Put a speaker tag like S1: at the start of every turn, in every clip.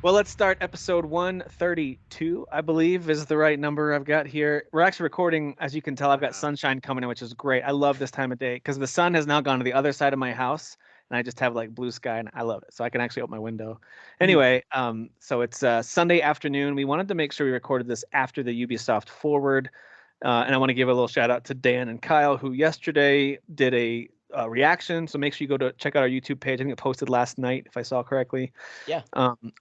S1: Well, let's start episode 132, I believe is the right number I've got here. We're actually recording, as you can tell, I've got
S2: Wow.
S1: sunshine coming in, which is great. I love this time of day because the sun has now gone to the other side of my house and I just have like blue sky and I love it. So I can actually open my window. Anyway, so it's Sunday afternoon. We wanted to make sure we recorded this after the Ubisoft Forward. And I want to give a little shout out to Dan and Kyle, who yesterday did a reaction. So make sure you go to check out our YouTube page. I think it posted last night, if I saw correctly.
S3: Yeah.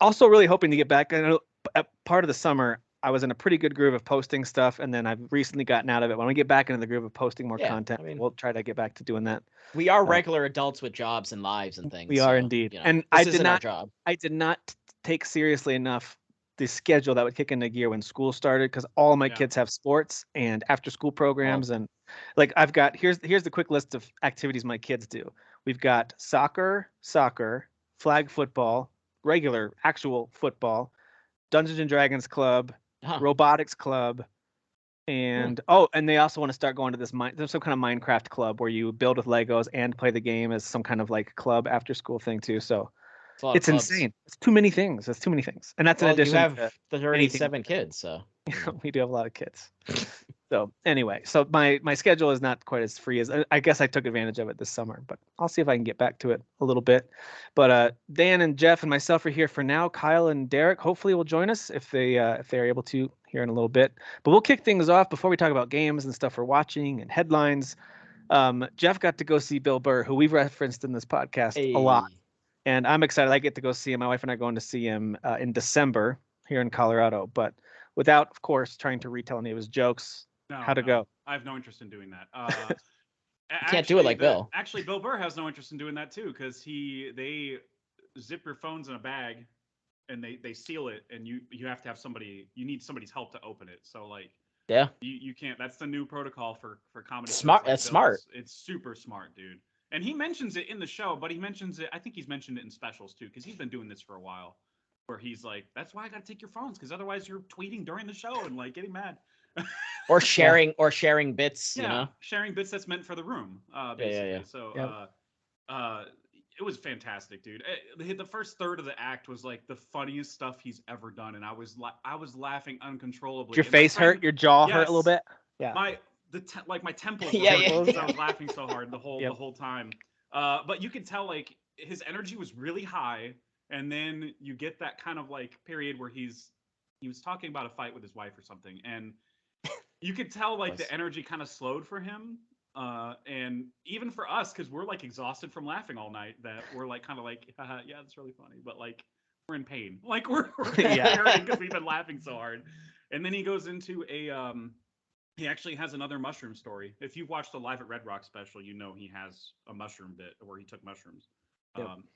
S1: Also, really hoping to get back. I know at part of the summer, I was in a pretty good groove of posting stuff, and then I've recently gotten out of it. When we get back into the groove of posting more content, we'll try to get back to doing that.
S3: We are regular adults with jobs and lives and things.
S1: We are indeed.
S3: You know,
S1: And
S3: this isn't our job.
S1: I did not take seriously enough the schedule that would kick into gear when school started because all my kids have sports and after school programs and like I've got here's the quick list of activities my kids do. We've got soccer, flag football, regular actual football, Dungeons and Dragons club, robotics club, and and they also want to start going to there's some kind of Minecraft club where you build with Legos and play the game as some kind of like club after school thing too. So it's insane. It's too many things. It's too many things. And that's in addition
S3: you have
S1: to
S3: 37 kids, so
S1: we do have a lot of kids. So anyway, so my schedule is not quite as free as I guess I took advantage of it this summer, but I'll see if I can get back to it a little bit. But Dan and Jeff and myself are here for now. Kyle and Derek hopefully will join us if they're able to here in a little bit. But we'll kick things off before we talk about games and stuff we're watching and headlines. Jeff got to go see Bill Burr, who we've referenced in this podcast a lot. And I'm excited. I get to go see him. My wife and I are going to see him in December here in Colorado. But without, of course, trying to retell any of his jokes, how'd it go?
S2: I have no interest in doing that.
S3: You can't do it like Bill.
S2: Actually, Bill Burr has no interest in doing that too because they zip your phones in a bag and they seal it and you have to have you need somebody's help to open it. So like you can't. That's the new protocol for comedy.
S3: Smart.
S2: Like
S3: that's smart.
S2: It's super smart, dude. And he mentions it in the show, but he mentions it. I think he's mentioned it in specials too, because he's been doing this for a while. Where he's like, "That's why I got to take your phones, because otherwise you're tweeting during the show and like getting mad."
S3: or sharing bits. You know,
S2: sharing bits that's meant for the room. Basically. So, it was fantastic, dude. The first third of the act was like the funniest stuff he's ever done, and I was laughing uncontrollably.
S1: Did your face hurt? Your jaw hurt a little bit?
S2: Yeah. My temples were I was laughing so hard the whole time. But you could tell like his energy was really high, and then you get that kind of like period where he was talking about a fight with his wife or something, and you could tell like the energy kind of slowed for him. And even for us, because we're like exhausted from laughing all night, that we're like kind of like, yeah, that's really funny, but like we're in pain, like we're because we've been laughing so hard. And then he goes into he actually has another mushroom story. If you've watched the Live at Red Rock special, you know he has a mushroom bit where he took mushrooms.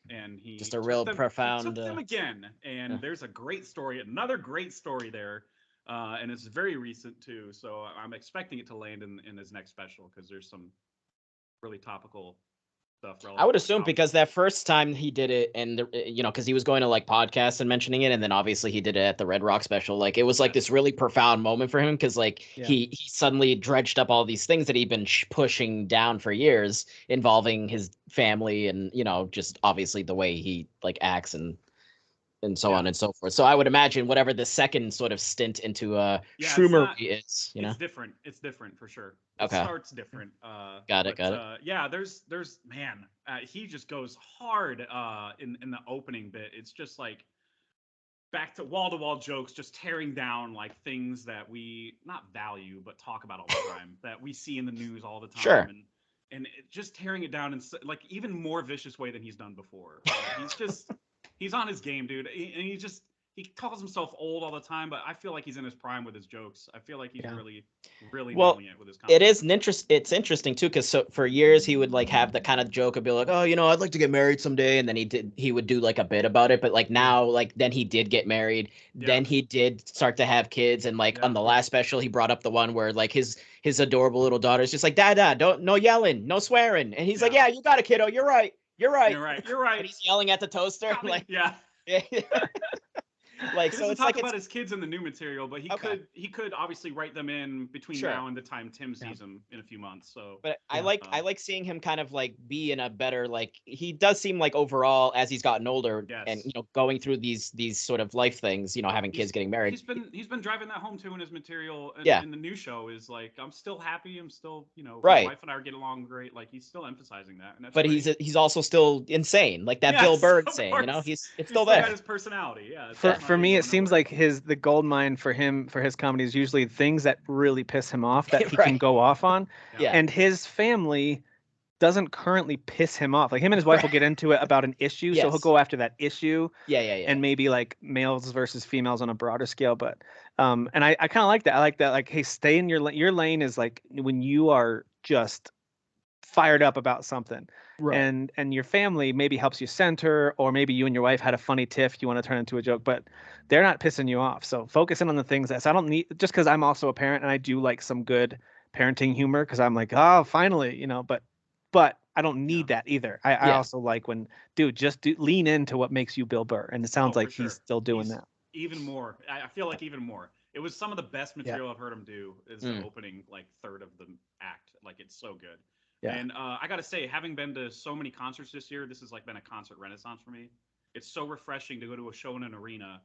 S2: And he
S3: just a real profound.
S2: He took them again, and there's a great story, another great story there, and it's very recent too. So I'm expecting it to land in his next special because there's some really topical stuff.
S3: I would assume because that first time he did it, and because he was going to like podcasts and mentioning it, and then obviously he did it at the Red Rock special. Like it was like this really profound moment for him because like he suddenly dredged up all these things that he'd been pushing down for years, involving his family and just obviously the way he like acts and so on and so forth. So I would imagine whatever the second sort of stint into shroomery is,
S2: It's different. It's different for sure.
S3: Okay.
S2: It starts different.
S3: Got it.
S2: Yeah, there's man, he just goes hard in the opening bit. It's just like back to wall jokes, just tearing down like things that we not value but talk about all the time that we see in the news all the time.
S3: Sure.
S2: And just tearing it down in like even more vicious way than he's done before. He's on his game, dude. And he calls himself old all the time, but I feel like he's in his prime with his jokes. I feel like he's really nailing it with his comedy.
S3: It is it's interesting too, because for years he would like have the kind of joke of be like, oh, I'd like to get married someday, and then he would do like a bit about it, but like now, like then he did get married, then he did start to have kids, and like on the last special he brought up the one where like his adorable little daughter's just like, Dad, don't no yelling, no swearing, and he's like, yeah, you got it, kiddo, you're right.
S2: You're right.
S3: And he's yelling at the toaster. Like,
S2: yeah.
S3: Like,
S2: he
S3: so
S2: doesn't
S3: it's
S2: talk
S3: like
S2: about his kids in the new material, but he could obviously write them in between now and the time Tim sees them in a few months. So,
S3: but I like seeing him kind of like be in a better, like, he does seem like overall as he's gotten older and going through these sort of life things, having kids, getting married.
S2: He's been driving that home too in his material. And in the new show is like, I'm still happy. I'm still my wife and I are getting along great. Like, he's still emphasizing that. And that's
S3: but
S2: great.
S3: he's also still insane, like that Bill Burr insane. It's still there.
S2: Got his personality. Yeah.
S1: For me, it seems like the gold mine for him for his comedy is usually things that really piss him off that he can go off on.
S3: Yeah.
S1: And his family doesn't currently piss him off. Like, him and his wife will get into it about an issue, so he'll go after that issue.
S3: Yeah.
S1: And maybe like males versus females on a broader scale. But and I kind of like that. I like that. Like, hey, stay in your lane is like when you are just fired up about something. Right. And your family maybe helps you center, or maybe you and your wife had a funny tiff you want to turn into a joke, but they're not pissing you off. So focusing on the things that I don't need, just because I'm also a parent and I do like some good parenting humor, because I'm like, oh, finally, but I don't need that either. I also like when, dude, just lean into what makes you Bill Burr, and it sounds like he's still doing that.
S2: Even more. I feel like even more. It was some of the best material I've heard him do. Is the opening like third of the act. Like, it's so good. Yeah. And I gotta say, having been to so many concerts this year, this has like been a concert renaissance for me. It's so refreshing to go to a show in an arena,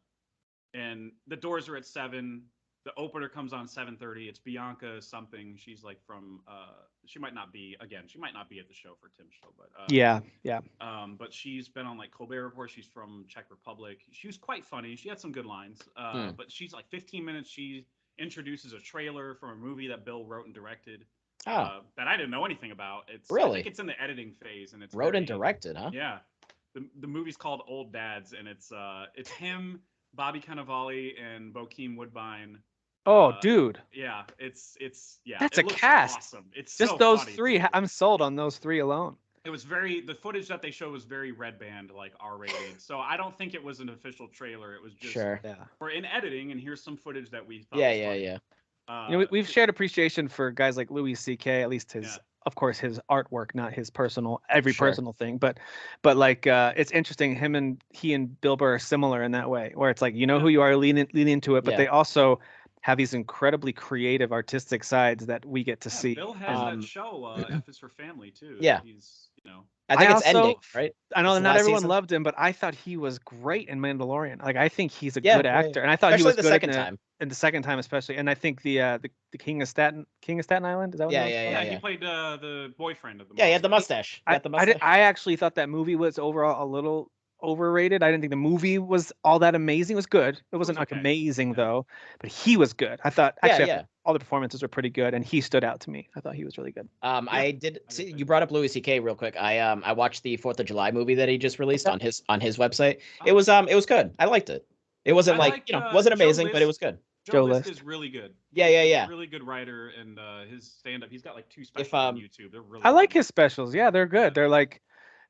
S2: and the doors are at 7. The opener comes on 7:30. It's Bianca something. She's like from she might not be at the show for Tim's show, but
S1: yeah.
S2: But she's been on like Colbert Report. She's from Czech Republic. She was quite funny. She had some good lines. But she's like 15 minutes. She introduces a trailer from a movie that Bill wrote and directed. That I didn't know anything about. I think it's in the editing phase, and it's
S3: wrote and directed, huh?
S2: Yeah. The movie's called Old Dads, and it's him, Bobby Cannavale, and Bokeem Woodbine.
S1: Oh, dude.
S2: Yeah, it's
S1: That's a cast.
S2: Awesome. It's
S1: just
S2: so
S1: those
S2: funny,
S1: three.
S2: too.
S1: I'm sold on those three alone.
S2: It was the footage that they showed was very red band, like R-rated. So I don't think it was an official trailer. It was just we're in editing, and here's some footage that we thought was funny.
S1: Yeah. We've shared appreciation for guys like Louis C.K., at least of course, his artwork, not his personal thing. But like, it's interesting. He and Bill Burr are similar in that way, where it's like, who you are, lean into it, but they also have these incredibly creative artistic sides that we get to see.
S2: Bill has that show, F is for Family, too.
S3: Yeah.
S2: He's,
S3: I think it's ending, right?
S1: I know that not everyone loved him, but I thought he was great in Mandalorian. Like, I think he's a good actor, and I thought
S3: especially
S1: he was
S3: good
S1: in the second time, especially. And I think the King of Staten Island, is that what?
S2: He played the boyfriend of the.
S3: Yeah, he had the mustache.
S1: I actually thought that movie was overall a little overrated. I didn't think the movie was all that amazing. It was good. It wasn't like amazing though, but he was good. I thought all the performances were pretty good, and he stood out to me. I thought he was really good.
S3: I did see, you brought up Louis C.K. real quick. I watched the 4th of July movie that he just released on his website. It was good. I liked it. It wasn't wasn't amazing, but it was good.
S2: Joe List is really good.
S3: Yeah.
S2: He's a really good writer, and his stand-up. He's got like 2 specials on YouTube. They're really.
S1: I like his specials. Yeah, they're good. They're like,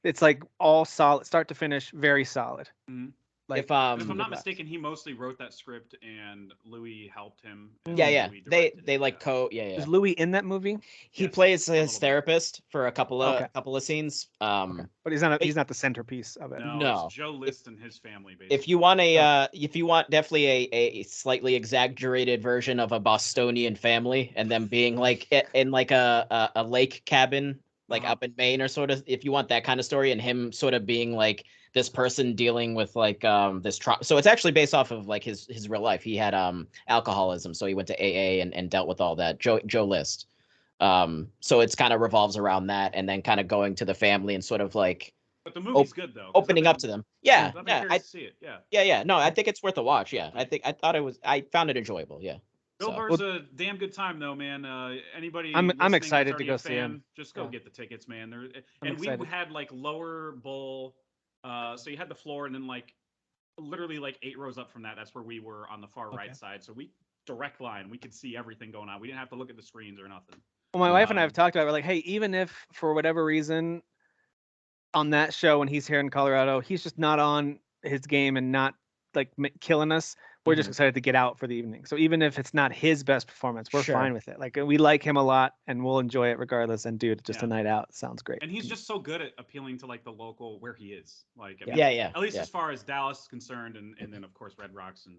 S1: it's like all solid, start to finish, very solid.
S2: Mm-hmm.
S1: Like,
S2: if I'm not mistaken, he mostly wrote that script, and Louis helped him.
S3: Yeah. They like
S1: Is Louis in that movie?
S3: He plays his therapist for a couple of scenes.
S1: But he's not the centerpiece of it.
S2: No. It's Joe List and his family. Basically.
S3: If you want definitely a slightly exaggerated version of a Bostonian family, and them being like in like a lake cabin, like up in Maine, or sort of, if you want that kind of story, and him sort of being like this person dealing with like this so it's actually based off of like his real life. He had alcoholism, so he went to AA and dealt with all that. Joe List. So it's kind of revolves around that, and then kind of going to the family and sort of like.
S2: But the movie's good though.
S3: Opening up to them. Yeah.
S2: I see it.
S3: Yeah. No, I think it's worth a watch. Yeah. I found it enjoyable. Yeah.
S2: Bill Burr's a damn good time though, man. Anybody?
S1: I'm excited to go see him.
S2: Just go get the tickets, man. We had like lower bowl, so you had the floor, and then like literally like 8 rows up from that. That's where we were on the far right side. So we direct line. We could see everything going on. We didn't have to look at the screens or nothing.
S1: Well, my wife and I have talked about it. We're like, hey, even if for whatever reason on that show when he's here in Colorado, he's just not on his game and not like killing us, we're just excited to get out for the evening. So even if it's not his best performance, we're fine with it. Like we like him a lot and we'll enjoy it regardless. And dude, just a night out sounds great.
S2: And he's just so good at appealing to like the local where he is. Like I mean, at least as far as Dallas is concerned, and then of course Red Rocks and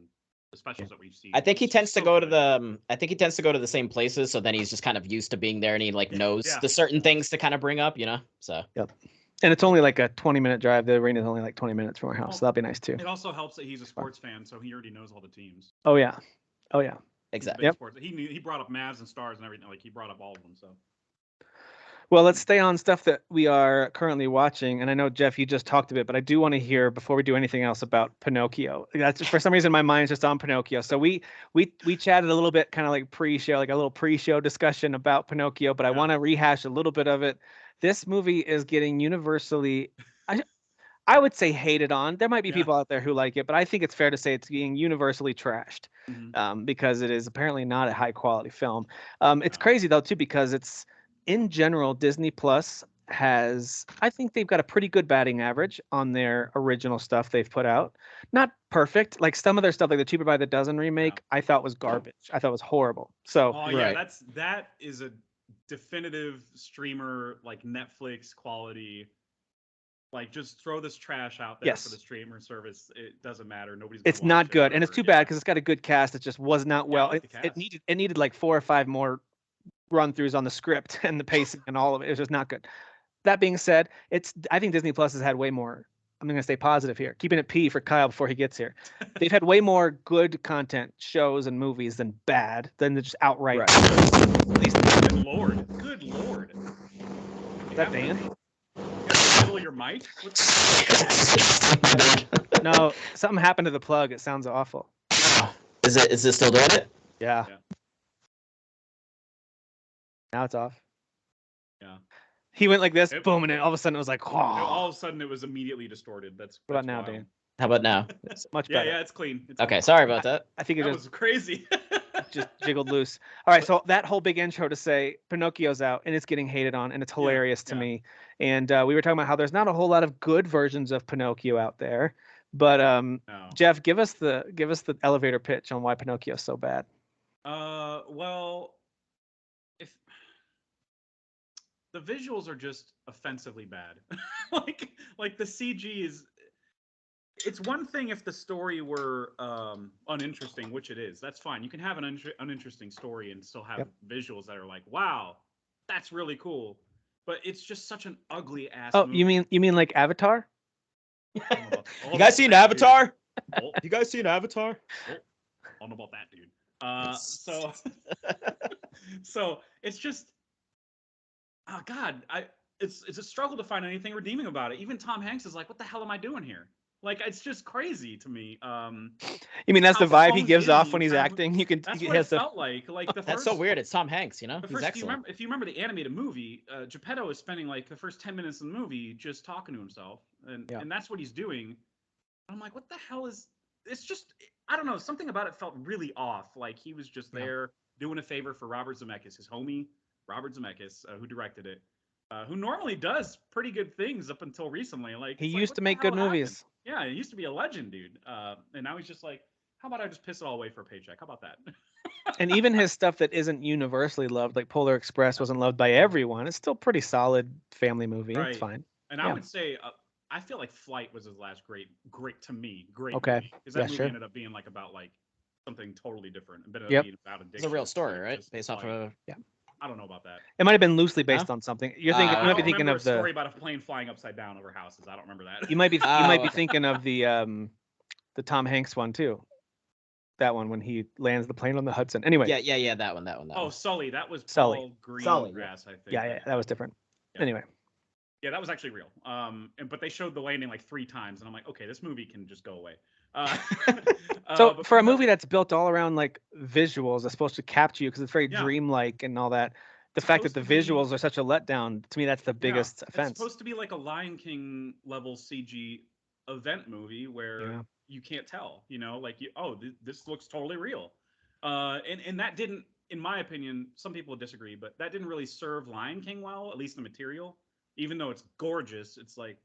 S2: the specials that we've seen.
S3: I think he tends to go to the same places, so then he's just kind of used to being there, and he like knows the certain things to kind of bring up, So.
S1: Yep. And it's only like a 20-minute drive. The arena is only like 20 minutes from our house, so that'll be nice too.
S2: It also helps that he's a sports fan, so he already knows all the teams.
S1: Oh yeah.
S3: Exactly.
S2: He brought up Mavs and Stars and everything. Like he brought up all of them. So.
S1: Well, let's stay on stuff that we are currently watching. And I know, Jeff, you just talked a bit, but I do want to hear, before we do anything else, about Pinocchio. That's just, for some reason, my mind's just on Pinocchio. So we chatted a little bit, kind of like pre-show, like a little pre-show discussion about Pinocchio, but I want to rehash a little bit of it. This movie is getting universally, I would say, hated on. There might be people out there who like it, but I think it's fair to say it's being universally trashed because it is apparently not a high-quality film. It's crazy, though, too, because it's, in general, Disney Plus has, I think they've got a pretty good batting average on their original stuff they've put out. Not perfect. Like some of their stuff, like the Cheaper by the Dozen remake, I thought was garbage. I thought it was horrible. So,
S2: that is a definitive streamer, like Netflix quality. Like, just throw this trash out there for the streamer service. It doesn't matter. Nobody's.
S1: It's not good, and it's too bad because it's got a good cast. It just was not well. It needed like 4 or 5 more run-throughs on the script and the pacing and all of it. It was just not good. That being said, I think Disney Plus has had way more. I'm going to stay positive here, keeping it P for Kyle before he gets here. They've had way more good content, shows and movies than bad, than just outright.
S2: At least, good lord.
S1: Is that Dan?
S2: Middle of your mic?
S1: No, something happened to the plug. It sounds awful.
S3: Is it still doing it?
S1: Yeah. Now it's off.
S2: Yeah.
S1: He went like this, boom, and then all of a sudden it was like, oh.
S2: All of a sudden it was immediately distorted. What
S1: about now, Dan?
S3: How about now?
S1: It's much better.
S2: Yeah, it's clean.
S3: Okay, sorry about that.
S1: I think it
S2: was crazy.
S1: just jiggled loose. All right, so that whole big intro to say Pinocchio's out and it's getting hated on and it's hilarious to me. And we were talking about how there's not a whole lot of good versions of Pinocchio out there. But Jeff, give us the elevator pitch on why Pinocchio's so bad.
S2: Well, if the visuals are just offensively bad. like the CG is. It's one thing if the story were uninteresting, which it is. That's fine. You can have an uninteresting story and still have visuals that are like, wow, that's really cool. But it's just such an ugly ass.
S1: Oh,
S2: movie.
S1: you mean like Avatar?
S3: You guys seen Avatar? You guys seen Avatar?
S2: I don't know about that, dude. So it's just, oh God, it's a struggle to find anything redeeming about it. Even Tom Hanks is like, what the hell am I doing here? Like, it's just crazy to me.
S1: You mean that's the vibe he gives off when he's acting?
S2: That's what it felt like.
S3: That's so weird. It's Tom Hanks,
S2: He's excellent. If you remember the animated movie, Geppetto is spending like the first 10 minutes of the movie just talking to himself, and that's what he's doing. I'm like, what the hell is? It's just, I don't know. Something about it felt really off. Like he was just there doing a favor for Robert Zemeckis, his homie, Robert Zemeckis, who directed it. Who normally does pretty good things up until recently. Like
S1: he used to make good movies.
S2: Yeah, he used to be a legend, dude. And now he's just like, how about I just piss it all away for a paycheck? How about that?
S1: And even his stuff that isn't universally loved, like Polar Express, wasn't loved by everyone. It's still pretty solid family movie. Right. It's fine.
S2: And I would say, I feel like Flight was his last great to me, great
S1: okay.
S2: movie. Because that movie ended up being like about like something totally different.
S3: It's a real story, right? Based off of
S2: I don't know about that.
S1: It might have been loosely based on something. You might be thinking of the
S2: story about a plane flying upside down over houses. I don't remember that.
S1: You might be thinking of the Tom Hanks one too. That one when he lands the plane on the Hudson. Anyway.
S3: Yeah, that one.
S2: Oh, Sully. That was
S1: Sully.
S2: Paul Greengrass, I think.
S1: Yeah, that was different. Yeah. Anyway.
S2: Yeah, that was actually real. But they showed the landing like 3 times, and I'm like, okay, this movie can just go away.
S1: So for a movie that's built all around like visuals, it's supposed to capture you because it's very dreamlike and all that. The fact that the visuals are such a letdown, to me, that's the biggest offense.
S2: It's supposed to be like a Lion King level CG event movie where you can't tell, like this looks totally real. And that didn't, in my opinion, some people disagree, but that didn't really serve Lion King well, at least the material. Even though it's gorgeous, it's like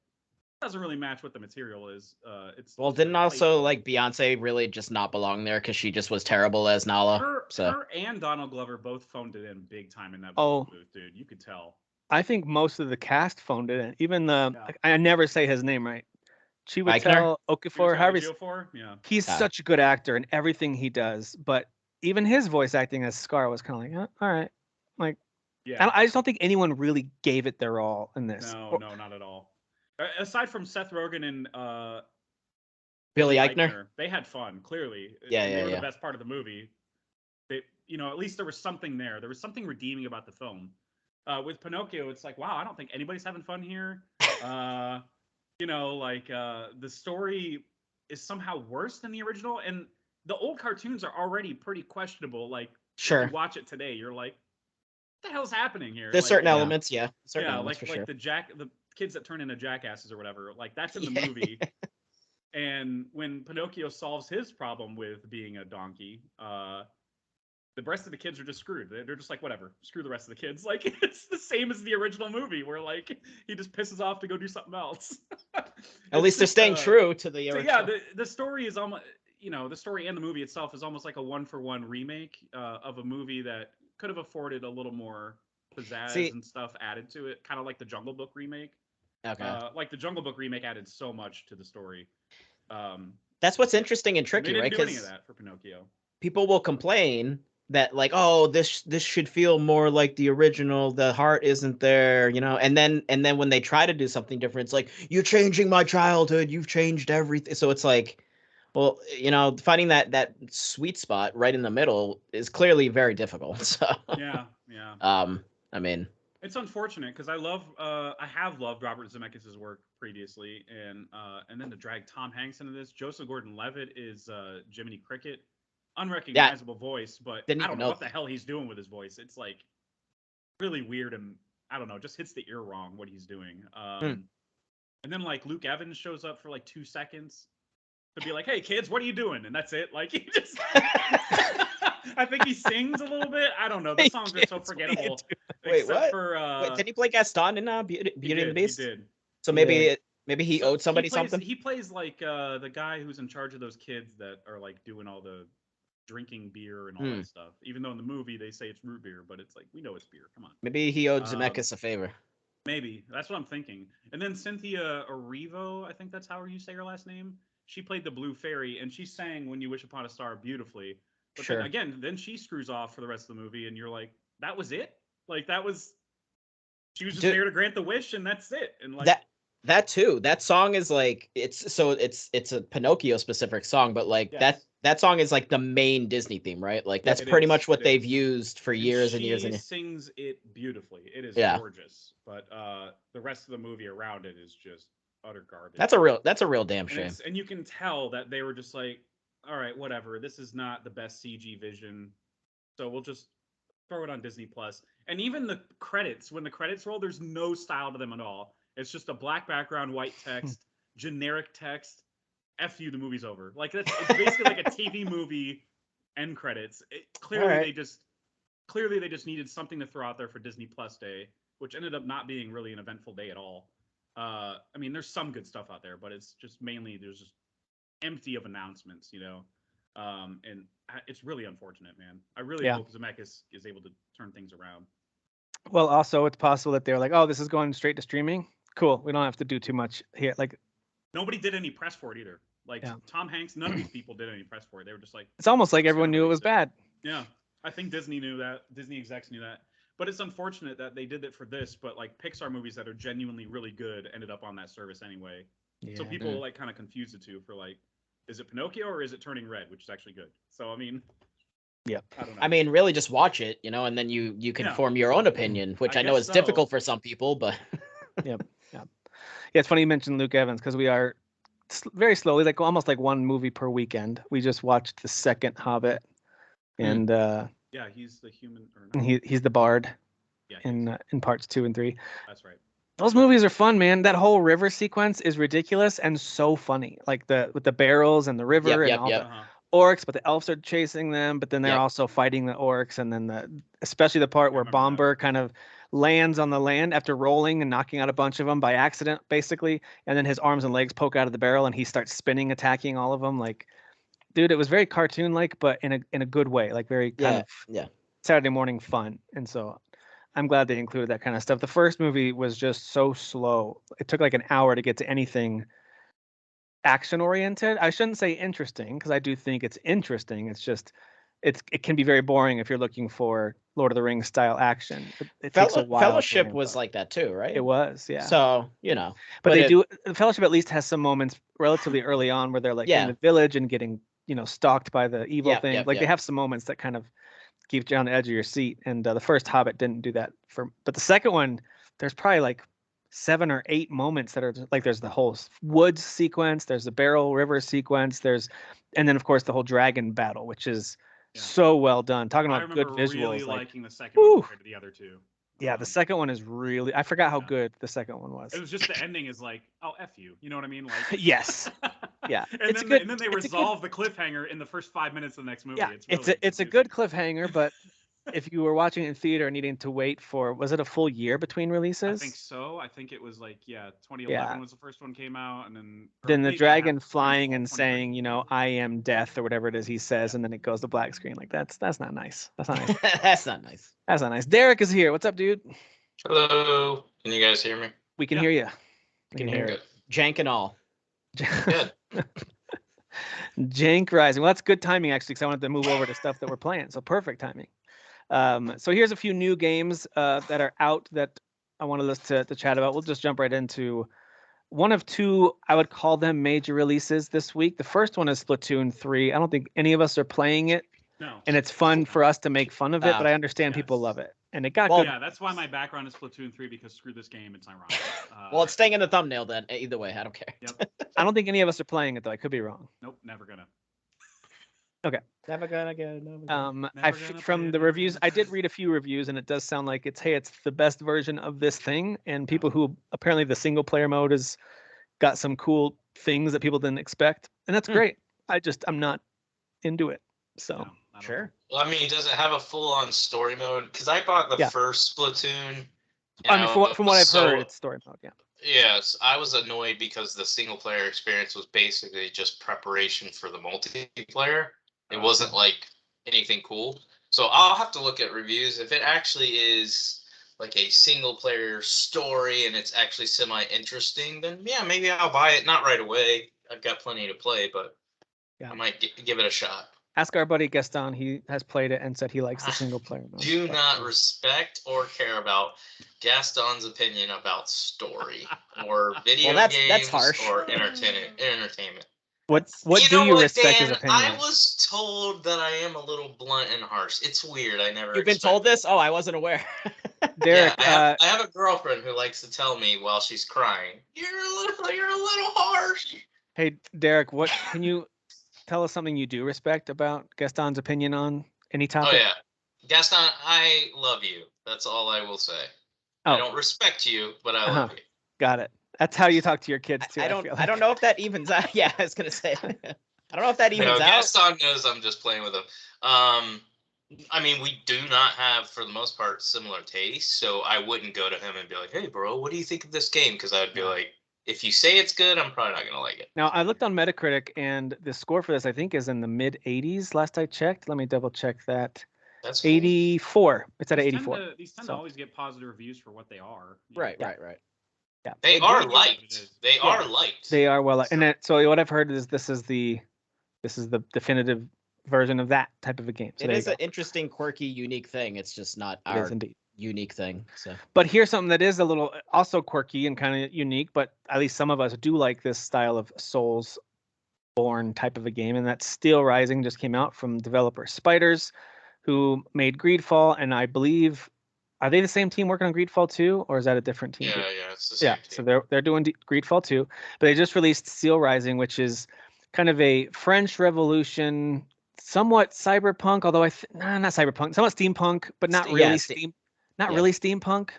S2: doesn't really match what the material is. It's
S3: didn't also like Beyonce really just not belong there because she just was terrible as Nala?
S2: Her and Donald Glover both phoned it in big time in that booth, dude. You could tell.
S1: I think most of the cast phoned it in. Even I never say his name right. Chiwetel Ejiofor, he's such a good actor in everything he does, but even his voice acting as Scar was kind of like, all right, like, I just don't think anyone really gave it their all in this.
S2: No, not at all. Aside from Seth Rogen and
S3: Billy Eichner,
S2: they had fun. Clearly,
S3: they
S2: were the best part of the movie. They, at least there was something there. There was something redeeming about the film. With Pinocchio, it's like, wow, I don't think anybody's having fun here. The story is somehow worse than the original, and the old cartoons are already pretty questionable. Like, if you watch it today, you're like, what the hell's happening here?
S3: There's certain elements, the
S2: kids that turn into jackasses or whatever, like that's in the movie. And when Pinocchio solves his problem with being a donkey, the rest of the kids are just screwed. They're just like, whatever, screw the rest of the kids. Like, it's the same as the original movie where like he just pisses off to go do something else.
S3: At least they're staying true to the original.
S2: So the story is almost, the story and the movie itself is almost like a 1-for-1 remake of a movie that could have afforded a little more pizzazz and stuff added to it, kind of like the Jungle Book remake.
S3: Okay.
S2: Like the Jungle Book remake added so much to the story.
S3: That's what's interesting and tricky, right?
S2: They didn't do any of that for Pinocchio.
S3: People will complain that like, oh, this should feel more like the original. The heart isn't there, And then when they try to do something different, it's like, you're changing my childhood. You've changed everything. So it's like, well, finding that sweet spot right in the middle is clearly very difficult. So.
S2: Yeah.
S3: I mean,
S2: it's unfortunate because I have loved Robert Zemeckis' work previously, and then to drag Tom Hanks into this. Joseph Gordon-Levitt is Jiminy Cricket, unrecognizable voice, but I don't know what the hell he's doing with his voice. It's like really weird, and I don't know, just hits the ear wrong what he's doing. And then like Luke Evans shows up for like 2 seconds to be like, "Hey kids, what are you doing?" And that's it. Like he just. I think he sings a little bit. I don't know. The songs are so forgettable.
S3: Wait, what? Wait, did he play Gaston in Beauty and the Beast?
S2: He did.
S3: So maybe he owed somebody something?
S2: He plays like the guy who's in charge of those kids that are like doing all the drinking beer and all that stuff. Even though in the movie they say it's root beer, but it's like, we know it's beer. Come on.
S3: Maybe he owed Zemeckis a favor.
S2: Maybe. That's what I'm thinking. And then Cynthia Erivo, I think that's how you say her last name. She played the Blue Fairy, and she sang When You Wish Upon a Star beautifully. But then she screws off for the rest of the movie, and you're like, that was it? Like, she was just there to grant the wish, and that's it. And like
S3: that too. That song is like, it's a Pinocchio specific song, but like that song is like the main Disney theme, right? Like that's pretty much what they've used for years and years and years.
S2: She sings it beautifully. It is gorgeous, but the rest of the movie around it is just utter garbage.
S3: That's a real damn shame.
S2: And you can tell that they were just like, all right, whatever. This is not the best CG vision, so we'll just throw it on Disney Plus. And even the credits, when the credits roll, there's no style to them at all. It's just a black background, white text, generic text. F you, the movie's over. Like it's basically like a TV movie end credits. Clearly they just needed something to throw out there for Disney Plus Day, which ended up not being really an eventful day at all. I mean, there's some good stuff out there, but it's just mainly there's just empty of announcements, and it's really unfortunate, man. I really hope Zemeckis is able to turn things around.
S1: Well, also it's possible that they're like, oh, this is going straight to streaming. Cool, we don't have to do too much here. Like,
S2: nobody did any press for it either. Like Tom Hanks, none of these people did any press for it. They were just like,
S1: it's almost like everyone knew it was bad.
S2: Yeah, I think Disney knew that. Disney execs knew that. But it's unfortunate that they did it for this. But like Pixar movies that are genuinely really good ended up on that service anyway. Yeah, so people like kind of confuse the two for like, is it Pinocchio or is it Turning Red, which is actually good? So I mean, I don't know.
S3: I mean, really, just watch it, and then you can form your own opinion, which I know is difficult for some people, but.
S1: Yeah, it's funny you mentioned Luke Evans because we are very slowly, like almost like one movie per weekend. We just watched the second Hobbit, and
S2: he's the human.
S1: He's the bard. Yeah, in parts 2 and 3.
S2: That's right.
S1: Those movies are fun, man. That whole river sequence is ridiculous and so funny. Like with the barrels and the river and all the orcs, but the elves are chasing them, but then they're also fighting the orcs, and then especially the part where Bomber kind of lands on the land after rolling and knocking out a bunch of them by accident, basically. And then his arms and legs poke out of the barrel and he starts spinning, attacking all of them. Like, dude, it was very cartoon-like, but in a good way, like very kind of Saturday morning fun. And so I'm glad they included that kind of stuff. The first movie was just so slow. It took like an hour to get to anything action-oriented. I shouldn't say interesting, because I do think it's interesting. It's just it can be very boring if you're looking for Lord of the Rings style action. It takes a while.
S3: Fellowship was like that too, right?
S1: It was, yeah.
S3: So, you know.
S1: But they do Fellowship at least has some moments relatively early on where they're like in the village and getting, stalked by the evil thing. They have some moments that kind of keep you on the edge of your seat. And the first Hobbit didn't do that but the second one, there's probably like 7 or 8 moments that are like, there's the whole woods sequence, there's the Barrel River sequence, and then of course the whole dragon battle, which is so well done. Talking about good visuals. I remember
S2: really liking the second one compared to the other two.
S1: Yeah, the second one is really, I forgot how good the second one was.
S2: It was just the ending is like, oh, F you. You know what I mean? Like,
S1: yes. Yeah.
S2: and then they resolve the cliffhanger in the first 5 minutes of the next movie.
S1: Yeah, it's a good cliffhanger, but if you were watching it in theater needing to wait for, was it a full year between releases?
S2: I think so. I think it was like, 2011 was the first one came out, and
S1: then the dragon flying and saying, I am death or whatever it is he says, and then it goes to black screen. Like that's not nice. That's not nice.
S3: That's not nice.
S1: That's not nice. Derek is here. What's up, dude?
S4: Hello. Can you guys hear me?
S1: We can hear you.
S3: We can hear it. Jank and all.
S4: Good.
S1: Jank Rising. Well, that's good timing actually, because I wanted to move over to stuff that we're playing. So perfect timing. So here's a few new games that are out that I wanted us to chat about. We'll just jump right into one of two, I would call them major releases this week. The first one is Splatoon 3. I don't think any of us are playing it.
S2: No.
S1: And it's fun for us to make fun of it, but I understand people love it. And it got good.
S2: Yeah, that's why my background is Splatoon 3, because screw this game, it's ironic.
S3: Well, it's staying in the thumbnail then. Either way, I don't care.
S2: Yep.
S1: I don't think any of us are playing it though. I could be wrong.
S2: Nope, never gonna.
S1: Okay.
S3: Never gonna get.
S1: From the reviews, I did read a few reviews, and it does sound like it's the best version of this thing. And people who apparently the single player mode has got some cool things that people didn't expect, and that's great. I'm not into it. So
S2: No,
S3: sure.
S4: Well, I mean, does it have a full-on story mode? Because I bought the first Splatoon.
S1: From what I've heard, it's story mode. Yeah.
S4: Yes, I was annoyed because the single-player experience was basically just preparation for the multiplayer. It wasn't like anything cool. So I'll have to look at reviews. If it actually is like a single player story and it's actually semi-interesting, then yeah, maybe I'll buy it. Not right away. I've got plenty to play, but I might give it a shot.
S1: Ask our buddy Gaston. He has played it and said he likes the single player mode.
S4: Do not respect or care about Gaston's opinion about story or video games
S3: that's harsh.
S4: or entertainment.
S1: What do you respect
S4: Dan,
S1: his opinion?
S4: I was told that I am a little blunt and harsh. It's weird. I never.
S3: You've been told this? Oh, I wasn't aware.
S1: Derek,
S4: I have a girlfriend who likes to tell me while she's crying, "You're a little harsh."
S1: Hey, Derek, what can you tell us something you do respect about Gaston's opinion on any topic?
S4: Oh yeah, Gaston, I love you. That's all I will say. I don't respect you, but I love you.
S1: Got it. That's how you talk to your kids too.
S3: I don't know if that evens out. Yeah, I was gonna say. I don't know if that evens out.
S4: Gaston knows I'm just playing with him. I mean, we do not have, for the most part, similar tastes. So I wouldn't go to him and be like, "Hey, bro, what do you think of this game?" Because I would be like, "If you say it's good, I'm probably not gonna like it."
S1: Now I looked on Metacritic, and the score for this I think is in the mid 80s. Last I checked. Let me double check that.
S4: That's cool.
S1: 84. It's at 84.
S2: These tend to always get positive reviews for what they are.
S3: Right.
S1: Yeah.
S4: They are liked. They are liked.
S1: They are well liked. And so what I've heard is this is the definitive version of that type of a game. So
S3: it is an interesting, quirky, unique thing. It's just not our
S1: indeed.
S3: Unique thing. So,
S1: but here's something that is a little also quirky and kind of unique, but at least some of us do like this style of Souls-born type of a game, and that's Steelrising just came out from developer Spiders, who made Greedfall, and I believe. Are they the same team working on Greedfall 2, or is that a different team?
S4: Yeah, it's the same team.
S1: So they're doing Greedfall 2, but they just released Steelrising, which is kind of a French Revolution, somewhat cyberpunk, although not cyberpunk, somewhat steampunk, but not really really steampunk.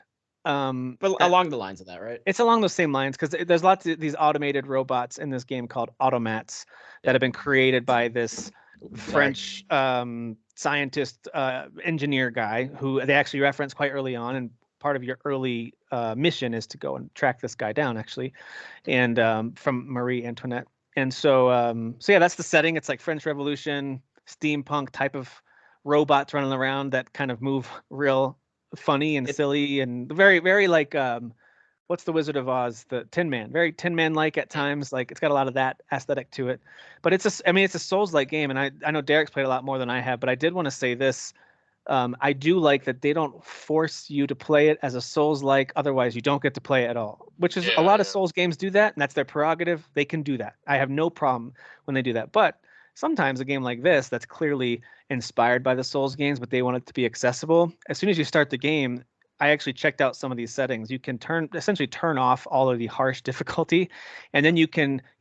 S3: But along the lines of that, right?
S1: It's along those same lines because there's lots of these automated robots in this game called automats that have been created by this French scientist engineer guy who they actually reference quite early on, and part of your early mission is to go and track this guy down, actually, and from Marie Antoinette. And so yeah, that's the setting. It's like French Revolution, steampunk type of robots running around that kind of move real funny and silly and very, very like what's the Wizard of Oz? The Tin Man, very Tin Man like at times. Like it's got a lot of that aesthetic to it. But it's a Souls-like game, and I know Derek's played a lot more than I have. But I did want to say this. I do like that they don't force you to play it as a Souls-like. Otherwise, you don't get to play it at all. Which is a lot of Souls games do that, and that's their prerogative. They can do that. I have no problem when they do that. But sometimes a game like this that's clearly inspired by the Souls games, but they want it to be accessible. As soon as you start the game, I actually checked out some of these settings. You can essentially turn off all of the harsh difficulty, and then you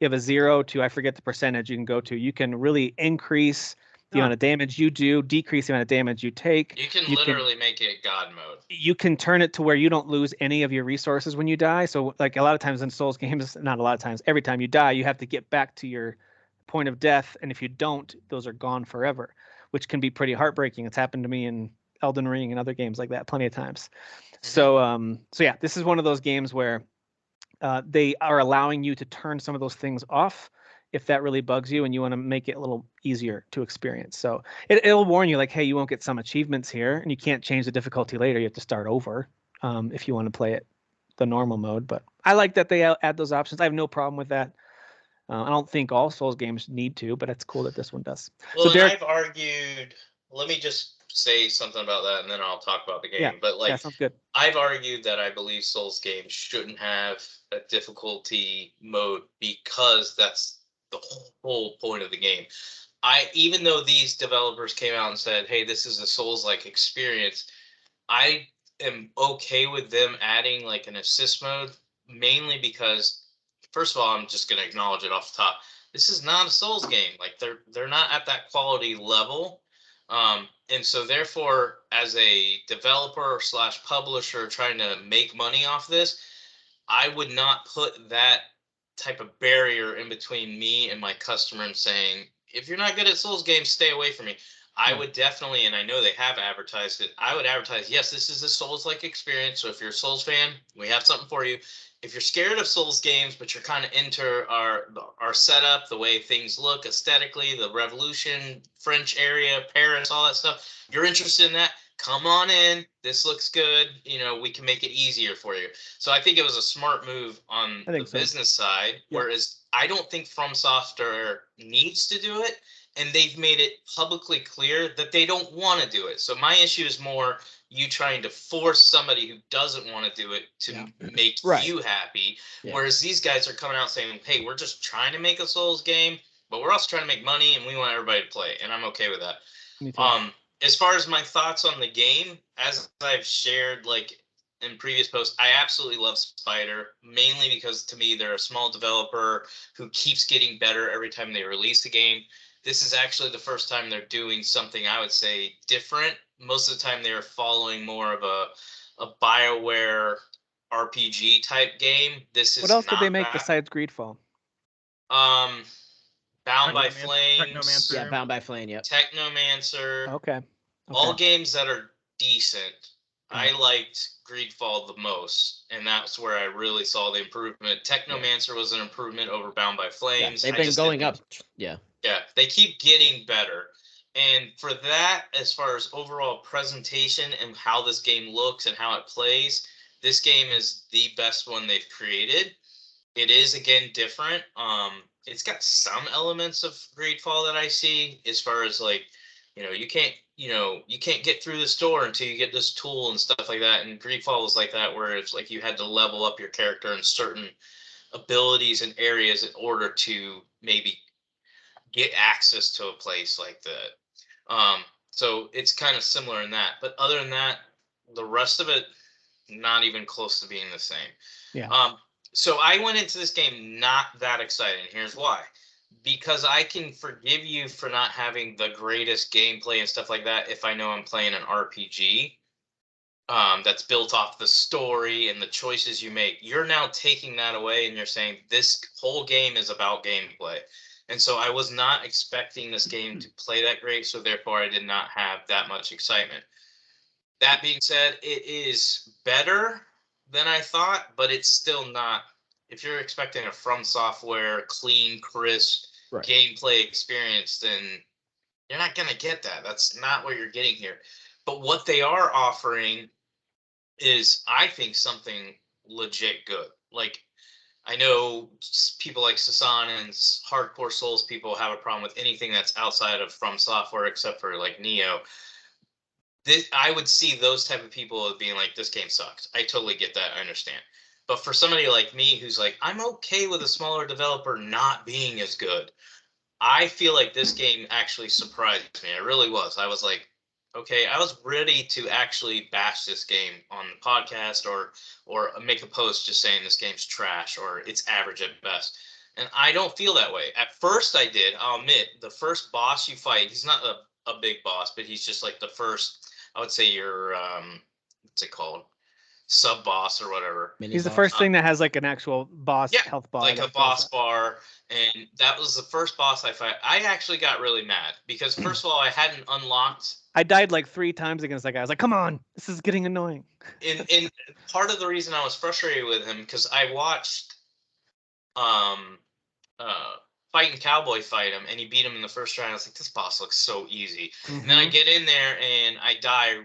S1: have a 0 to, I forget the percentage you can go to. You can really increase the amount of damage you do, decrease the amount of damage you take.
S4: You can literally make it God mode.
S1: You can turn it to where you don't lose any of your resources when you die. So like a lot of times in Souls games, not a lot of times, every time you die, you have to get back to your point of death. And if you don't, those are gone forever, which can be pretty heartbreaking. It's happened to me in Elden Ring and other games like that plenty of times. So yeah, this is one of those games where they are allowing you to turn some of those things off if that really bugs you and you want to make it a little easier to experience. So it'll warn you like, hey, you won't get some achievements here, and you can't change the difficulty later. You have to start over if you want to play it the normal mode. But I like that they add those options. I have no problem with that. I don't think all Souls games need to, but it's cool that this one does.
S4: Well,
S1: so Derek,
S4: I've argued, let me just say something about that, and then I'll talk about the game.
S1: Yeah,
S4: but like,
S1: sounds good.
S4: I've argued that I believe Souls games shouldn't have a difficulty mode because that's the whole point of the game. Even though these developers came out and said, hey, this is a Souls-like experience, I am okay with them adding like an assist mode, mainly because, first of all, I'm just going to acknowledge it off the top. This is not a Souls game. Like they're not at that quality level. And so therefore, as a developer / publisher trying to make money off this, I would not put that type of barrier in between me and my customer and saying, if you're not good at Souls games, stay away from me. I would definitely, and I know they have advertised it, I would advertise, yes, this is a Souls-like experience. So if you're a Souls fan, we have something for you. If you're scared of Souls games, but you're kind of into our setup, the way things look aesthetically, the Revolution, French area, Paris, all that stuff, you're interested in that, come on in. This looks good. You know, we can make it easier for you. So I think it was a smart move on the business side, whereas I don't think From Software needs to do it, and they've made it publicly clear that they don't want to do it. So my issue is more you trying to force somebody who doesn't want to do it to make you happy. Whereas these guys are coming out saying, hey, we're just trying to make a Souls game, but we're also trying to make money and we want everybody to play. And I'm okay with that. As far as my thoughts on the game, as I've shared like in previous posts, I absolutely love Spider, mainly because to me, they're a small developer who keeps getting better every time they release a game. This is actually the first time they're doing something I would say different. Most of the time they're following more of a BioWare RPG type game. This is
S1: what else did they make besides Greedfall?
S4: Bound by Flames.
S3: Technomancer. Yeah, Bound by Flame, yep.
S4: Technomancer.
S1: Okay.
S4: All games that are decent. I liked Greedfall the most, and that's where I really saw the improvement. Technomancer was an improvement over Bound by Flames.
S3: They've been going up. Yeah,
S4: they keep getting better. And for that, as far as overall presentation and how this game looks and how it plays, this game is the best one they've created. It is, again, different. It's got some elements of Greedfall that I see as far as like, you can't get through this door until you get this tool and stuff like that. And Greedfall was like that, where it's like you had to level up your character in certain abilities and areas in order to maybe get access to a place like that. So it's kind of similar in that. But other than that, the rest of it, not even close to being the same.
S1: Yeah.
S4: So I went into this game not that excited. Here's why. Because I can forgive you for not having the greatest gameplay and stuff like that if I know I'm playing an RPG that's built off the story and the choices you make. You're now taking that away and you're saying this whole game is about gameplay. And so I was not expecting this game to play that great, so therefore I did not have that much excitement. That being said, it is better than I thought, but it's still not. If you're expecting a From Software clean, crisp gameplay experience, then you're not gonna get that. That's not what you're getting here. But what they are offering is, I think, something legit good. Like, I know people like Sasan and hardcore Souls people have a problem with anything that's outside of From Software except for like Neo. I would see those type of people being like, this game sucks. I totally get that. I understand. But for somebody like me who's like, I'm okay with a smaller developer not being as good, I feel like this game actually surprised me. It really was. I was like, okay, I was ready to actually bash this game on the podcast or make a post just saying this game's trash or it's average at best. And I don't feel that way. At first I did. I'll admit, the first boss you fight, he's not a big boss, but he's just like the first, I would say your, what's it called? Sub boss or whatever.
S1: He's the first thing that has like an actual boss health bar.
S4: Like a boss bar. And that was the first boss I fight. I actually got really mad because first of all, I hadn't unlocked.
S1: I died like 3 times against that guy. I was like, come on, this is getting annoying.
S4: And part of the reason I was frustrated with him, because I watched Fighting Cowboy fight him and he beat him in the first round. I was like, this boss looks so easy. And then I get in there and I die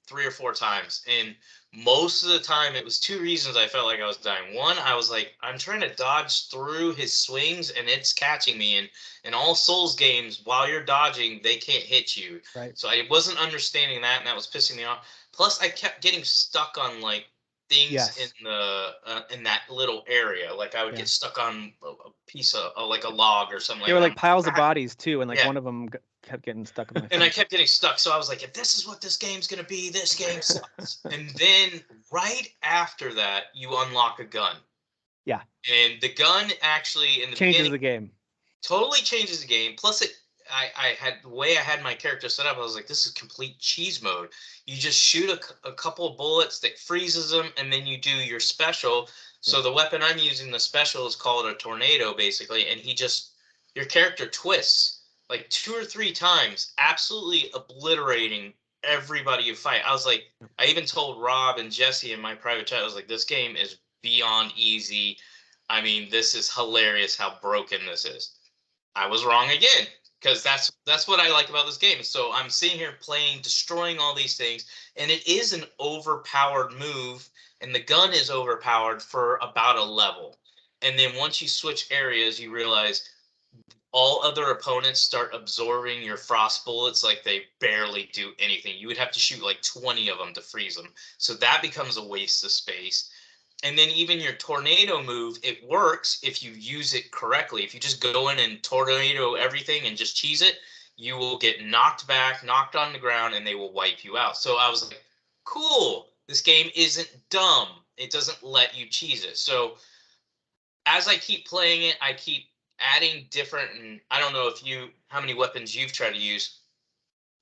S4: 3 or 4 times. And most of the time, it was 2 reasons I felt like I was dying. One, I was like, I'm trying to dodge through his swings, and it's catching me. And in all Souls games, while you're dodging, they can't hit you.
S1: Right.
S4: So I wasn't understanding that, and that was pissing me off. Plus, I kept getting stuck on like things in that little area. Like I would get stuck on a piece of like a log or something.
S1: They were like piles of bodies too, and like one of them kept getting stuck in my
S4: and I kept getting stuck. So I was like, if this is what this game's gonna be, this game sucks. And then right after that, you unlock a gun.
S1: Yeah.
S4: And the gun actually in the
S1: changes the game.
S4: Totally changes the game. Plus I had the way I had my character set up, I was like, this is complete cheese mode. You just shoot a couple of bullets that freezes them, and then you do your special. So the weapon I'm using, the special, is called a tornado, basically, and your character twists like 2 or 3 times, absolutely obliterating everybody you fight. I was like, I even told Rob and Jesse in my private chat, I was like, this game is beyond easy. I mean, this is hilarious how broken this is. I was wrong again. Because that's what I like about this game. So I'm sitting here playing, destroying all these things, and it is an overpowered move, and the gun is overpowered for about a level. And then once you switch areas, you realize all other opponents start absorbing your frost bullets like they barely do anything. You would have to shoot like 20 of them to freeze them. So that becomes a waste of space. And then even your tornado move, it works if you use it correctly. If you just go in and tornado everything and just cheese it, you will get knocked back, knocked on the ground, and they will wipe you out. So I was like, cool, this game isn't dumb. It doesn't let you cheese it. So as I keep playing it, I keep adding different, and I don't know how many weapons you've tried to use.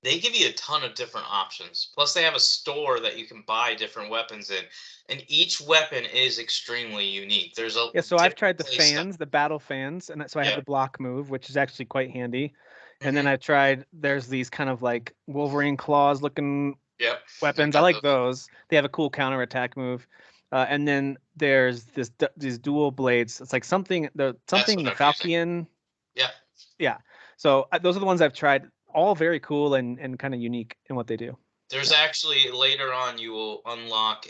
S4: They give you a ton of different options. Plus, they have a store that you can buy different weapons in, and each weapon is extremely unique. There's a
S1: so I've tried the fans, the battle fans, and so I have the block move, which is actually quite handy. And then I've tried. There's these kind of like Wolverine claws looking weapons. I like those. They have a cool counterattack move. And then there's these dual blades. It's like something the Falchian. Yeah. So those are the ones I've tried. All very cool and kind of unique in what they do.
S4: There's actually later on you will unlock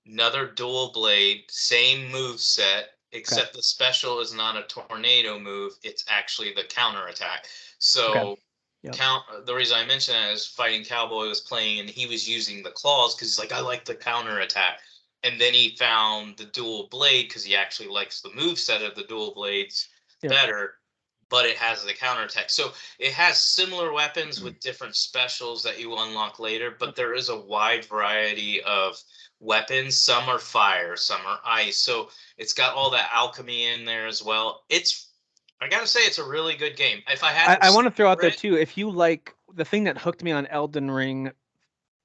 S4: another dual blade, same move set, except the special is not a tornado move. It's actually the counter attack. So the reason I mention that is Fighting Cowboy was playing and he was using the claws because he's like, I like the counter attack. And then he found the dual blade because he actually likes the move set of the dual blades better. But it has the counterattack. So it has similar weapons with different specials that you will unlock later, but there is a wide variety of weapons. Some are fire, some are ice. So it's got all that alchemy in there as well. I gotta say, it's a really good game. If I
S1: want to throw out there too, if you like the thing that hooked me on Elden Ring,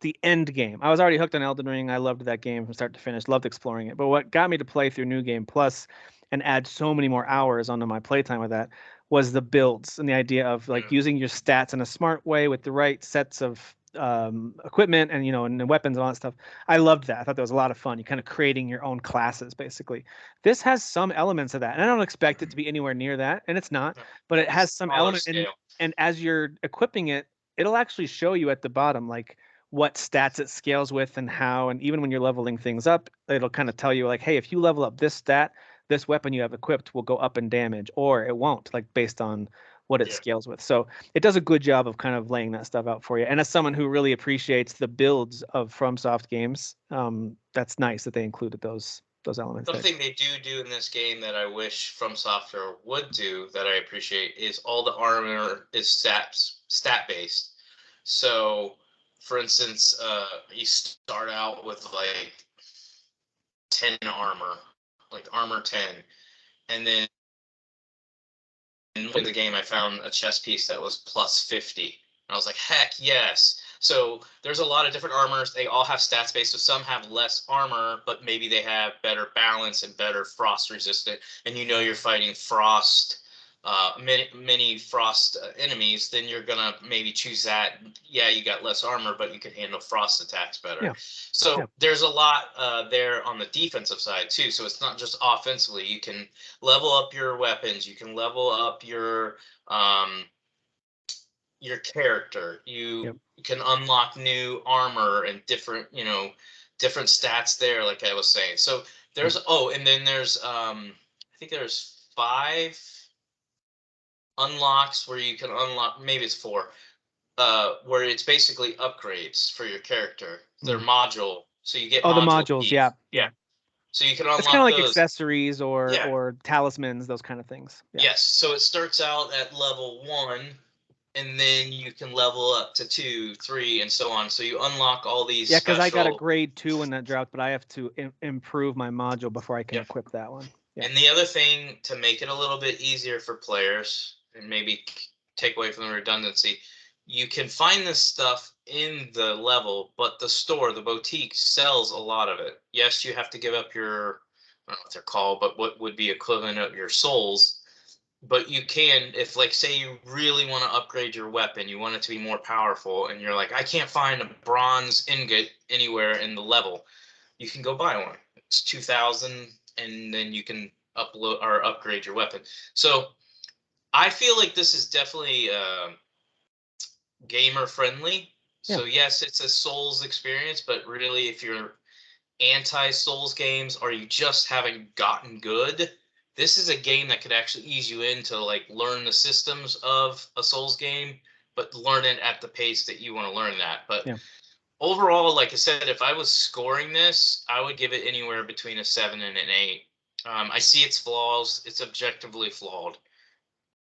S1: the end game. I was already hooked on Elden Ring. I loved that game from start to finish, loved exploring it. But what got me to play through New Game Plus and add so many more hours onto my playtime with that was the builds and the idea of like using your stats in a smart way with the right sets of equipment and and the weapons and all that stuff. I loved that. I thought that was a lot of fun. You kind of creating your own classes basically. This has some elements of that, and I don't expect it to be anywhere near that, and it's not. But it has some elements, and as you're equipping it, it'll actually show you at the bottom like what stats it scales with and how. And even when you're leveling things up, it'll kind of tell you like, hey, if you level up this stat, this weapon you have equipped will go up in damage, or it won't, like based on what it scales with. So it does a good job of kind of laying that stuff out for you. And as someone who really appreciates the builds of FromSoft games, that's nice that they included those elements.
S4: Something they do in this game that I wish FromSoft would do that I appreciate is all the armor is stat based. So, for instance, you start out with like 10 armor, like armor 10, and then in the game I found a chest piece that was plus 50. And I was like, heck yes. So there's a lot of different armors. They all have stats based. So some have less armor, but maybe they have better balance and better frost resistant. And you're fighting frost, many frost enemies, then you're going to maybe choose that. Yeah, you got less armor, but you can handle frost attacks better. Yeah. So there's a lot there on the defensive side too. So it's not just offensively. You can level up your weapons. You can level up your character. You can unlock new armor and different stats there, like I was saying. So there's and then there's I think there's 5 unlocks where you can unlock, maybe it's 4, where it's basically upgrades for your character. They're module, so you get
S1: the modules,
S4: yeah. So you can unlock.
S1: It's kind of like accessories or talismans, those kind of things. Yeah.
S4: Yes. So it starts out at level 1, and then you can level up to 2, 3, and so on. So you unlock all these.
S1: Yeah, because I got a grade 2 when that dropped, but I have to improve my module before I can equip that one. Yeah.
S4: And the other thing to make it a little bit easier for players and maybe take away from the redundancy, you can find this stuff in the level, but the boutique sells a lot of it. Yes, you have to give up your, I don't know what they're called, but what would be equivalent of your souls. But you can, if like say you really want to upgrade your weapon, you want it to be more powerful, and you're like, I can't find a bronze ingot anywhere in the level, you can go buy one. It's 2,000, and then you can upload or upgrade your weapon. So I feel like this is definitely gamer friendly. Yeah. So yes, it's a Souls experience, but really if you're anti-Souls games or you just haven't gotten good, this is a game that could actually ease you into like learn the systems of a Souls game, but learn it at the pace that you want to learn that. But overall, like I said, if I was scoring this, I would give it anywhere between a 7 and an 8. I see its flaws. It's objectively flawed.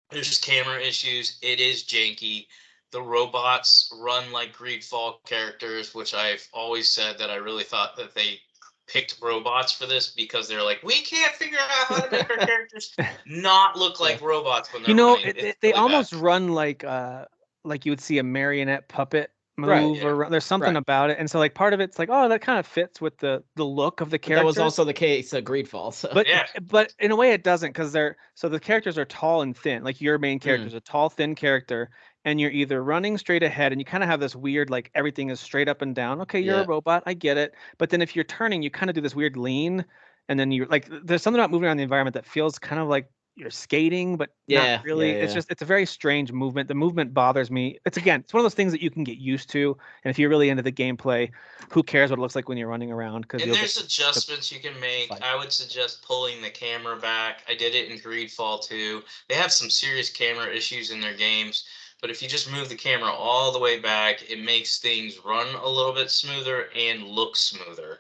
S4: There's just camera issues. It is janky. The robots run like Greedfall characters, which I've always said that I really thought that they picked robots for this because they're like, we can't figure out how to make our characters not look like robots when they're running.
S1: They really almost run like you would see a marionette puppet move or there's something about it, and so like part of it's like, oh, that kind of fits with the look of the character.
S3: That was also the case at Greedfall. So.
S1: But in a way it doesn't, because the characters are tall and thin. Like your main character is a tall, thin character, and you're either running straight ahead and you kind of have this weird, like everything is straight up and down. Okay, you're a robot, I get it. But then if you're turning, you kind of do this weird lean, and then you're like, there's something about moving around the environment that feels kind of like you're skating, but not really. It's a very strange movement. The movement bothers me. It's one of those things that you can get used to, and if you're really into the gameplay, who cares what it looks like when you're running around?
S4: Because there's adjustments you can make. I would suggest pulling the camera back. I did it in Greedfall too. They have some serious camera issues in their games, but if you just move the camera all the way back, it makes things run a little bit smoother and look smoother.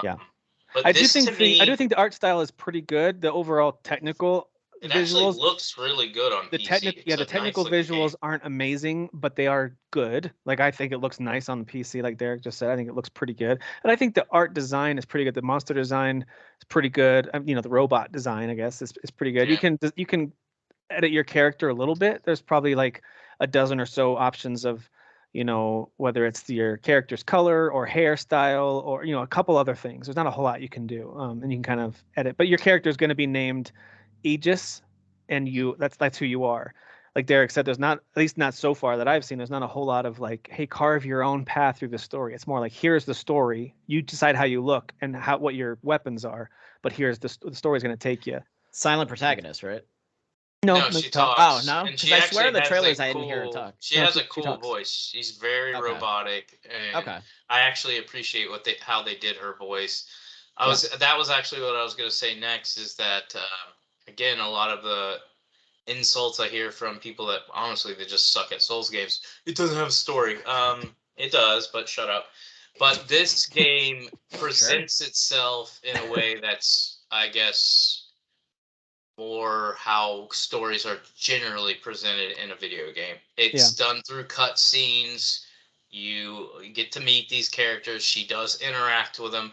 S4: But
S1: I do think the art style is pretty good. The overall technical visuals
S4: actually looks really good on PC.
S1: The technical visuals aren't amazing, but they are good. Like I think it looks nice on the PC, like Derek just said. I think it looks pretty good, and I think the art design is pretty good. The monster design is pretty good. The robot design, I guess, is pretty good. Yeah. You can edit your character a little bit. There's probably like a dozen or so options of, whether it's your character's color or hairstyle or, a couple other things. There's not a whole lot you can do, and you can kind of edit. But your character is going to be named Aegis, and that's who you are. like Derek said, there's not, at least not so far that I've seen, there's not a whole lot of like, hey, carve your own path through the story. It's more like, here's the story. You decide how you look and what your weapons are, but here's the story's going to take you.
S3: Silent protagonist, right?
S4: No, she talks.
S3: Oh, no?
S4: And
S3: Because I swear in the trailers I didn't hear her talk.
S4: She has a cool voice. She's very robotic, and I actually appreciate how they did her voice. That was actually what I was going to say next, is that again, a lot of the insults I hear from people that honestly they just suck at Souls games. It doesn't have a story. It does, but shut up. But this game presents itself in a way that's, I guess, more how stories are generally presented in a video game. It's done through cutscenes. You get to meet these characters. She does interact with them.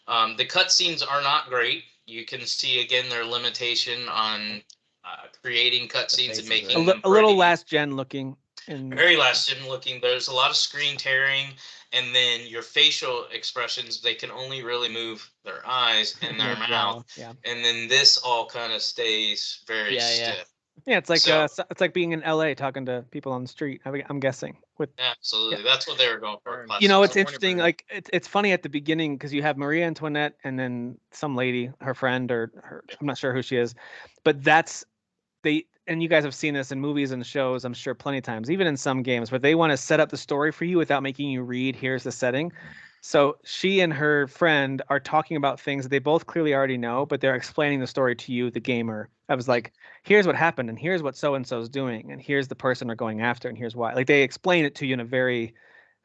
S4: The cutscenes are not great. You can see again their limitation on creating cutscenes and making them
S1: a little last gen looking.
S4: Very last gen looking. There's a lot of screen tearing, and then your facial expressions, they can only really move their eyes and their mouth.
S1: Yeah.
S4: And then this all kind of stays very stiff.
S1: Yeah, it's like it's like being in LA talking to people on the street. I'm guessing.
S4: Absolutely, that's what they were going for.
S1: You know, it's interesting. Like it's funny at the beginning because you have Marie Antoinette and then some lady, her friend or her, I'm not sure who she is, but and you guys have seen this in movies and shows, I'm sure, plenty of times, even in some games, where they want to set up the story for you without making you read, here's the setting. So she and her friend are talking about things that they both clearly already know, but they're explaining the story to you, the gamer. I was like, here's what happened, and here's what so-and-so's doing, and here's the person they're going after, and here's why. Like, they explain it to you in a very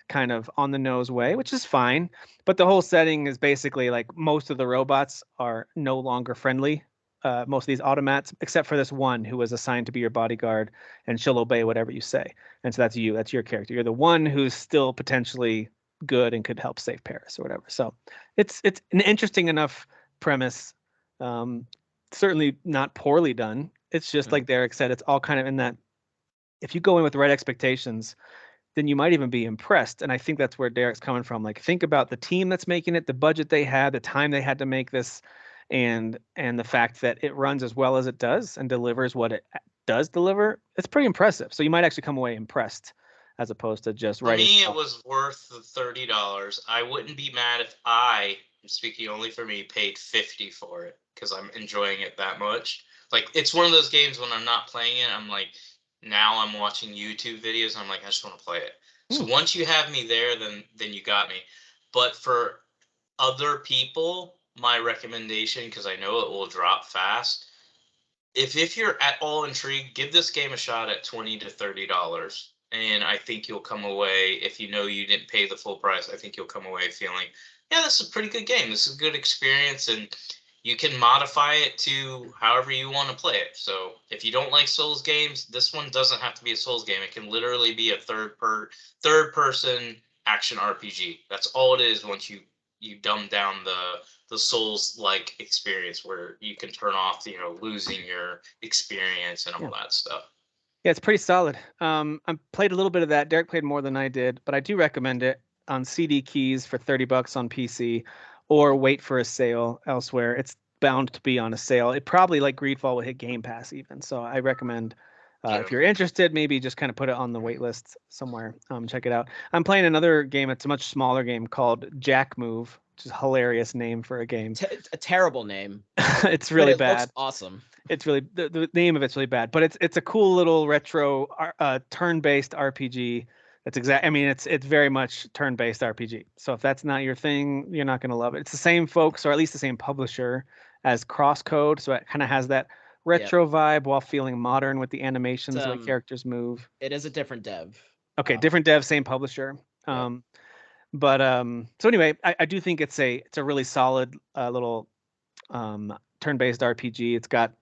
S1: kind of on-the-nose way, which is fine. But the whole setting is basically like most of the robots are no longer friendly. Most of these automats, except for this one who was assigned to be your bodyguard, and she'll obey whatever you say. And so that's you. That's your character. You're the one who's still potentially good and could help save Paris or whatever. So it's an interesting enough premise. Certainly not poorly done. It's just like Derek said, it's all kind of in that, if you go in with the right expectations, then you might even be impressed. And I think that's where Derek's coming from. Like, think about the team that's making it, the budget they had, the time they had to make this, and the fact that it runs as well as it does and delivers what it does deliver. It's pretty impressive. So you might actually come away impressed, as opposed to just writing.
S4: For me, it was worth the $30. I wouldn't be mad if I'm speaking only for me, paid $50 for it, because I'm enjoying it that much. Like, it's one of those games when I'm not playing it, I'm like, now I'm watching YouTube videos, and I'm like, I just want to play it. So once you have me there, then you got me. But for other people, my recommendation, because I know it will drop fast, if you're at all intrigued, give this game a shot at $20 to $30. And I think you'll come away, if you know you didn't pay the full price, I think you'll come away feeling, yeah, this is a pretty good game. This is a good experience, and you can modify it to however you want to play it. So if you don't like Souls games, this one doesn't have to be a Souls game. It can literally be a third-person action RPG. That's all it is once you dumb down the Souls-like experience, where you can turn off, losing your experience and all that stuff.
S1: Yeah, it's pretty solid. I played a little bit of that. Derek played more than I did, but I do recommend it on CD keys for $30 on PC, or wait for a sale elsewhere. It's bound to be on a sale. It probably, like Greedfall, will hit Game Pass even. So I recommend, if you're interested, maybe just kind of put it on the wait list somewhere. Check it out. I'm playing another game. It's a much smaller game called Jack Move, which is a hilarious name for a game.
S3: A terrible name.
S1: It's really bad.
S3: Looks awesome.
S1: It's really, the name of it's really bad, but it's a cool little retro turn-based RPG. That's exact. I mean, it's very much turn-based RPG. So if that's not your thing, you're not going to love it. It's the same folks, or at least the same publisher as Crosscode, so it kind of has that retro vibe while feeling modern with the animations, the way characters move.
S3: It is a different dev.
S1: Okay, different dev, same publisher. But so anyway, I do think it's a really solid little turn-based RPG. It's got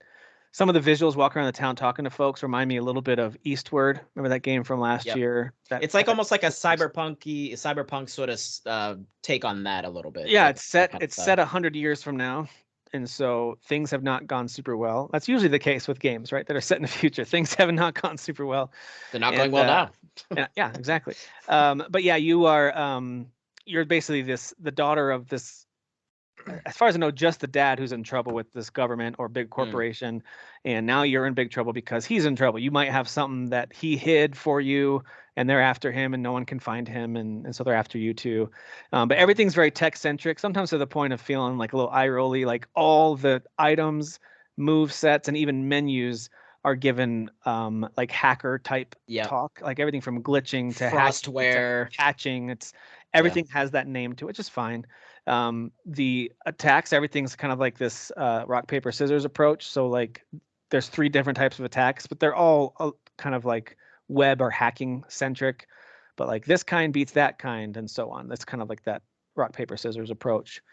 S1: some of the visuals walking around the town talking to folks remind me a little bit of Eastward. Remember that game from last year?
S3: It's like almost like a cyberpunk sort of take on that a little bit.
S1: Yeah, it's set 100 years from now. And so things have not gone super well. That's usually the case with games, right? That are set in the future. Things have not gone super well.
S3: They're not going well
S1: now. Yeah, exactly. But yeah, you are you're basically the daughter of this as far as I know, just the dad who's in trouble with this government or big corporation, and now you're in big trouble because he's in trouble. You might have something that he hid for you, and they're after him, and no one can find him, and so they're after you too. But everything's very tech centric, sometimes to the point of feeling like a little eye rolly. Like all the items, move sets, and even menus are given like hacker type talk, like everything from glitching to
S3: frostware,
S1: patching. It's everything has that name to it, which is fine. The attacks, everything's kind of like this rock paper scissors approach. So like there's 3 different types of attacks, but they're all kind of like web or hacking centric. But like this kind beats that kind, and so on. That's kind of like that rock paper scissors approach.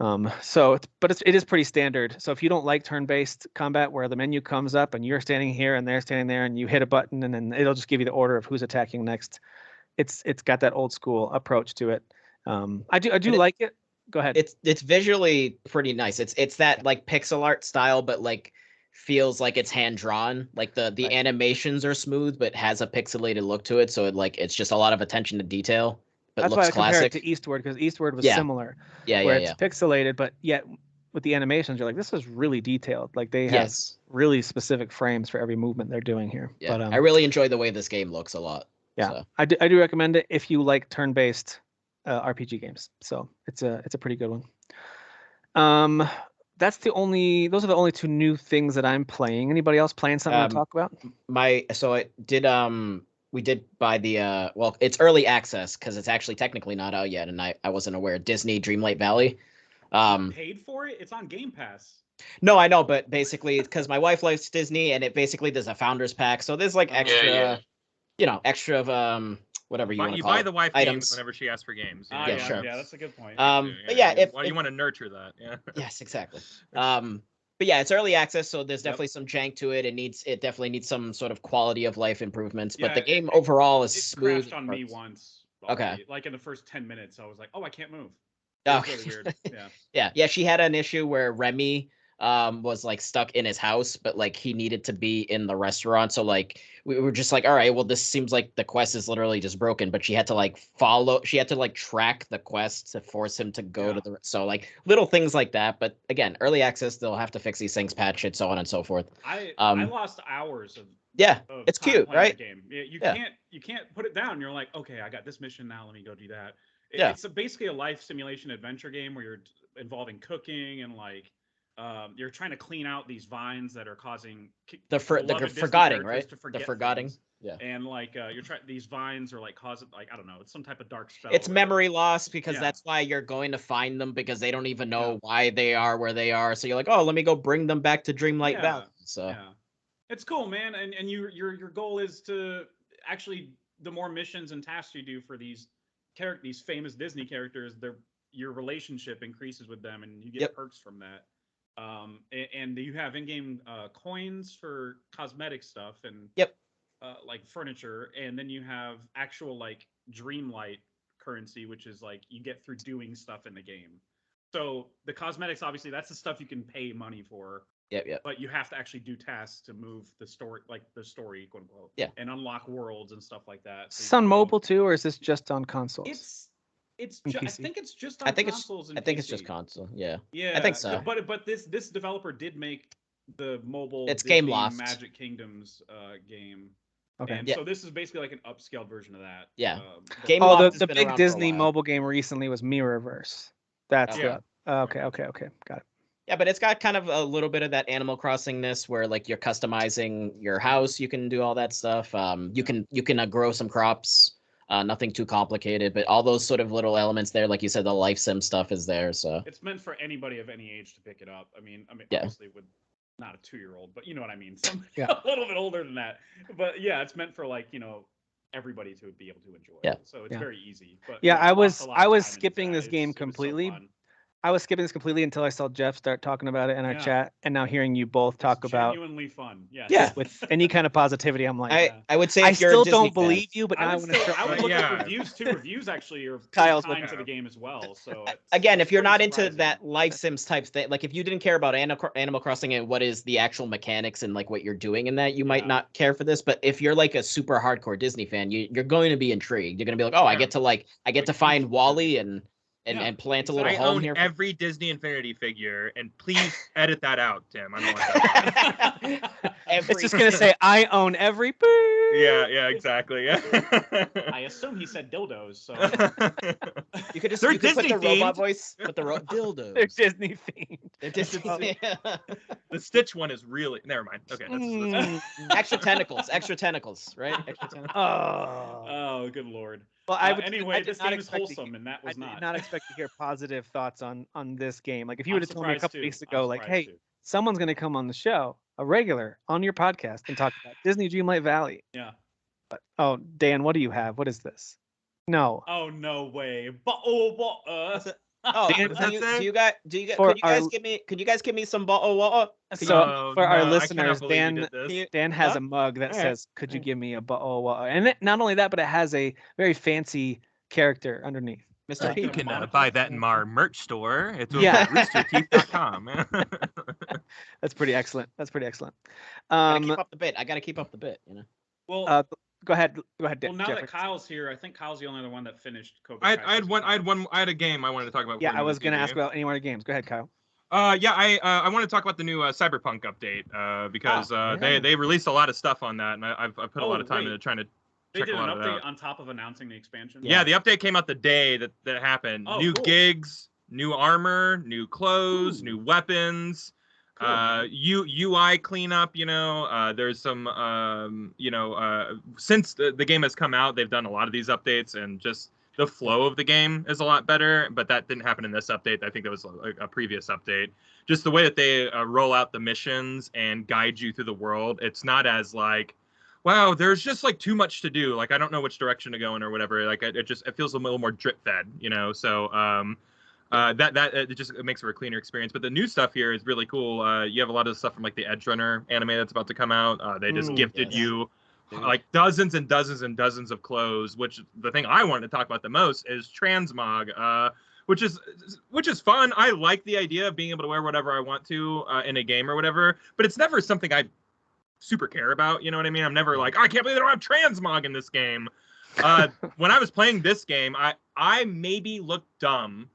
S1: It is pretty standard. So if you don't like turn-based combat where the menu comes up and you're standing here and they're standing there and you hit a button and then it'll just give you the order of who's attacking next, it's got that old school approach to it. I do like it. Go ahead.
S3: It's visually pretty nice. It's that like pixel art style, but like feels like it's hand drawn. Like the animations are smooth, but has a pixelated look to it. So it's just a lot of attention to detail. But
S1: that's
S3: looks
S1: why I compare
S3: classic.
S1: it to Eastward, because Eastward was similar. Where it's pixelated, but yet with the animations, you're like, this is really detailed. Like they have really specific frames for every movement they're doing here.
S3: Yeah,
S1: but,
S3: I really enjoy the way this game looks a lot.
S1: Yeah,
S3: so.
S1: I do recommend it if you like turn-based RPG games. So it's a pretty good one. Those are the only 2 new things that I'm playing. Anybody else playing something to talk about?
S3: We did buy the it's early access because it's actually technically not out yet, and I wasn't aware. Disney Dreamlight Valley.
S2: Paid for it? It's on Game Pass.
S3: No, I know, but basically because my wife likes Disney, and it basically there's a founders pack, so there's like extra, extra of whatever you want to call it.
S5: You buy the wife
S3: items
S5: games whenever she asks for games.
S3: Sure.
S2: Yeah, that's a good point.
S3: But yeah,
S5: why do you want to nurture that? Yeah.
S3: Yes, exactly. But yeah, it's early access, so there's definitely some jank to it. It definitely needs some sort of quality of life improvements. But the game overall is smooth.
S2: It crashed on me once.
S3: Okay.
S2: Like in the first 10 minutes, I was like, "Oh, I can't move."
S3: Okay.
S2: Really weird.
S3: Yeah. She had an issue where Remy was like stuck in his house, but like he needed to be in the restaurant. So like we were just like, all right, well, this seems like the quest is literally just broken. But she had to track the quest to force him to go to so like little things like that. But again, early access, they'll have to fix these things, patch it, so on and so forth.
S2: I lost hours of
S3: it's cute, right?
S2: Game. You can't put it down. You're like, okay, I got this mission now. Let me go do that. It's basically a life simulation adventure game where you're involving cooking and like you're trying to clean out these vines that are causing
S3: the forgetting, right? The forgetting.
S2: Things. Yeah. And like you're trying, these vines are like causing like I don't know, it's some type of dark spell.
S3: It's memory loss because that's why you're going to find them because they don't even know why they are where they are. So you're like, oh, let me go bring them back to Dreamlight Valley. So
S2: it's cool, man. And your goal is to actually the more missions and tasks you do for these famous Disney characters, your relationship increases with them and you get perks from that. And you have in-game coins for cosmetic stuff and like furniture, and then you have actual like Dreamlight currency, which is like you get through doing stuff in the game. So the cosmetics, obviously, that's the stuff you can pay money for. But you have to actually do tasks to move the story, quote unquote, and unlock worlds and stuff like that. So
S1: it's on mobile too, or is this just on consoles?
S2: I think it's just on consoles.
S3: I think it's just console. Yeah.
S2: I
S3: think so.
S2: But this developer did make the mobile.
S3: It's Game Loft
S2: Magic Kingdoms game.
S1: Okay.
S2: And so this is basically like an upscaled version of that.
S3: Yeah.
S1: Game Loft the big Disney mobile game recently was Mirrorverse. That's okay. Got it.
S3: Yeah, but it's got kind of a little bit of that Animal Crossing-ness where like you're customizing your house, you can do all that stuff. You can grow some crops. Nothing too complicated, but all those sort of little elements there, like you said, the life sim stuff is there. So
S2: it's meant for anybody of any age to pick it up. I mean, obviously with not a 2-year-old, but you know what I mean. A little bit older than that. But it's meant for like everybody to be able to enjoy.
S3: Yeah.
S2: So it's very easy. But
S1: I was skipping this game completely. I was skipping this completely until I saw Jeff start talking about it in our chat, and now hearing you both talk about
S2: genuinely fun.
S1: Yeah, with any kind of positivity, I'm like,
S3: I would say
S1: I still don't believe you, but now I want to.
S2: I would look at reviews too. Reviews actually are
S1: Kyle's
S2: kind to the game as well. So
S3: again, if you're not into that life sims type thing, like if you didn't care about Animal Crossing and what is the actual mechanics and like what you're doing in that, you might not care for this. But if you're like a super hardcore Disney fan, you're going to be intrigued. You're going to be like, oh, I get to find Wally and. and plant a little home
S5: I own
S3: here.
S5: every Disney Infinity figure, and please edit that out, Tim. I don't want that.
S1: It's just gonna say I own every.
S5: Yeah, exactly. Yeah.
S2: I assume he said dildos, so
S3: You could just
S5: They're
S3: you could put the
S5: Disney-themed.
S3: robot voice, put the dildos.
S1: They're Disney themed.
S3: They're Disney.
S5: The Stitch one is really. Never mind. Okay.
S3: Extra tentacles, right? Extra tentacles.
S2: oh, good lord.
S1: Well,
S2: anyway, this game is
S1: expect
S2: wholesome, and that was
S1: I did not expect to hear positive thoughts on this game. Like if you would have told me a couple weeks ago, like, hey, someone's gonna come on the show, a regular on your podcast, and talk about Disney Dreamlight Valley.
S2: Yeah.
S1: But, oh, Dan, what do you have? What is this? No.
S2: Oh no way! But
S1: Dan,
S3: do you guys could you guys give me some bottle water?
S1: So for our
S5: I
S1: listeners,
S5: cannot believe you did this.
S1: Dan has a mug that says, "Could you give me a bottle of water?" And not only that, but it has a very fancy character underneath.
S3: Mr. P.
S5: You can buy that in our merch store. It's over
S1: Yeah.
S5: at roosterteeth.com.
S1: That's pretty excellent. That's pretty excellent.
S3: I gotta keep up the bit, you know.
S2: well,
S1: Go ahead.
S2: well, now
S1: Jeffrey.
S2: that Kyle's here, I think Kyle's the only other one that finished Cobra Kai.
S5: I had a game I wanted to talk about.
S1: Yeah, I was going to ask about any more games. Go ahead, Kyle.
S5: I want to talk about the new Cyberpunk update because they released a lot of stuff on that, and I've put a lot of time into trying to check a lot of it out.
S2: They did an update on top of announcing the expansion.
S5: Yeah, the update came out the day that happened. New gigs, new armor, new clothes, new weapons. UI cleanup, there's some, since the game has come out, they've done a lot of these updates, and just the flow of the game is a lot better, but that didn't happen in this update. I think that was a previous update. Just the way that they roll out the missions and guide you through the world, it's not as like, wow, there's just like too much to do. Like, I don't know which direction to go in or whatever. Like, it feels a little more drip fed, so, it makes for a cleaner experience. But the new stuff here is really cool. You have a lot of stuff from like the Edge Runner anime that's about to come out. They just gifted you like dozens and dozens and dozens of clothes. Which the thing I wanted to talk about the most is transmog, which is fun. I like the idea of being able to wear whatever I want to in a game or whatever. But it's never something I super care about. You know what I mean? I'm never like, I can't believe they don't have transmog in this game. When I was playing this game, I maybe looked dumb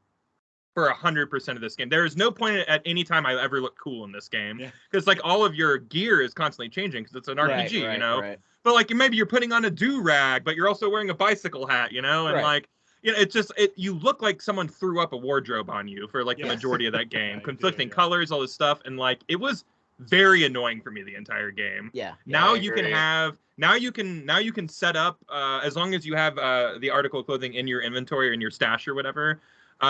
S5: for 100% of this game. There is no point at any time I ever look cool in this game, because like all of your gear is constantly changing because it's an RPG, Right. But like maybe you're putting on a do-rag, but you're also wearing a bicycle hat, and like it's just you look like someone threw up a wardrobe on you for like the majority of that game. Conflicting colors, all this stuff, and like it was very annoying for me the entire game. Now you can set up as long as you have the article of clothing in your inventory or in your stash or whatever.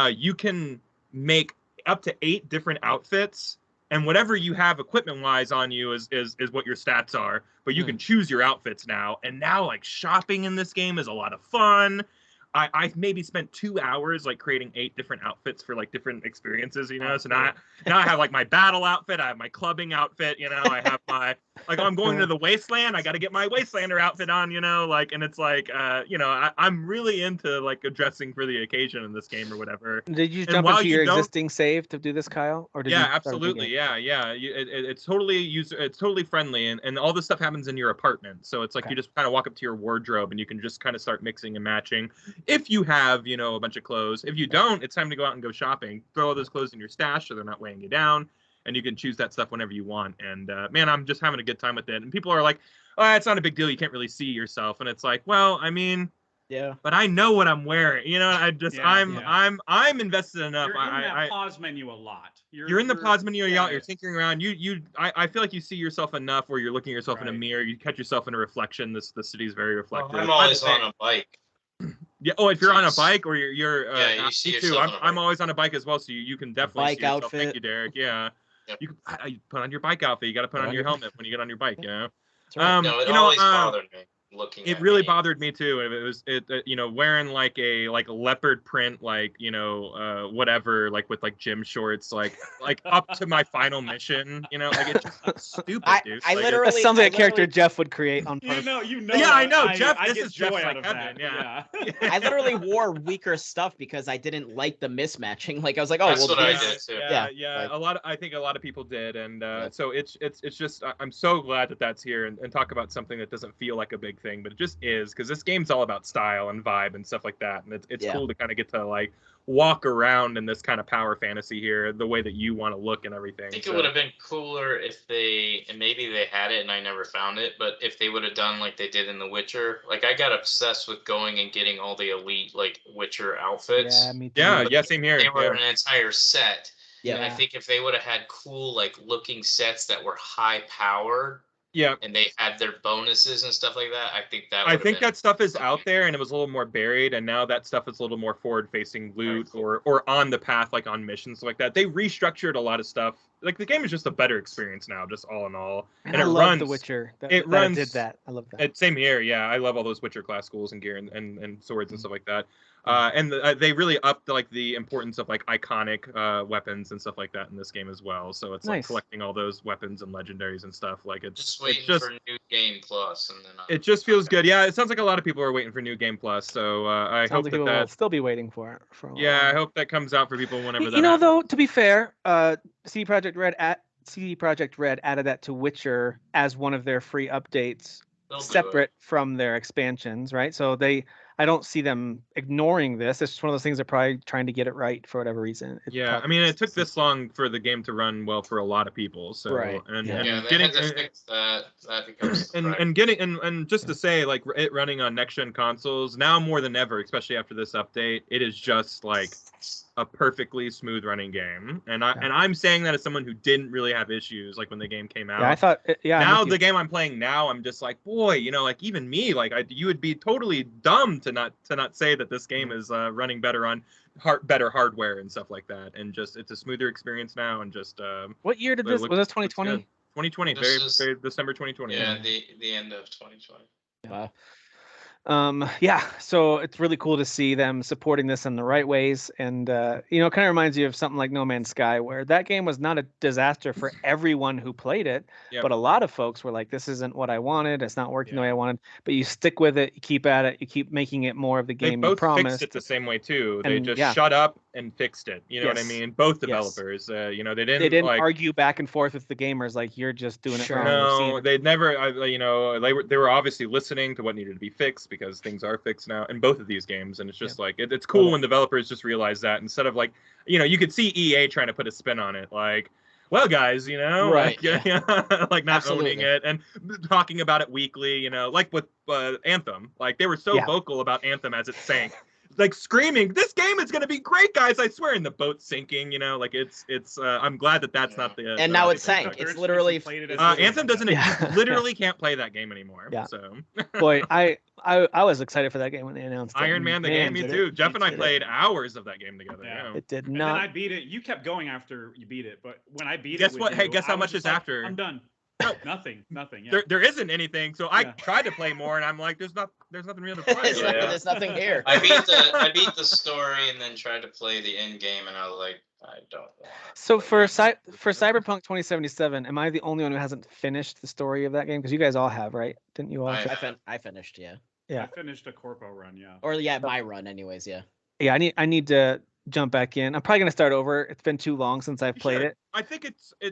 S5: You can make up to 8 different outfits, and whatever you have equipment-wise on you is what your stats are. But you can choose your outfits now, and now like shopping in this game is a lot of fun. I've maybe spent 2 hours like creating 8 different outfits for like different experiences, So now I have like my battle outfit, I have my clubbing outfit, I have my like I'm going to the wasteland, I got to get my wastelander outfit on, like, and it's like I'm really into like dressing for the occasion in this game or whatever.
S1: Did you jump into your existing save to do this, Kyle? Or did you
S5: absolutely, it's totally friendly, and all this stuff happens in your apartment, so it's like you just kind of walk up to your wardrobe and you can just kind of start mixing and matching. If you have, a bunch of clothes. If you don't, it's time to go out and go shopping. Throw all those clothes in your stash so they're not weighing you down, and you can choose that stuff whenever you want. And man, I'm just having a good time with it. And people are like, "Oh, it's not a big deal. You can't really see yourself." And it's like, well, I mean, but I know what I'm wearing. I'm invested enough.
S2: You're in that pause menu a lot.
S5: You're in the pause menu a lot. You're tinkering around. I feel like you see yourself enough where you're looking at yourself in a mirror. You catch yourself in a reflection. The city's very reflective.
S4: Well, I'm always on a bike.
S5: Yeah. Oh, if you're on a bike or you're
S4: you see
S5: me too. I'm always on a bike as well, so you can definitely
S3: bike
S5: see yourself.
S3: outfit.
S5: Thank you, Derek. Yeah.
S4: Yep.
S5: You put on your bike outfit. You got to put on your helmet when you get on your bike.
S4: No, it always bothered me.
S5: It really bothered me too. It was wearing like a leopard print, whatever, like with like gym shorts, like up to my final mission, like it just looks stupid, dude.
S1: That sounds like a character Jeff would create on purpose.
S5: Yeah, I know. Jeff,
S2: this
S5: is
S2: joy
S5: Jeff's
S2: out
S5: like
S2: of
S5: heaven.
S2: that.
S5: Yeah.
S3: I literally wore weaker stuff because I didn't like the mismatching. Like I was like, oh,
S4: that's what I did too.
S5: Yeah. I think a lot of people did, and so it's just I'm so glad that that's here and talk about something that doesn't feel like a big thing, but it just is, because this game's all about style and vibe and stuff like that, and it's cool to kind of get to like walk around in this kind of power fantasy here the way that you want to look and everything.
S4: I think it would have been cooler if and maybe they had it and I never found it, but if they would have done like they did in The Witcher. Like, I got obsessed with going and getting all the elite like Witcher outfits.
S1: Yeah, me too.
S5: Yeah, same here.
S4: They were an entire set.
S3: Yeah.
S4: And I think if they would have had cool like looking sets that were high powered, and they had their bonuses and stuff like that, I think
S5: that stuff is out there, and it was a little more buried, and now that stuff is a little more forward-facing loot or on the path, like on missions like that. They restructured a lot of stuff. Like, the game is just a better experience now, just all in all.
S1: And I love The Witcher. It did that. I love that.
S5: Same here, yeah. I love all those Witcher class schools and gear and swords and stuff like that. And they really upped like the importance of like iconic weapons and stuff like that in this game as well. So it's like collecting all those weapons and legendaries and stuff. Like, it's
S4: just waiting for New Game Plus, and then
S5: it just feels good. Yeah, it sounds like a lot of people are waiting for New Game Plus. So I hope that
S1: will still be waiting for it for a while.
S5: Yeah, I hope that comes out for people whenever that.
S1: You know, though, to be fair, CD Projekt Red added that to Witcher as one of their free updates, separate from their expansions, right? So I don't see them ignoring this. It's just one of those things they're probably trying to get it right for whatever reason.
S5: I mean, it took this long for the game to run well for a lot of people. So and getting
S4: to fix that becomes
S5: and just to say, like, it running on next gen consoles now more than ever, especially after this update, it is just like a perfectly smooth running game, and I'm saying that as someone who didn't really have issues like when the game came out.
S1: I thought
S5: now the game I'm playing now, I'm just like, boy, you know, like even me, like you would be totally dumb to not say that this game is running better on better hardware and stuff like that, and just it's a smoother experience now, and just
S1: what year did this was this 2020?
S5: 2020, very December 2020.
S4: Yeah, the end of 2020.
S3: Wow.
S1: So it's really cool to see them supporting this in the right ways, and you know, it kind of reminds you of something like No Man's Sky, where that game was not a disaster for everyone who played it, but a lot of folks were like, this isn't what I wanted, it's not working the way I wanted, but you stick with it, you keep at it, you keep making it more of the game you promised.
S5: They both fixed it the same way too. They just shut up and fixed it, you know what I mean? Both developers, you know, they didn't like,
S1: argue back and forth with the gamers like, you're just doing it wrong.
S5: No, they never, you know, they were obviously listening to what needed to be fixed, because things are fixed now in both of these games, and it's just like it's cool when developers just realize that, instead of like, you know, you could see EA trying to put a spin on it, like, well, guys, you know, like not owning it and talking about it weekly, you know, like with Anthem, like they were so vocal about Anthem as it sank, like screaming, this game is going to be great, guys, I swear, and the boat's sinking, you know, like it's I'm glad that that's not the
S3: and now it sank. It's literally
S5: Anthem doesn't literally can't play that game anymore. So
S1: boy, I was excited for that game when they announced
S5: Iron Man the game. Me too. Jeff and I played hours of that game together.
S1: It did not.
S2: And then I beat it. You kept going after you beat it, but when I beat
S5: it, guess what? Hey, guess how much is after?
S2: I'm done. No, nothing.
S5: There isn't anything. So I tried to play more, and I'm like, there's nothing real to play.
S3: There's nothing here.
S4: I beat the story and then tried to play the end game, and I was like, I don't want.
S1: So for Cyberpunk 2077, am I the only one who hasn't finished the story of that game? Because you guys all have, right? Didn't you all?
S3: I finished,
S1: Yeah.
S2: I finished a Corpo run,
S3: Or my run, anyways,
S1: Yeah, I need to jump back in. I'm probably gonna start over. It's been too long since I've played it.
S5: I think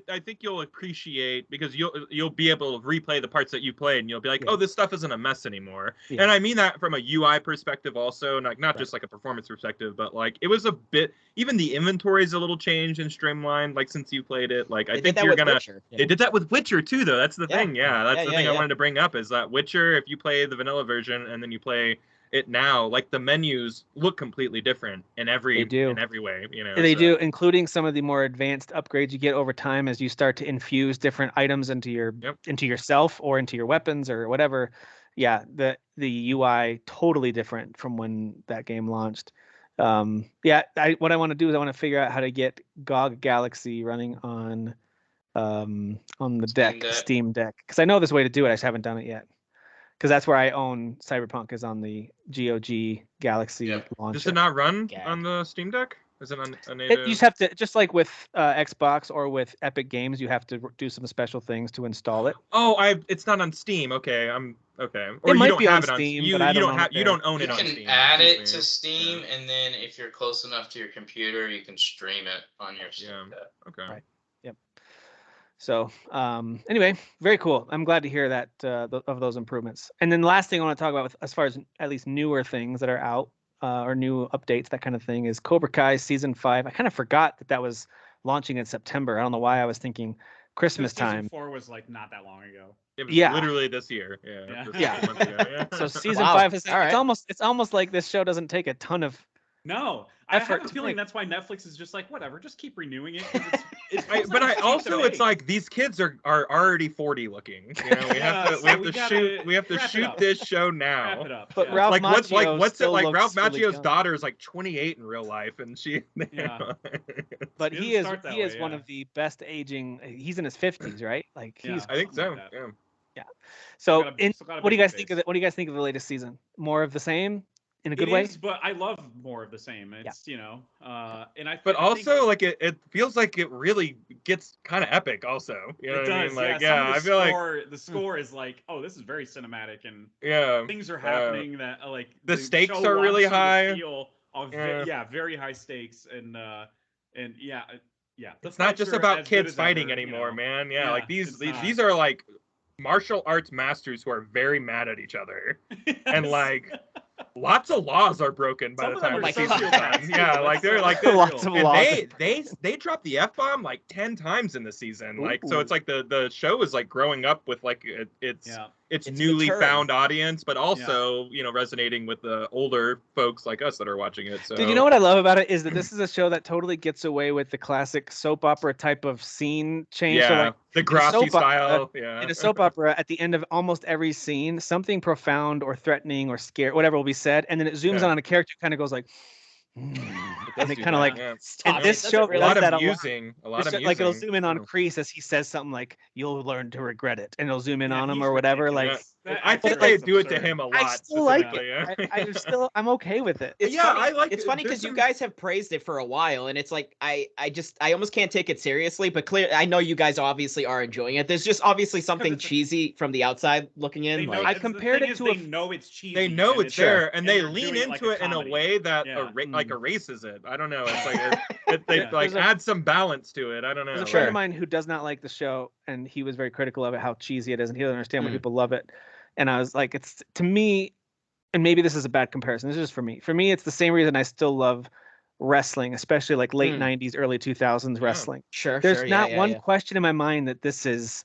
S5: I think you'll appreciate, because you'll be able to replay the parts that you played, and you'll be like, oh, this stuff isn't a mess anymore. And I mean that from a UI perspective also, not just like a performance perspective, but like it was a bit, even the inventory is a little changed and streamlined, like since you played it. Like I think you're gonna they did that with Witcher too, though. That's the thing. That's the thing I wanted to bring up, is that Witcher, if you play the vanilla version and then you play it now, like the menus look completely different in every way, you know.
S1: They do, including some of the more advanced upgrades you get over time as you start to infuse different items into yourself or into your weapons or whatever. Yeah, the UI totally different from when that game launched. What I want to do is I want to figure out how to get GOG Galaxy running on the Steam Deck, because I know there's a way to do it. I just haven't done it yet. Because that's where I own Cyberpunk, is on the GOG Galaxy launcher.
S5: Does it not run on the Steam Deck? Is it on a native?
S1: You just have to, just like with Xbox or with Epic Games, you have to do some special things to install it.
S5: Oh, it's not on Steam. Okay, okay.
S1: Or it might be on Steam, but I don't know.
S5: You don't own it on Steam.
S4: You can add it to Steam, and then if you're close enough to your computer, you can stream it on your Steam Deck.
S5: Okay.
S1: Right. Yep. So anyway, very cool. I'm glad to hear that of those improvements. And then the last thing I want to talk about, as far as at least newer things that are out or new updates, that kind of thing, is Cobra Kai season 5. I kind of forgot that was launching in September. I don't know why I was thinking Christmas time.
S2: Season 4 was like not that long ago.
S5: It was literally this year.
S1: Yeah.
S5: A month ago, yeah.
S1: So season 5 is it's almost like this show doesn't take a ton of
S2: I have a feeling that's why Netflix is just like, whatever, just keep renewing it.
S5: It's like these kids are already 40 looking. You know, we have to shoot this show now.
S2: Wrap it up.
S1: But Ralph Macchio
S5: what's it like? Ralph
S1: really
S5: Macchio's
S1: young.
S5: daughter is like 28 in real life, and she.
S1: But he is one of the best aging. He's in his 50s, right? Like he's.
S5: I think so.
S2: Like
S1: yeah. So what do you guys
S2: face.
S1: think of it? What do you guys think of the latest season? More of the same? In a good
S2: it
S1: way,
S2: is, but I love more of the same. It's and I.
S5: But
S2: I
S5: also,
S2: think,
S5: like it feels like it really gets kind of epic. Also, you know
S2: it
S5: what
S2: does.
S5: I mean? Like,
S2: I feel
S5: like
S2: the score is like, oh, this is very cinematic, and things are
S5: Yeah.
S2: happening that like
S5: The stakes
S2: show
S5: are really
S2: wants you to
S5: high.
S2: feel very high stakes, and
S5: It's not just about kids fighting anymore, man. Yeah, like these are like martial arts masters who are very mad at each other, and like. Lots of laws are broken by the time the season's done. Yeah, like they're
S1: lots of laws.
S5: They drop the F-bomb like 10 times in the season. Like so it's like the show is like growing up with like its newly found audience, but also, you know, resonating with the older folks like us that are watching it. So
S1: Dude, you know what I love about it is that this is a show that totally gets away with the classic soap opera type of scene change.
S5: Yeah,
S1: so like,
S5: the Grassi style.
S1: In a soap opera, at the end of almost every scene, something profound or threatening or scary, whatever will be said, and then it zooms on a character, kind of goes like, and they kind of like. And this show
S5: a lot of musing,
S1: like it'll zoom in on Kreese as he says something like, "You'll learn to regret it," and it'll zoom in on him or whatever. Like,
S5: I think they do it to him a lot.
S1: I still like it. I'm okay with it.
S3: I like it. It's funny because you guys have praised it for a while, and it's like I almost can't take it seriously. But I know you guys obviously are enjoying it. There's just obviously something cheesy from the outside looking in.
S2: Like,
S1: I compared it to
S2: they know it's cheesy.
S5: They know it's there, and they lean into
S2: like
S5: it in a way that like erases it. I don't know. It's like they add some balance to it. I don't know.
S1: There's a friend of mine who does not like the show, and he was very critical of it, how cheesy it is, and he doesn't understand why people love it. And I was like, it's to me, and maybe this is a bad comparison. This is just for me. For me, it's the same reason I still love wrestling, especially like late 90s, early 2000s wrestling. There's not one question in my mind that this is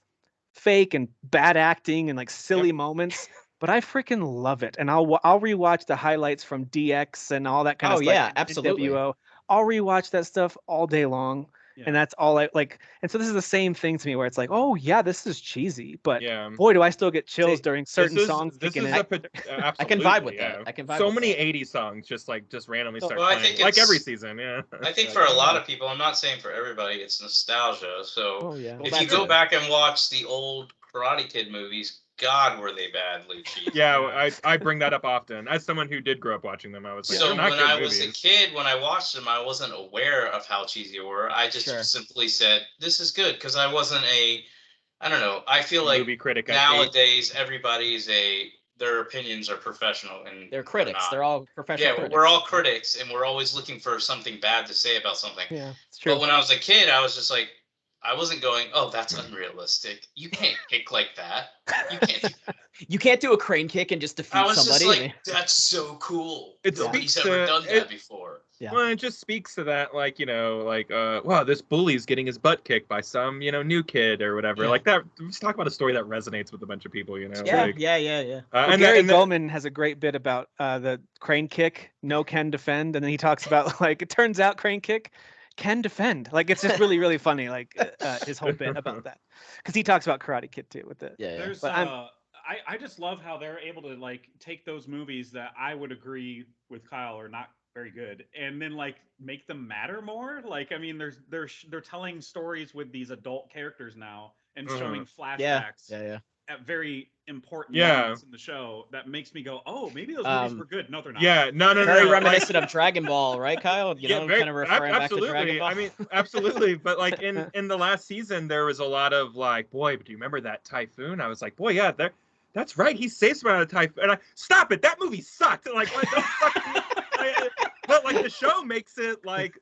S1: fake and bad acting and like silly moments. But I freaking love it, and I'll rewatch the highlights from DX and all that kind of stuff.
S3: Oh yeah, absolutely.
S1: WO. I'll rewatch that stuff all day long, and that's all I like. And so this is the same thing to me, where it's like, oh yeah, this is cheesy, but boy, do I still get chills during certain songs.
S5: I can vibe with that. I can vibe. So many 80s songs just randomly start playing, like every season. Yeah.
S4: I think for a lot of people, I'm not saying for everybody, it's nostalgia. So if you go back and watch the old Karate Kid movies. God, were they badly cheesy.
S5: Yeah, I bring that up often. As someone who did grow up watching them, I was like,
S4: so when I was a kid, when I watched them, I wasn't aware of how cheesy they were. I just simply said, this is good, because I wasn't I don't know, I feel like movie critic nowadays, their opinions are professional. And
S3: they're critics. They're all professional critics.
S4: We're all critics, and we're always looking for something bad to say about something.
S1: Yeah, it's true.
S4: But when I was a kid, I was just like, I wasn't going, oh, that's unrealistic. You can't kick like that. You can't do that.
S3: You can't do a crane kick and just defeat somebody. I was just
S4: like, that's so cool. Nobody's ever done that before.
S5: Yeah. Well, it just speaks to that, like, you know, like, wow, this bully's getting his butt kicked by some, you know, new kid or whatever. Yeah. Like that. Let's talk about a story that resonates with a bunch of people, you know.
S3: Yeah,
S5: like,
S1: and Gary Goldman has a great bit about the crane kick, no can defend, and then he talks about like it turns out crane kick can defend. Like it's just really, really funny. Like his whole bit about that, because he talks about Karate Kid too with it.
S2: There's I just love how they're able to like take those movies that I would agree with Kyle are not very good, and then like make them matter more. Like I mean, they're telling stories with these adult characters now and showing flashbacks. At very important moments in the show that makes me go, oh, maybe those movies were good. No, they're not.
S5: Yeah, no.
S3: Very reminiscent of Dragon Ball, right, Kyle? You know, kind of referring back to Dragon Ball.
S5: I mean, absolutely. But like in the last season, there was a lot of like, boy, do you remember that typhoon? I was like, boy, yeah, that that's right. He saves him out of type. And stop it. That movie sucked. Like, what the fuck? But like the show makes it like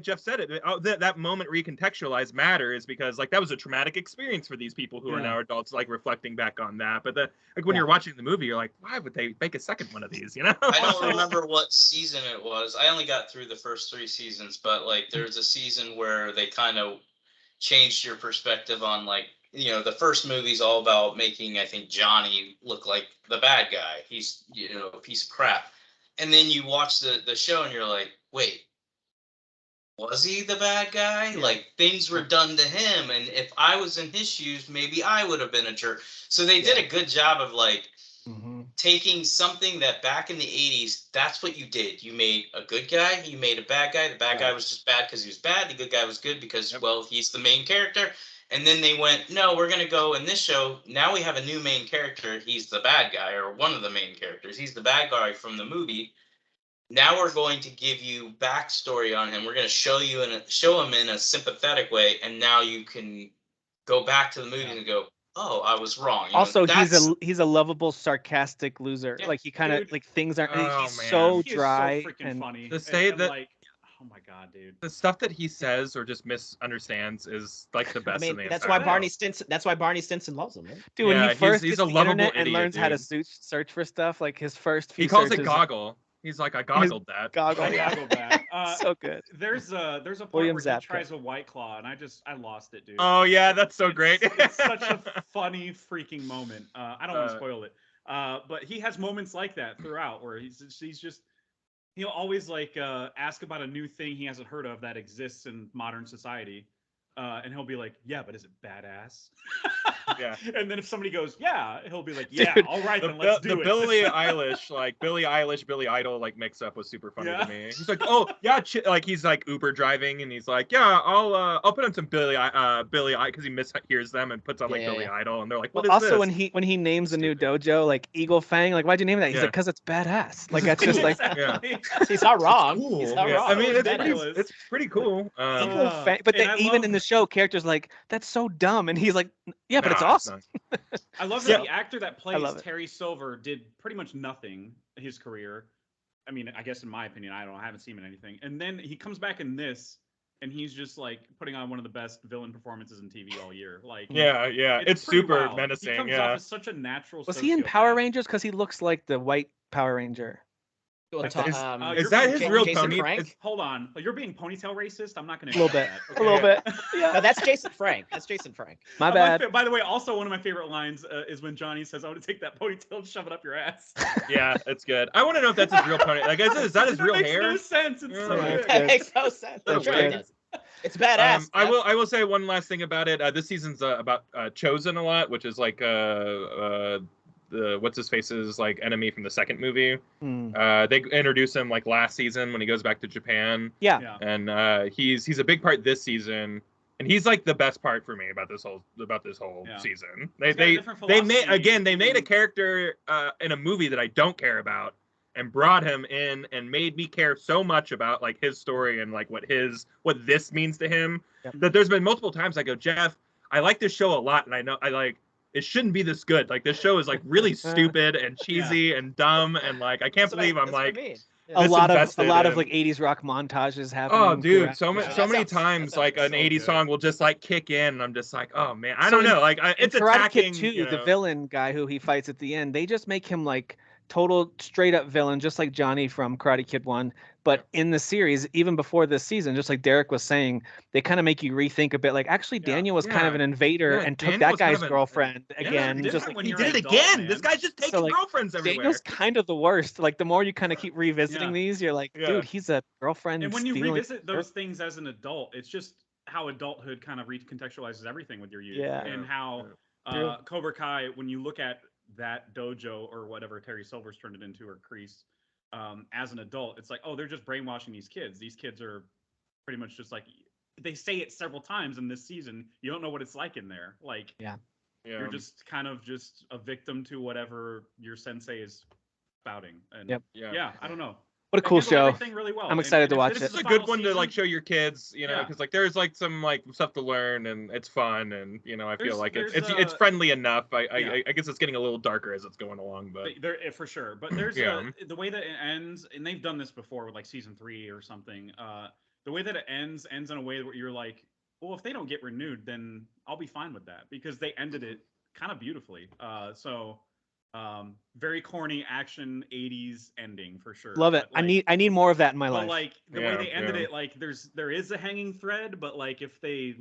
S5: Jeff said it. That moment recontextualized matters because like that was a traumatic experience for these people who are now adults, like reflecting back on that. But like when you're watching the movie, you're like, why would they make a second one of these? You know?
S4: I don't remember what season it was. I only got through the first 3 seasons, but like there's a season where they kind of changed your perspective on like, you know, the first movie's all about making, I think, Johnny look like the bad guy. He's, you know, a piece of crap. And then you watch the show and you're like, wait, was he the bad guy? Yeah. Like things were done to him. And if I was in his shoes, maybe I would have been a jerk. So they did a good job of like taking something that back in the 80s, that's what you did. You made a good guy, you made a bad guy. The bad guy was just bad because he was bad. The good guy was good because, well, he's the main character. And then they went, no, we're going to go in this show. Now we have a new main character. He's the bad guy, or one of the main characters. He's the bad guy from the movie. Now we're going to give you backstory on him. We're going to show him in a sympathetic way. And now you can go back to the movie and go, oh, I was wrong. You
S1: also, know, he's a lovable, sarcastic loser. Yeah, like he kind of like things aren't. He's so dry
S2: so freaking
S1: and
S2: funny.
S5: To say that.
S2: Like, oh my god, dude!
S5: The stuff that he says or just misunderstands is like the best.
S3: I mean, that's why Barney Stinson loves him, right?
S1: Dude, when he first gets the internet and learns how to search for stuff, like his first few
S5: he calls
S1: searches,
S5: it goggle. He's like, I goggled that.
S1: Goggle,
S2: goggled that.
S1: So good.
S2: There's a part where he tries a White Claw, and I lost it, dude.
S5: Oh yeah, that's so great.
S2: It's such a funny freaking moment. I don't want to spoil it, but he has moments like that throughout where he's just. He'll always like ask about a new thing he hasn't heard of that exists in modern society, and he'll be like, "Yeah, but is it badass?"
S5: Yeah.
S2: And then if somebody goes, "Yeah," he'll be like, "Yeah, dude, all right, then let's do it."
S5: The Billie Eilish, Billy Idol like mix up was super funny to me. He's like, "Oh yeah," like he's like Uber driving, and he's like, "Yeah, I'll put on some Billy because he mishears them and puts on like Billy Idol," and they're like, "What is
S1: also,
S5: this?"
S1: when he names a new dojo like Eagle Fang, like why'd you name that? He's like, "Cause it's badass." Like that's just like,
S3: he's not wrong.
S5: Cool.
S3: He's not wrong.
S5: I mean, it's pretty cool.
S1: Eagle Fang, but even in the show, characters like that's so dumb, and he's like, "Yeah, but it's awesome."
S2: I love that the actor that plays Terry Silver did pretty much nothing his career. I mean, I guess in my opinion, I haven't seen him in anything. And then he comes back in this, and he's just like putting on one of the best villain performances in TV all year. Like,
S5: it's super menacing.
S2: He comes off as such a natural.
S1: Was he in Power Rangers? Because he looks like the white Power Ranger.
S5: Is that his real pony?
S2: Hold on, you're being ponytail racist. I'm not going
S1: to. A little bit. Okay. A little bit.
S3: Yeah. No, that's Jason Frank.
S1: My bad.
S2: By the way, also one of my favorite lines is when Johnny says, "I want to take that ponytail and shove it up your ass."
S5: Yeah, it's good. I want to know if that's his real pony. Like, is that his real hair?
S2: It makes no sense. It's so good.
S3: It makes no sense. That's right. It's badass.
S5: I will say one last thing about it. This season's about Chosen a lot, which is like the what's his face's like enemy from the second movie. They introduce him like last season when he goes back to Japan.
S1: Yeah.
S5: And he's a big part this season, and he's like the best part for me about this whole season. They made a character in a movie that I don't care about and brought him in and made me care so much about like his story and like what this means to him. That there's been multiple times I go, Jeff, I like this show a lot, and I know it shouldn't be this good. Like this show is like really stupid and cheesy and dumb, and like I can't believe I'm like
S1: a lot of like 80s rock montages happening.
S5: Oh dude, so many times like an 80s song will just like kick in, and I'm just like, oh man, I don't know. Like it's attacking.
S1: Karate Kid 2, the villain guy who he fights at the end, they just make him like total straight up villain, just like Johnny from Karate Kid 1. But in the series, even before this season, just like Derek was saying, they kind of make you rethink a bit. Like, actually, Daniel was kind of an invader and took that guy's girlfriend again. Just like
S5: he did it again. Man. This guy's just taking girlfriends everywhere.
S1: Daniel's kind of the worst. Like, the more you kind of keep revisiting these, you're like, dude, he's a girlfriend.
S2: And when you revisit those things as an adult, it's just how adulthood kind of recontextualizes everything with your youth. And how Cobra Kai, when you look at that dojo or whatever Terry Silver's turned it into, or Kreese, as an adult, it's like, oh, they're just brainwashing these kids. These kids are pretty much just like, they say it several times in this season. You don't know what it's like in there. Like, you're just kind of just a victim to whatever your sensei is spouting. And I don't know.
S1: What a cool show.
S2: Really well.
S1: I'm excited to watch it.
S5: It's a good one to like show your kids, you know, because like there's like some like stuff to learn and it's fun and you know I feel like it's friendly enough. I guess it's getting a little darker as it's going along, but
S2: there for sure. But there's the way that it ends, and they've done this before with like season 3 or something. The way that it ends in a way where you're like, well, if they don't get renewed, then I'll be fine with that because they ended it kind of beautifully. Very corny action 80s ending for sure.
S1: Love it. Like, I need more of that in my life.
S2: Like the way they ended it, like there is a hanging thread, but like if they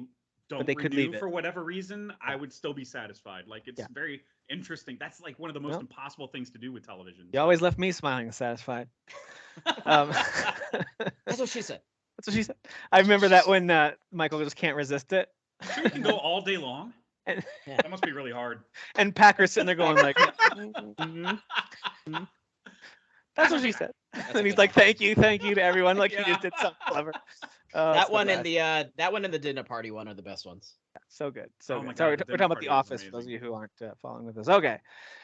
S2: don't renew for whatever reason, I would still be satisfied. Like it's very interesting. That's like one of the most impossible things to do with television.
S1: You always left me smiling and satisfied.
S3: That's what she said.
S1: That's what she said. I remember that when Michael just can't resist it.
S2: Sure, you can go all day long. And, that must be really hard.
S1: And Packer's sitting there going like, That's what she said. And he's like, thank you to everyone. Like he just did something clever.
S3: That one and the dinner party one are the best ones.
S1: So good. So good. Sorry, we're talking about The Office for those of you who aren't following with us. Okay.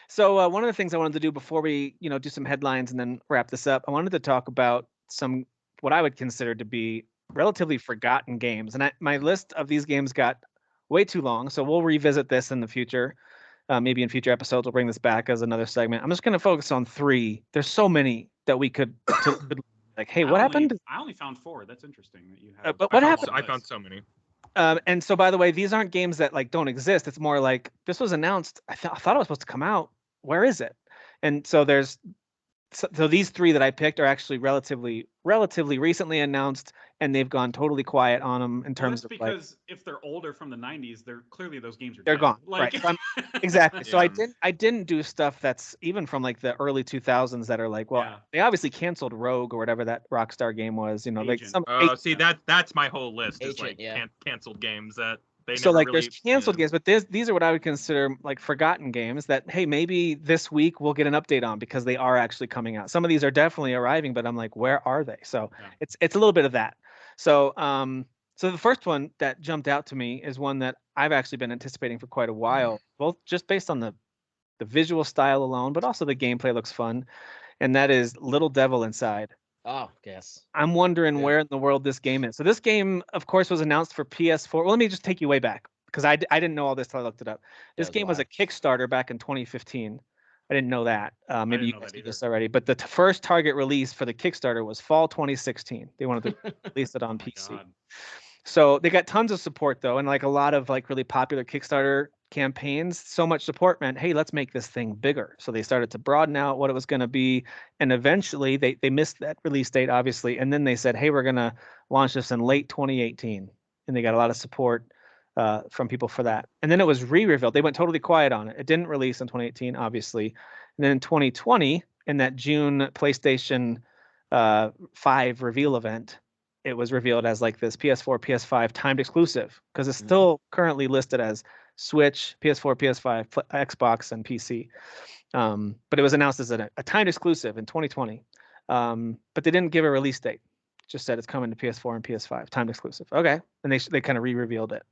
S1: So one of the things I wanted to do before we, do some headlines and then wrap this up, I wanted to talk about some what I would consider to be relatively forgotten games. And my list of these games got way too long, so we'll revisit this in the future. Maybe in future episodes, we'll bring this back as another segment. I'm just going to focus on 3. There's so many that we could like, hey, what happened?
S2: I only found 4. That's interesting that you have.
S1: But what happened?
S5: I found so many.
S1: And so, by the way, these aren't games that like don't exist. It's more like this was announced. I thought it was supposed to come out. Where is it? And so so these 3 that I picked are actually relatively recently announced, and they've gone totally quiet on them in terms of
S2: because if they're older from the 90s, they're clearly those games are
S1: they're
S2: dead.
S1: gone.
S2: Like...
S1: Right. So exactly. So I didn't do stuff that's even from like the early 2000s that are like, they obviously canceled Rogue or whatever that Rockstar game was. Like some.
S5: See that's my whole list is like canceled games that.
S1: So like there's canceled games, but these are what I would consider like forgotten games that, hey, maybe this week we'll get an update on because they are actually coming out. Some of these are definitely arriving, but I'm like, where are they? So it's a little bit of that. So so the first one that jumped out to me is one that I've actually been anticipating for quite a while, both just based on the visual style alone, but also the gameplay looks fun. And that is Little Devil Inside.
S3: Oh, yes.
S1: I'm wondering where in the world this game is. So this game, of course, was announced for PS4. Well, let me just take you way back because I didn't know all this till I looked it up. This game was a Kickstarter back in 2015. I didn't know that. Maybe you guys knew this already. But the first target release for the Kickstarter was fall 2016. They wanted to release it on PC. God. So they got tons of support, though. And like a lot of like really popular Kickstarter campaigns, so much support meant, hey, let's make this thing bigger. So they started to broaden out what it was going to be. And eventually they missed that release date, obviously. And then they said, hey, we're going to launch this in late 2018. And they got a lot of support from people for that. And then it was re-revealed. They went totally quiet on it. It didn't release in 2018, obviously. And then in 2020, in that June PlayStation 5 reveal event, it was revealed as like this PS4, PS5 timed exclusive because it's still currently listed as Switch, PS4, PS5, Xbox, and PC. But it was announced as a timed exclusive in 2020. But they didn't give a release date. Just said it's coming to PS4 and PS5, timed exclusive. Okay. And they kind of re-revealed it.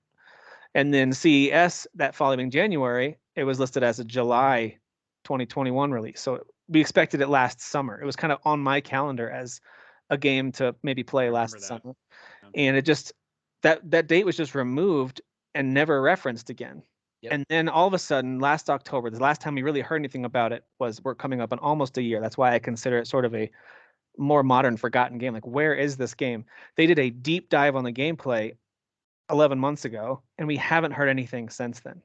S1: And then CES, that following January, it was listed as a July 2021 release. So we expected it last summer. It was kind of on my calendar as a game to maybe play last summer. And it just, that date was just removed and never referenced again. Yep. And then all of a sudden, last October, the last time we really heard anything about it was we're coming up on almost a year. That's why I consider it sort of a more modern, forgotten game. Like, where is this game? They did a deep dive on the gameplay 11 months ago, and we haven't heard anything since then.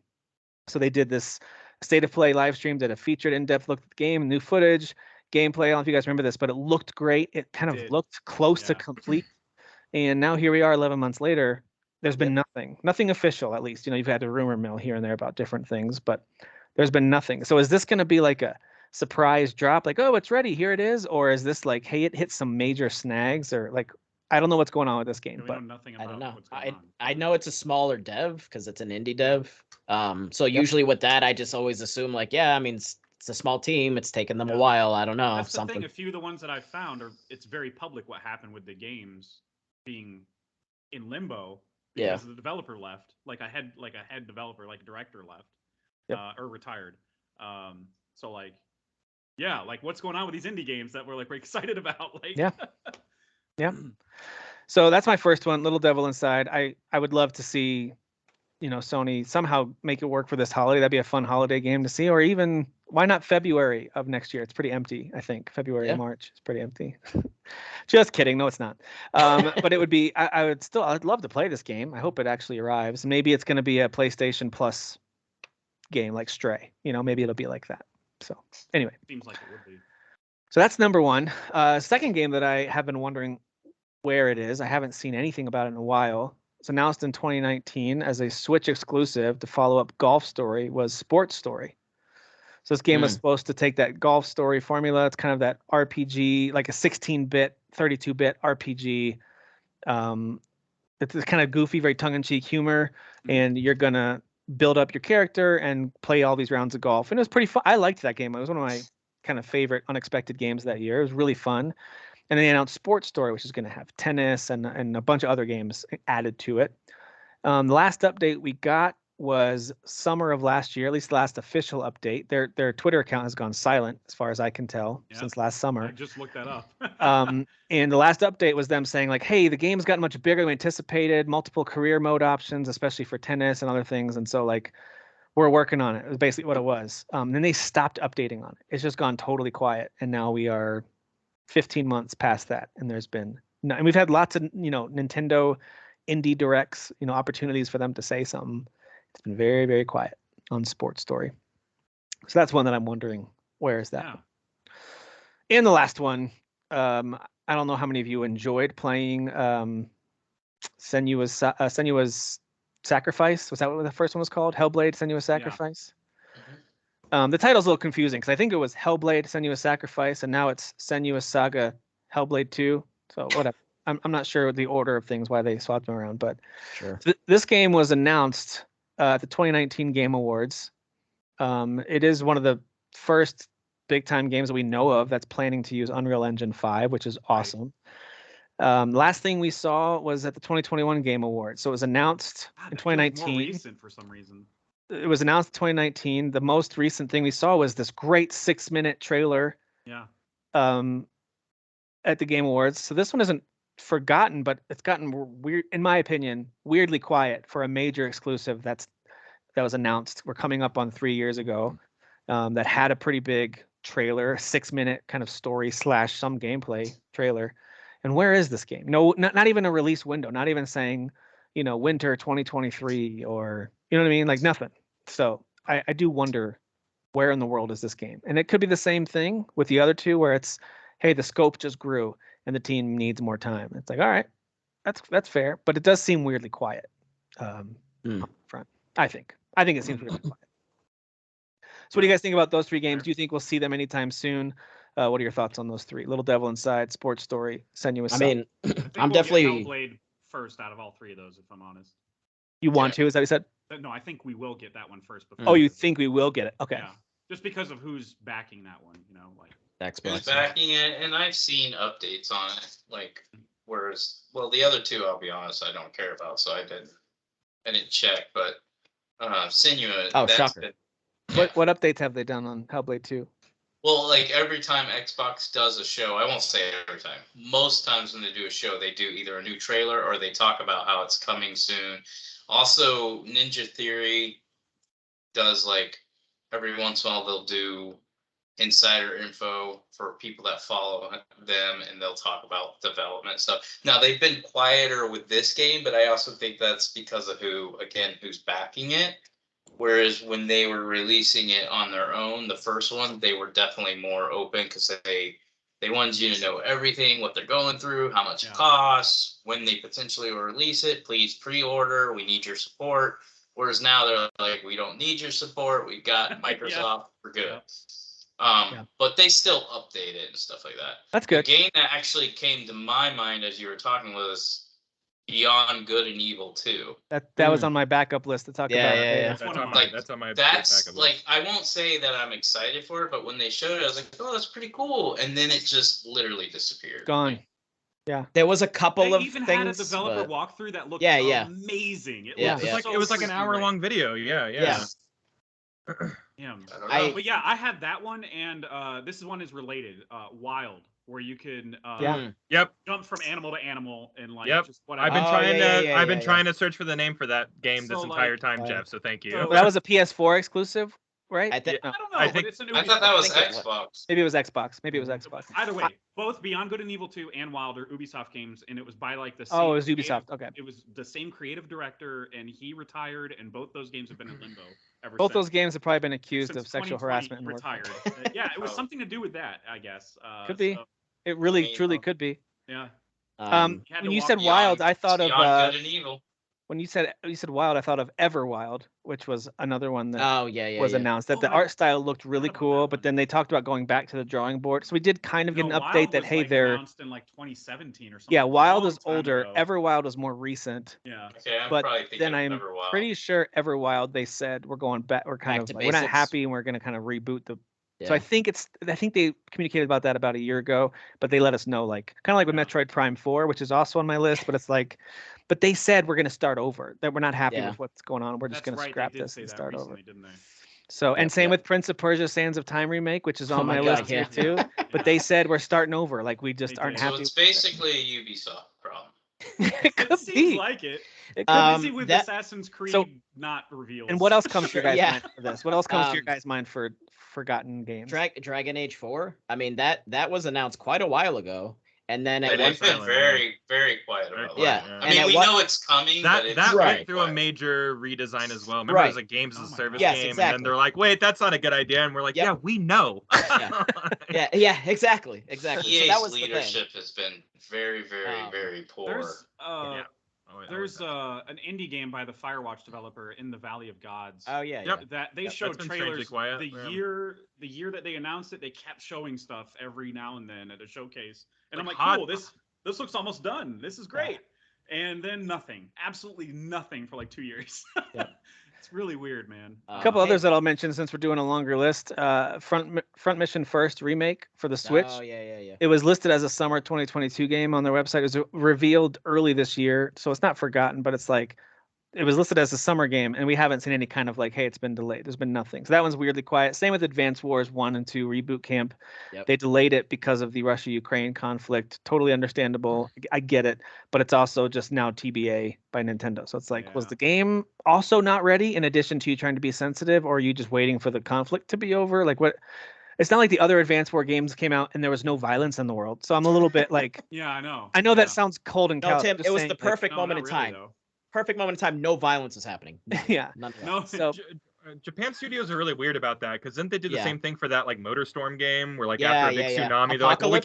S1: So they did this State of Play live stream, did a featured in-depth look at the game, new footage, gameplay. I don't know if you guys remember this, but it looked great. It kind of looked close to complete. And now here we are 11 months later. There's been nothing official, at least. You've had a rumor mill here and there about different things, but there's been nothing. So is this going to be like a surprise drop? Like, oh, it's ready, here it is? Or is this like, hey, it hit some major snags? Or like, I don't know what's going on with this game. But
S3: I don't know. I know it's a smaller dev because it's an indie dev. So usually with that, I just always assume like, I mean, it's a small team. It's taken them a while. I don't know.
S2: That's the thing. A few of the ones that I've found it's very public what happened with the games being in limbo. Because the developer left, like a head developer, like a director left, or retired. So like Yeah, like what's going on with these indie games that we're excited about? Like,
S1: yeah. So that's my first one, Little Devil Inside. I would love to see, Sony somehow make it work for this holiday. That'd be a fun holiday game to see, or even why not February of next year? It's pretty empty, I think. February and March is pretty empty. Just kidding. No, it's not. But it would be. I'd love to play this game. I hope it actually arrives. Maybe it's going to be a PlayStation Plus game like Stray. Maybe it'll be like that. So anyway,
S2: seems like it would be.
S1: So that's number one. Second game that I have been wondering where it is. I haven't seen anything about it in a while. It's announced in 2019 as a Switch exclusive to follow up Golf Story was Sports Story. So this game was supposed to take that Golf Story formula. It's kind of that RPG, like a 16-bit, 32-bit RPG. It's kind of goofy, very tongue-in-cheek humor, and you're going to build up your character and play all these rounds of golf. And it was pretty fun. I liked that game. It was one of my kind of favorite unexpected games that year. It was really fun. And then they announced Sports Story, which is going to have tennis and a bunch of other games added to it. The last update we got was summer of last year, at least the last official update. Their Twitter account has gone silent, as far as I can tell, since last summer.
S2: I just looked that up.
S1: And the last update was them saying, like, hey, the game's gotten much bigger than we anticipated, multiple career mode options, especially for tennis and other things. And so, like, we're working on it. It was basically what it was. Then they stopped updating on it. It's just gone totally quiet. And now we are 15 months past that. And there's been no, and we've had lots of, Nintendo indie directs, opportunities for them to say something. It's been very, very quiet on Sports Story. So that's one that I'm wondering, where is that? Yeah. And the last one, I don't know how many of you enjoyed playing Senua's Sacrifice. Was that what the first one was called? Hellblade Senua's Sacrifice? Yeah. The title's a little confusing because I think it was Hellblade Senua's Sacrifice and now it's Senua's Saga Hellblade 2. So whatever. I'm not sure the order of things, why they swapped them around, but
S3: sure.
S1: This game was announced at the 2019 Game Awards. It is one of the first big-time games that we know of that's planning to use Unreal Engine 5, which is awesome. Last thing we saw was at the 2021 Game Awards. So it was announced in 2019.
S2: More recent for some reason.
S1: It was announced in 2019. The most recent thing we saw was this great 6-minute trailer.
S2: Yeah.
S1: At the Game Awards. So this one isn't forgotten, but it's gotten weird, in my opinion, weirdly quiet for a major exclusive that was announced. We're coming up on 3 years ago. That had a pretty big trailer, 6-minute kind of story / some gameplay trailer. And where is this game? No, not even a release window. Not even saying, winter 2023 or you know what I mean, like nothing. So I do wonder where in the world is this game, and it could be the same thing with the other two, where it's, hey, the scope just grew and the team needs more time. It's like, all right, that's fair, but it does seem weirdly quiet. Front, I think it seems weirdly quiet. So what do you guys think about those 3 games? Do you think we'll see them anytime soon? What are your thoughts on those 3? Little Devil Inside, Sports Story, Senua's Saga.
S3: I mean, I'm definitely
S2: Hellblade first out of all 3 of those, if I'm honest.
S1: You want to? Is that what you said?
S2: No, I think we will get that one first. Before
S1: Oh, you think we will get it? Okay.
S2: Yeah, just because of who's backing that one, like
S3: Xbox.
S4: Who's backing it, and I've seen updates on it. Like, whereas, the other 2, I'll be honest, I don't care about, so I didn't check. But Senua.
S3: Oh, shocker!
S1: What updates have they done on Hellblade 2?
S4: Well, like every time Xbox does a show, I won't say every time. Most times when they do a show, they do either a new trailer or they talk about how it's coming soon. Also, Ninja Theory does, like, every once in a while they'll do insider info for people that follow them, and they'll talk about development stuff. Now, they've been quieter with this game, but I also think that's because of who's backing it. Whereas when they were releasing it on their own, the first one, they were definitely more open because they wanted you to know everything, what they're going through, how much it costs, when they potentially will release it. Please pre-order. We need your support. Whereas now they're like, we don't need your support. We've got Microsoft. We're good. But they still update it and stuff like that.
S1: That's good.
S4: The game that actually came to my mind as you were talking was Beyond Good and Evil 2.
S1: That was on my backup list to talk about.
S3: Yeah.
S5: That's on my
S4: That's
S5: backup
S4: like,
S5: list.
S4: I won't say that I'm excited for it, but when they showed it, I was like, oh, that's pretty cool. And then it just literally disappeared.
S1: Gone. Yeah.
S3: There was a couple of
S2: even
S3: things.
S2: had a developer walkthrough that looked
S3: Yeah.
S2: amazing.
S3: It
S2: was
S5: It was like an hour-long video. Yeah.
S2: Damn.
S4: I don't know.
S2: But yeah, I had that one, and this one is related. Wild, where you can jump from animal to animal and like just whatever.
S5: I've been trying to search for the name for that game this entire time, Jeff. So thank you.
S1: So that was a PS4 exclusive, right?
S2: I don't know.
S5: I think
S2: it's an
S4: I thought that was
S2: Ubisoft.
S4: Xbox.
S1: Maybe it was Xbox. Maybe it was Xbox.
S2: Either way, both Beyond Good and Evil 2 and Wild are Ubisoft games, and it was by like the same.
S1: Oh, it was Ubisoft. Okay.
S2: It was the same creative director, and he retired, and both those games have been in limbo ever
S1: Both
S2: since.
S1: those games have probably been accused
S2: Since
S1: of sexual
S2: 2020,
S1: harassment. And
S2: retired. Yeah, it was something to do with that, I guess.
S1: Could be. So, it really, truly could be.
S2: Yeah.
S1: When you said Wild, I thought of
S4: Good and Evil.
S1: When you said Wild, I thought of Everwild, which was another one that was announced. That the art style looked really cool, but then they talked about going back to the drawing board. So we did kind of get an update that they're
S2: announced in like 2017 or something.
S1: Yeah, Wild is older. Everwild was more recent.
S2: Yeah.
S4: Okay,
S1: but then I'm pretty sure Everwild, they said we're going back. We're kind of like, we're not happy, and we're going to kind of reboot the. Yeah. So I think they communicated about that about a year ago, but they let us know, like kind of like with Metroid Prime 4, which is also on my list, but it's like, but they said we're going to start over. That we're not happy with what's going on. We're just going to scrap this and start over. Didn't they? So and same with Prince of Persia: Sands of Time remake, which is on my list here too. But they said we're starting over. Like we just aren't happy.
S4: So it's basically a Ubisoft problem.
S1: It could
S2: seems like it. It could be with Assassin's Creed not revealed.
S1: And what else comes to your guys' mind for this? What else comes to your guys' mind for forgotten games?
S3: Dragon Age 4. I mean that was announced quite a while ago, and then
S4: it's been very, very quiet about
S3: that.
S4: I mean, we know it's coming.
S5: That went through a major redesign as well. Remember, it was a games as a service game, and then they're like, "Wait, that's not a good idea," and we're like, "Yeah, we know."
S3: yeah, exactly.
S4: EA's
S3: so that was
S4: leadership has been very, very, very poor.
S2: There's an indie game by the Firewatch developer, In the Valley of Gods.
S3: Oh yeah,
S2: that they showed trailers. The year that they announced it, they kept showing stuff every now and then at a showcase, and I'm like, cool, this looks almost done. This is great. And then nothing, absolutely nothing for like 2 years. It's really weird, man.
S1: A couple others that I'll mention since we're doing a longer list. Front Mission First remake for the Switch.
S3: Oh yeah.
S1: It was listed as a summer 2022 game on their website. It was revealed early this year, so it's not forgotten, but it's like it was listed as a summer game, and we haven't seen any kind of like, hey, it's been delayed. There's been nothing. So that one's weirdly quiet. Same with Advance Wars 1 and 2 Reboot Camp. They delayed it because of the Russia-Ukraine conflict. Totally understandable. I get it, but it's also just now TBA by Nintendo. So it's like, was the game also not ready in addition to you trying to be sensitive, or are you just waiting for the conflict to be over? Like what? It's not like the other Advance War games came out and there was no violence in the world. So I'm a little bit like,
S2: I know.
S1: I know that sounds cold and callous.
S3: No, Tim, it was the perfect moment in time. Perfect moment in time. No violence is happening.
S2: No.
S5: So Japan studios are really weird about that, because didn't they do the same thing for that like MotorStorm game where like after a big tsunami they're like, well, we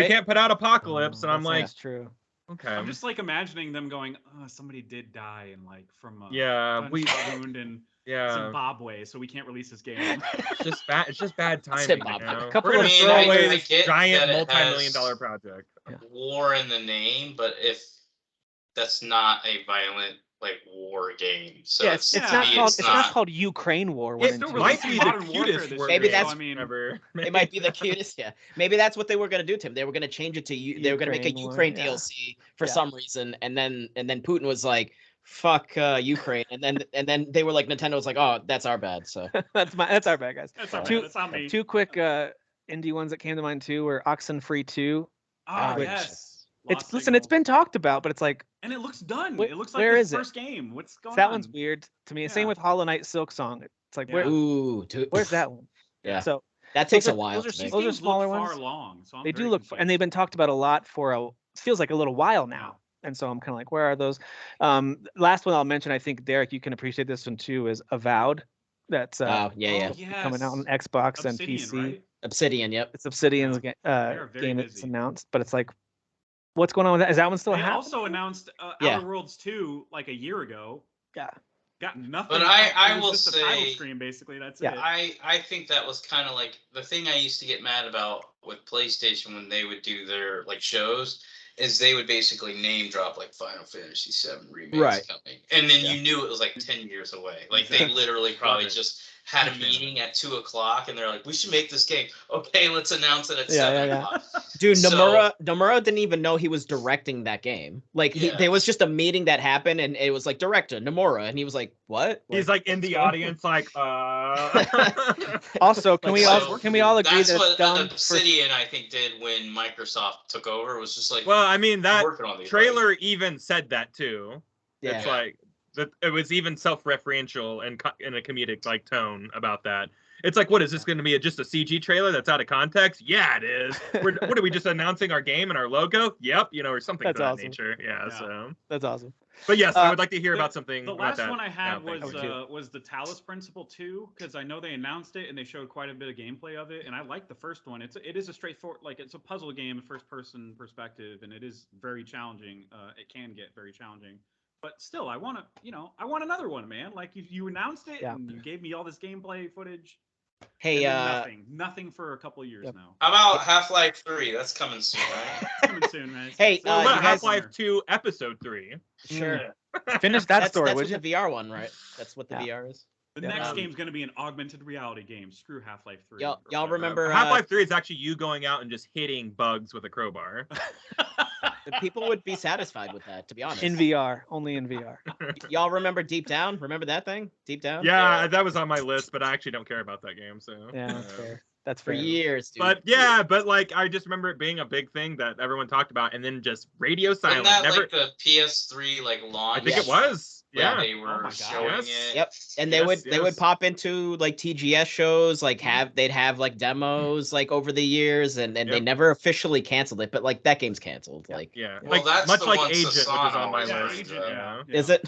S5: can't put out Apocalypse, and I'm like,
S1: that's true.
S5: Okay.
S2: I'm just like imagining them going, somebody did die and like from a wound in Zimbabwe, so we can't release this game.
S5: It's just bad timing. You know?
S1: We're
S5: gonna throw away this giant multi-million-dollar project.
S4: War in the name, but if that's not a violent like war game, so
S1: it's not called Ukraine War.
S5: It might be the cutest war.
S3: Maybe that's
S5: ever.
S3: It might be the cutest. Yeah, maybe that's what they were gonna do, Tim. They were gonna change it to they were gonna make a Ukraine DLC for some reason, and then Putin was like, "Fuck Ukraine," and then they were like, Nintendo was like, "Oh, that's our bad." So
S1: that's our bad, guys.
S2: That's not me.
S1: Two quick indie ones that came to mind too were Oxenfree 2.
S2: Yes.
S1: It's been talked about, but it's like,
S2: and it looks done. It looks like
S1: the
S2: first game. What's going on?
S1: That one's weird to me. Same with Hollow Knight Silk Song. It's like, where's that one?
S3: Yeah.
S1: So
S3: that takes a while.
S1: Those are smaller ones.
S2: Far along, so
S1: they do look, and they've been talked about a lot for feels like a little while now. And so I'm kind of like, where are those? Last one I'll mention, I think Derek, you can appreciate this one too, is Avowed. That's coming out on Xbox and PC.
S2: Right?
S3: Obsidian, yep.
S1: It's Obsidian's game that's announced, but it's like, what's going on with that? Is that one still happening?
S2: They also announced Outer Worlds 2 like a year ago.
S1: Yeah.
S2: Got nothing.
S4: But I will
S2: say, title stream, basically. That's it.
S4: I think that was kind of like the thing I used to get mad about with PlayStation when they would do their like shows, is they would basically name drop like Final Fantasy VII remakes coming, and then you knew it was like 10 years away. Like they literally probably just had a meeting at 2:00, and they're like, "We should make this game." Okay, let's announce it at 7:00.
S3: Dude, Nomura didn't even know he was directing that game. Like, there was just a meeting that happened, and it was like, director Nomura, and he was like, "What?"
S5: He's like in the audience, like,
S1: Also, can we all agree
S4: that's
S1: that
S4: what
S1: dumb
S4: Obsidian, I think, did when Microsoft took over. It was just like,
S5: well, I mean, that trailer
S4: like,
S5: even said that too.
S3: Yeah.
S5: It's like it was even self-referential and in a comedic like tone about that. It's like, what is this going to be? Just a CG trailer that's out of context? Yeah, it is. What are we just announcing our game and our logo? Yep, or something of that nature. Yeah, so
S1: that's awesome.
S5: But yes, I would like to hear about something.
S2: The
S5: about
S2: last
S5: that.
S2: one I had was the Talos Principle 2, because I know they announced it and they showed quite a bit of gameplay of it, and I like the first one. It is a straightforward, like, it's a puzzle game, first person perspective, and it is very challenging. It can get very challenging. But still, I want another one, man. Like, you announced it and you gave me all this gameplay footage.
S3: Hey,
S2: nothing for a couple of years now.
S4: How about Half-Life 3? That's coming soon, right?
S2: Coming soon, man.
S3: Hey,
S5: what about Half-Life 2 Episode 3?
S3: Sure.
S1: Finish that story, would you?
S3: That's the VR one, right? That's what the VR is.
S2: The next game's going to be an augmented reality game. Screw Half-Life 3.
S3: Y'all remember...
S5: Half-Life 3 is actually you going out and just hitting bugs with a crowbar.
S3: People would be satisfied with that, to be honest.
S1: In VR. Only in VR.
S3: Y'all remember Deep Down? Remember that thing? Deep Down?
S5: Yeah, that was on my list, but I actually don't care about that game, so...
S1: Yeah, that's fair. That's
S3: for years, dude.
S5: But like, I just remember it being a big thing that everyone talked about, and then just radio silence.
S4: Wasn't that like the PS3 like launch?
S5: I think it was. Yeah,
S4: they were showing it.
S3: Yep, and they would pop into like TGS shows, like they'd have like demos like over the years, and they never officially canceled it, but like that game's canceled. Like
S4: well,
S5: like
S4: that's
S5: much
S4: the
S5: like
S4: one
S5: Agent, which is on my
S4: list.
S3: Is it?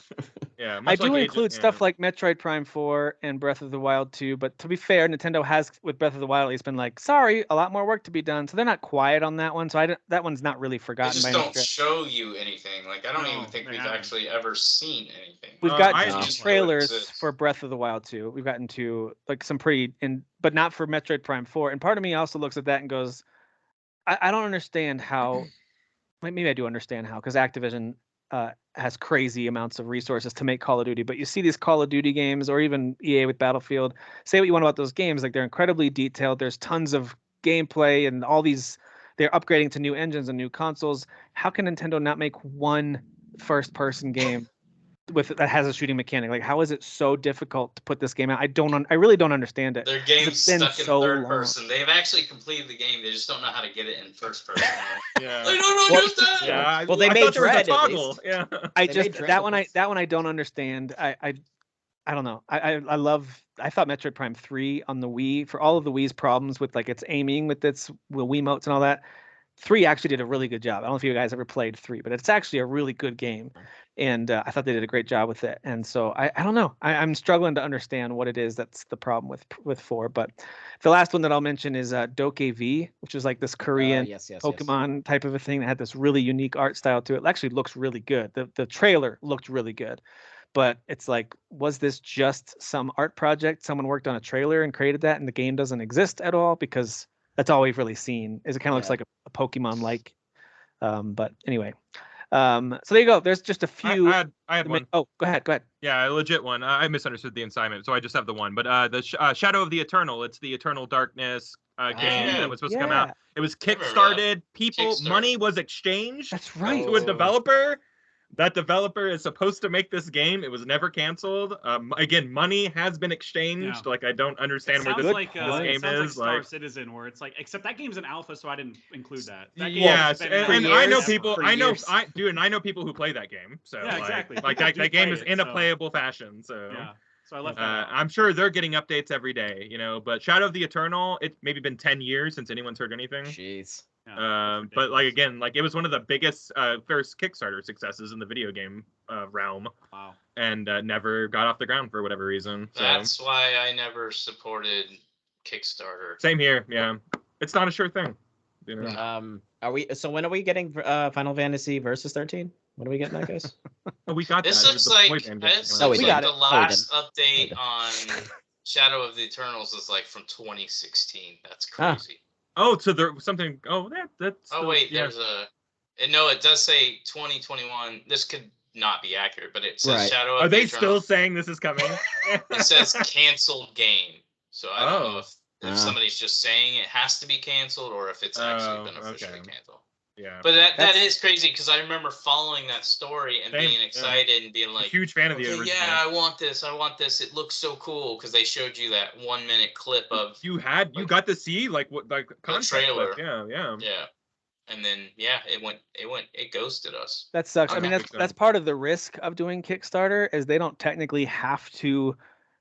S5: Yeah,
S1: I do include stuff like Metroid Prime 4 and Breath of the Wild 2, but to be fair, Nintendo has, with Breath of the Wild, at least been like, sorry, a lot more work to be done. So they're not quiet on that one. So that one's not really forgotten.
S4: They just don't show you anything. Like, I don't even think we've actually ever seen anything.
S1: We've got trailers for Breath of the Wild 2. We've gotten to like some pretty, but not for Metroid Prime 4. And part of me also looks at that and goes, I don't understand how. Maybe I do understand how, because Activision has crazy amounts of resources to make Call of Duty, but you see these Call of Duty games, or even EA with Battlefield, say what you want about those games, like they're incredibly detailed, there's tons of gameplay and all these, they're upgrading to new engines and new consoles. How can Nintendo not make one first person game that has a shooting mechanic? Like, how is it so difficult to put this game out? I really don't understand it.
S4: Their game's stuck in third person. They've actually completed the game. They just don't know how to get it in first person.
S5: Yeah.
S4: They don't understand.
S5: Yeah.
S3: Well, they made Dread.
S5: Yeah.
S1: That one I don't understand. I don't know. I thought Metroid Prime 3 on the Wii, for all of the Wii's problems with like its aiming with its Wiimotes and all that, 3 actually did a really good job. I don't know if you guys ever played 3, but it's actually a really good game. And I thought they did a great job with it. And so I don't know. I'm struggling to understand what it is that's the problem with 4. But the last one that I'll mention is Dokev, which is like this Korean Pokemon type of a thing that had this really unique art style to it. It actually looks really good. The trailer looked really good. But it's like, was this just some art project? Someone worked on a trailer and created that, and the game doesn't exist at all? Because that's all we've really seen. Is it kind of looks like a Pokemon-like. But anyway. So there you go. There's just a few.
S5: I had one.
S1: Oh, go ahead.
S5: Yeah, a legit one. I misunderstood the assignment, so I just have the one. But the Shadow of the Eternal. It's the Eternal Darkness game that was supposed to come out. It was kickstarted. Money was exchanged.
S1: That's right.
S5: To a developer. That developer is supposed to make this game. It was never canceled. Again, money has been exchanged. Yeah. Like, I don't understand where this game is.
S2: Like Star Citizen, where it's like, except that game's an alpha, so I didn't include that.
S5: Yes, and I know people. I know people who play that game. So
S2: yeah, exactly.
S5: Like that game is in a playable fashion. So
S2: yeah. So I left that out.
S5: I'm sure they're getting updates every day. But Shadow of the Eternal, it's maybe been 10 years since anyone's heard anything.
S3: Jeez.
S5: But like, again, like, it was one of the biggest first Kickstarter successes in the video game realm.
S2: Wow.
S5: And never got off the ground for whatever reason. So.
S4: That's why I never supported Kickstarter.
S5: Same here. Yeah, it's not a sure thing.
S3: Are we? So when are we getting Final Fantasy Versus 13? When are we getting that, guys?
S5: We got
S4: this.
S5: That.
S4: Looks like the last update on Shadow of the Eternals is like from 2016. That's crazy.
S5: Oh, so there's something. Oh, that's.
S4: Oh wait, there's a. No, it does say 2021. This could not be accurate, but it says Shadow of
S5: Are they
S4: Patron.
S5: still saying this is coming?
S4: It says canceled game. So I don't know if somebody's just saying it has to be canceled or if it's actually been officially canceled.
S5: Yeah.
S4: But that is crazy because I remember following that story and being excited and being like,
S5: huge fan of the original.
S4: Yeah, I want this. It looks so cool because they showed you that 1 minute clip of
S5: you got to see like what the
S4: trailer.
S5: Clip. Yeah.
S4: And then it ghosted us.
S1: That sucks. I mean, that's part of the risk of doing Kickstarter is they don't technically have to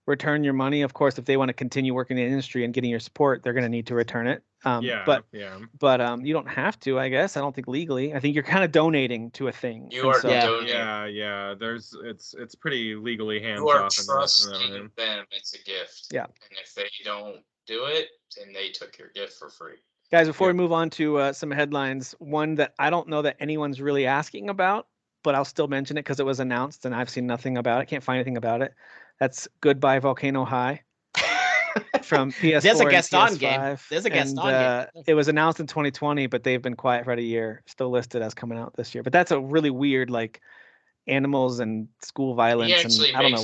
S1: return your money. Of course, if they want to continue working in the industry and getting your support, they're going to need to return it. But you don't have to, I guess. I don't think legally. I think you're kind of donating to a thing.
S4: You are donating.
S5: Yeah. It's pretty legally hands off.
S4: You are trusting them. It's a gift.
S1: Yeah.
S4: And if they don't do it, then they took your gift for free.
S1: Guys, before we move on to some headlines, one that I don't know that anyone's really asking about, but I'll still mention it because it was announced and I've seen nothing about it. Can't find anything about it. That's Goodbye Volcano High from PS4.
S3: There's a Gaston
S1: and PS5.
S3: game. There's a Gaston game.
S1: It was announced in 2020, but they've been quiet for about a year. Still listed as coming out this year. But that's a really weird, like, animals and school violence. And I don't know.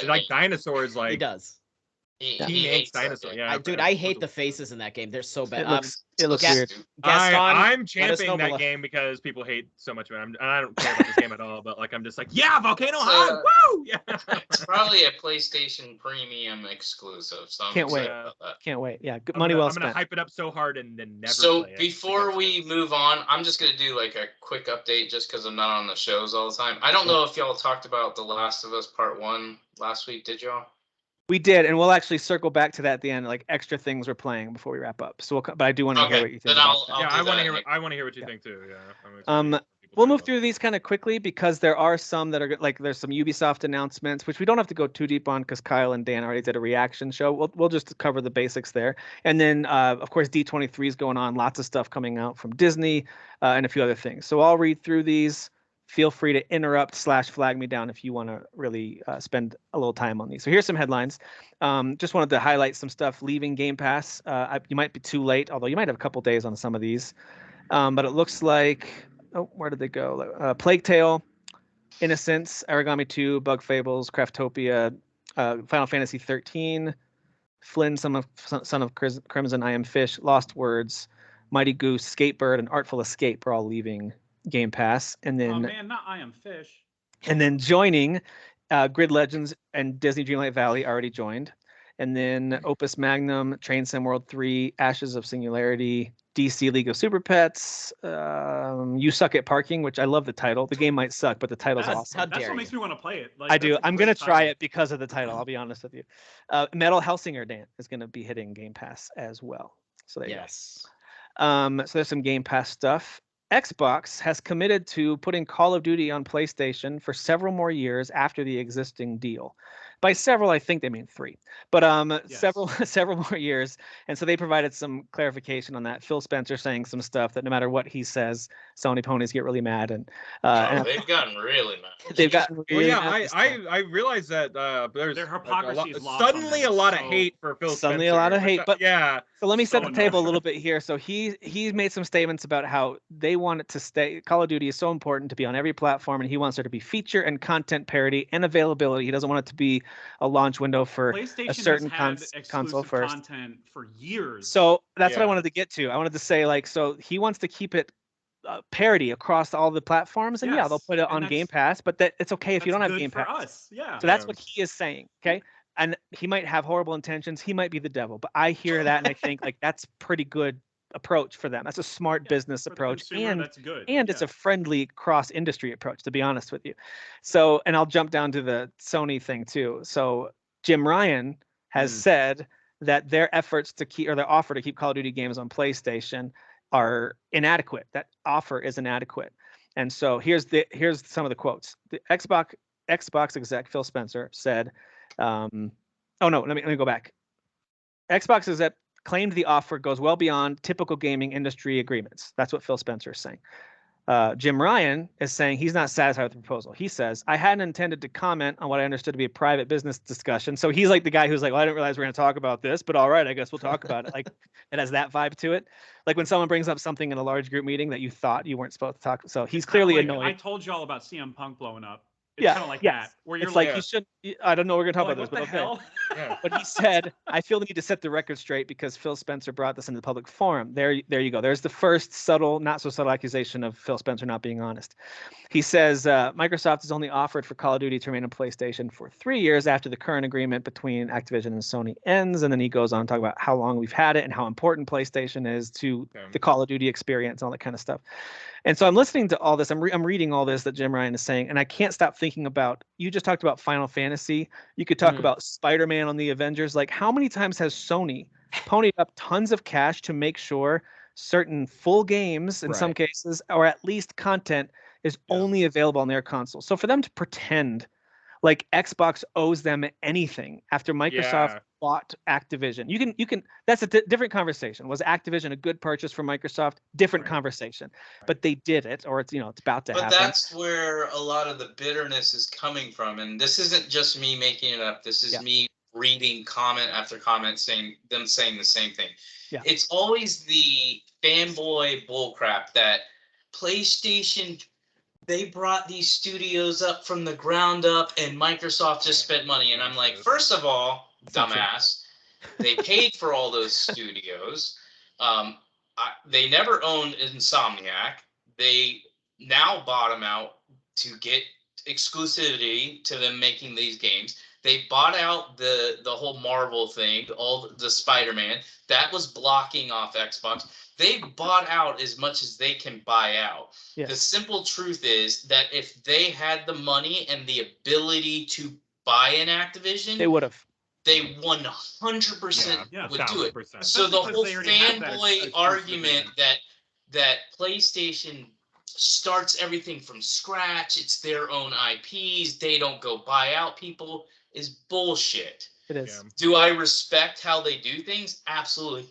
S5: Like dinosaurs. Like
S3: he does.
S4: He hates
S5: dinosaurs. Yeah,
S3: dude, I hate the faces in that game. They're so bad.
S1: It looks weird.
S3: Gaston,
S5: I'm championing that game because people hate so much of it. I don't care about this game at all, but like I'm just like, yeah, Volcano High, woo! Yeah.
S4: It's probably a PlayStation Premium exclusive. So I'm
S1: Can't wait.
S4: about that.
S1: Can't wait. Yeah, good money well spent.
S5: I'm gonna hype it up so hard and then never.
S4: So
S5: play it
S4: before we move on, I'm just gonna do like a quick update just because I'm not on the shows all the time. I don't know if y'all talked about The Last of Us Part 1 last week. Did y'all?
S1: We did, and we'll actually circle back to that at the end, like extra things we're playing before we wrap up. So, but I do want to hear what you think.
S5: I want to hear. I want to hear what you think too. Yeah.
S1: We'll move through these kind of quickly because there are some that are like there's some Ubisoft announcements, which we don't have to go too deep on because Kyle and Dan already did a reaction show. We'll just cover the basics there, and then of course D23 is going on. Lots of stuff coming out from Disney and a few other things. So I'll read through these. Feel free to interrupt / flag me down if you want to really spend a little time on these. So here's some headlines. Just wanted to highlight some stuff leaving Game Pass. You might be too late, although you might have a couple days on some of these. But it looks like, where did they go? Plague Tale, Innocence, Origami 2, Bug Fables, Craftopia, Final Fantasy 13, Flynn, Son of Crimson, I Am Fish, Lost Words, Mighty Goose, Skatebird, and Artful Escape are all leaving Game Pass, and then
S2: not I Am Fish.
S1: And then joining Grid Legends and Disney Dreamlight Valley already joined, and then Opus Magnum, Train Sim World 3, Ashes of Singularity, DC League of Super Pets, You Suck at Parking, which I love the title. The game might suck, but the title's awesome.
S2: That's what makes me want to play it.
S1: I do. I'm gonna try it because of the title. I'll be honest with you. Metal Hellsinger Dan is gonna be hitting Game Pass as well. So there you go. So there's some Game Pass stuff. Xbox has committed to putting Call of Duty on PlayStation for several more years after the existing deal. By several, I think they mean 3, but several more years. And so they provided some clarification on that. Phil Spencer saying some stuff that no matter what he says, Sony ponies get really mad. And
S4: they've gotten really mad.
S1: They've gotten really mad.
S5: I realize that there's
S2: their hypocrisy is lost
S5: suddenly a lot of hate for Phil Spencer.
S1: Suddenly a lot of hate, but
S5: yeah.
S1: So let me set the table a little bit here. So he's made some statements about how they want it to stay. Call of Duty is so important to be on every platform, and he wants there to be feature and content parity and availability. He doesn't want it to be a launch window for a certain console first.
S2: Content for years.
S1: So that's what I wanted to get to. I wanted to say so he wants to keep it parity across all the platforms, and they'll put it on Game Pass, but that it's okay if you don't have Game Pass.
S2: For us. Yeah.
S1: So that's what he is saying. Okay. And he might have horrible intentions. He might be the devil, but I hear that and I think that's pretty good approach for them. That's a smart business approach,
S2: consumer, that's good.
S1: And it's a friendly cross-industry approach, to be honest with you. So, and I'll jump down to the Sony thing too. So Jim Ryan has said that their efforts to keep, or their offer to keep Call of Duty games on PlayStation are inadequate. That offer is inadequate. And so here's some of the quotes. The Xbox exec Phil Spencer said, let me go back. Xbox exec claimed the offer goes well beyond typical gaming industry agreements. That's what Phil Spencer is saying. Jim Ryan is saying he's not satisfied with the proposal. He says, I hadn't intended to comment on what I understood to be a private business discussion. So he's like the guy who's like, well, I didn't realize we're going to talk about this, but all right, I guess we'll talk about it. Like it has that vibe to it. Like when someone brings up something in a large group meeting that you thought you weren't supposed to talk. So he's clearly annoyed.
S2: I told y'all about CM Punk blowing up. It's kind of like that. Where you're
S1: it's like you should. I don't know. We're gonna talk about this, but okay.
S5: Yeah.
S1: But he said, I feel the need to set the record straight because Phil Spencer brought this into the public forum. There you go. There's the first subtle, not so subtle accusation of Phil Spencer not being honest. He says Microsoft has only offered for Call of Duty to remain on PlayStation for 3 years after the current agreement between Activision and Sony ends. And then he goes on to talk about how long we've had it and how important PlayStation is to the Call of Duty experience and all that kind of stuff. And so I'm listening to all this. I'm reading all this that Jim Ryan is saying, and I can't stop thinking about. You just talked about Final Fantasy. You could talk about Spider-Man on the Avengers. Like, how many times has Sony ponied up tons of cash to make sure certain full games, in some cases, or at least content, is only available on their console? So for them to pretend like Xbox owes them anything after Microsoft bought Activision, you can. That's a different conversation. Was Activision a good purchase for Microsoft? Different conversation. But they did it, or it's it's about to happen.
S4: But that's where a lot of the bitterness is coming from, and this isn't just me making it up. This is me reading comment after comment saying the same thing. Yeah. It's always the fanboy bullcrap that PlayStation. They brought these studios up from the ground up, and Microsoft just spent money. And I'm like, first of all, dumbass, they paid for all those studios. They never owned Insomniac. They now bought them out to get exclusivity to them making these games. They bought out the whole Marvel thing, all the Spider-Man. That was blocking off Xbox. They bought out as much as they can buy out. Yeah. The simple truth is that if they had the money and the ability to buy an Activision,
S1: they would have.
S4: They 100% would do it. So the whole fanboy argument that PlayStation starts everything from scratch, it's their own IPs, they don't go buy out people, is bullshit.
S1: It is.
S4: Do I respect how they do things? Absolutely.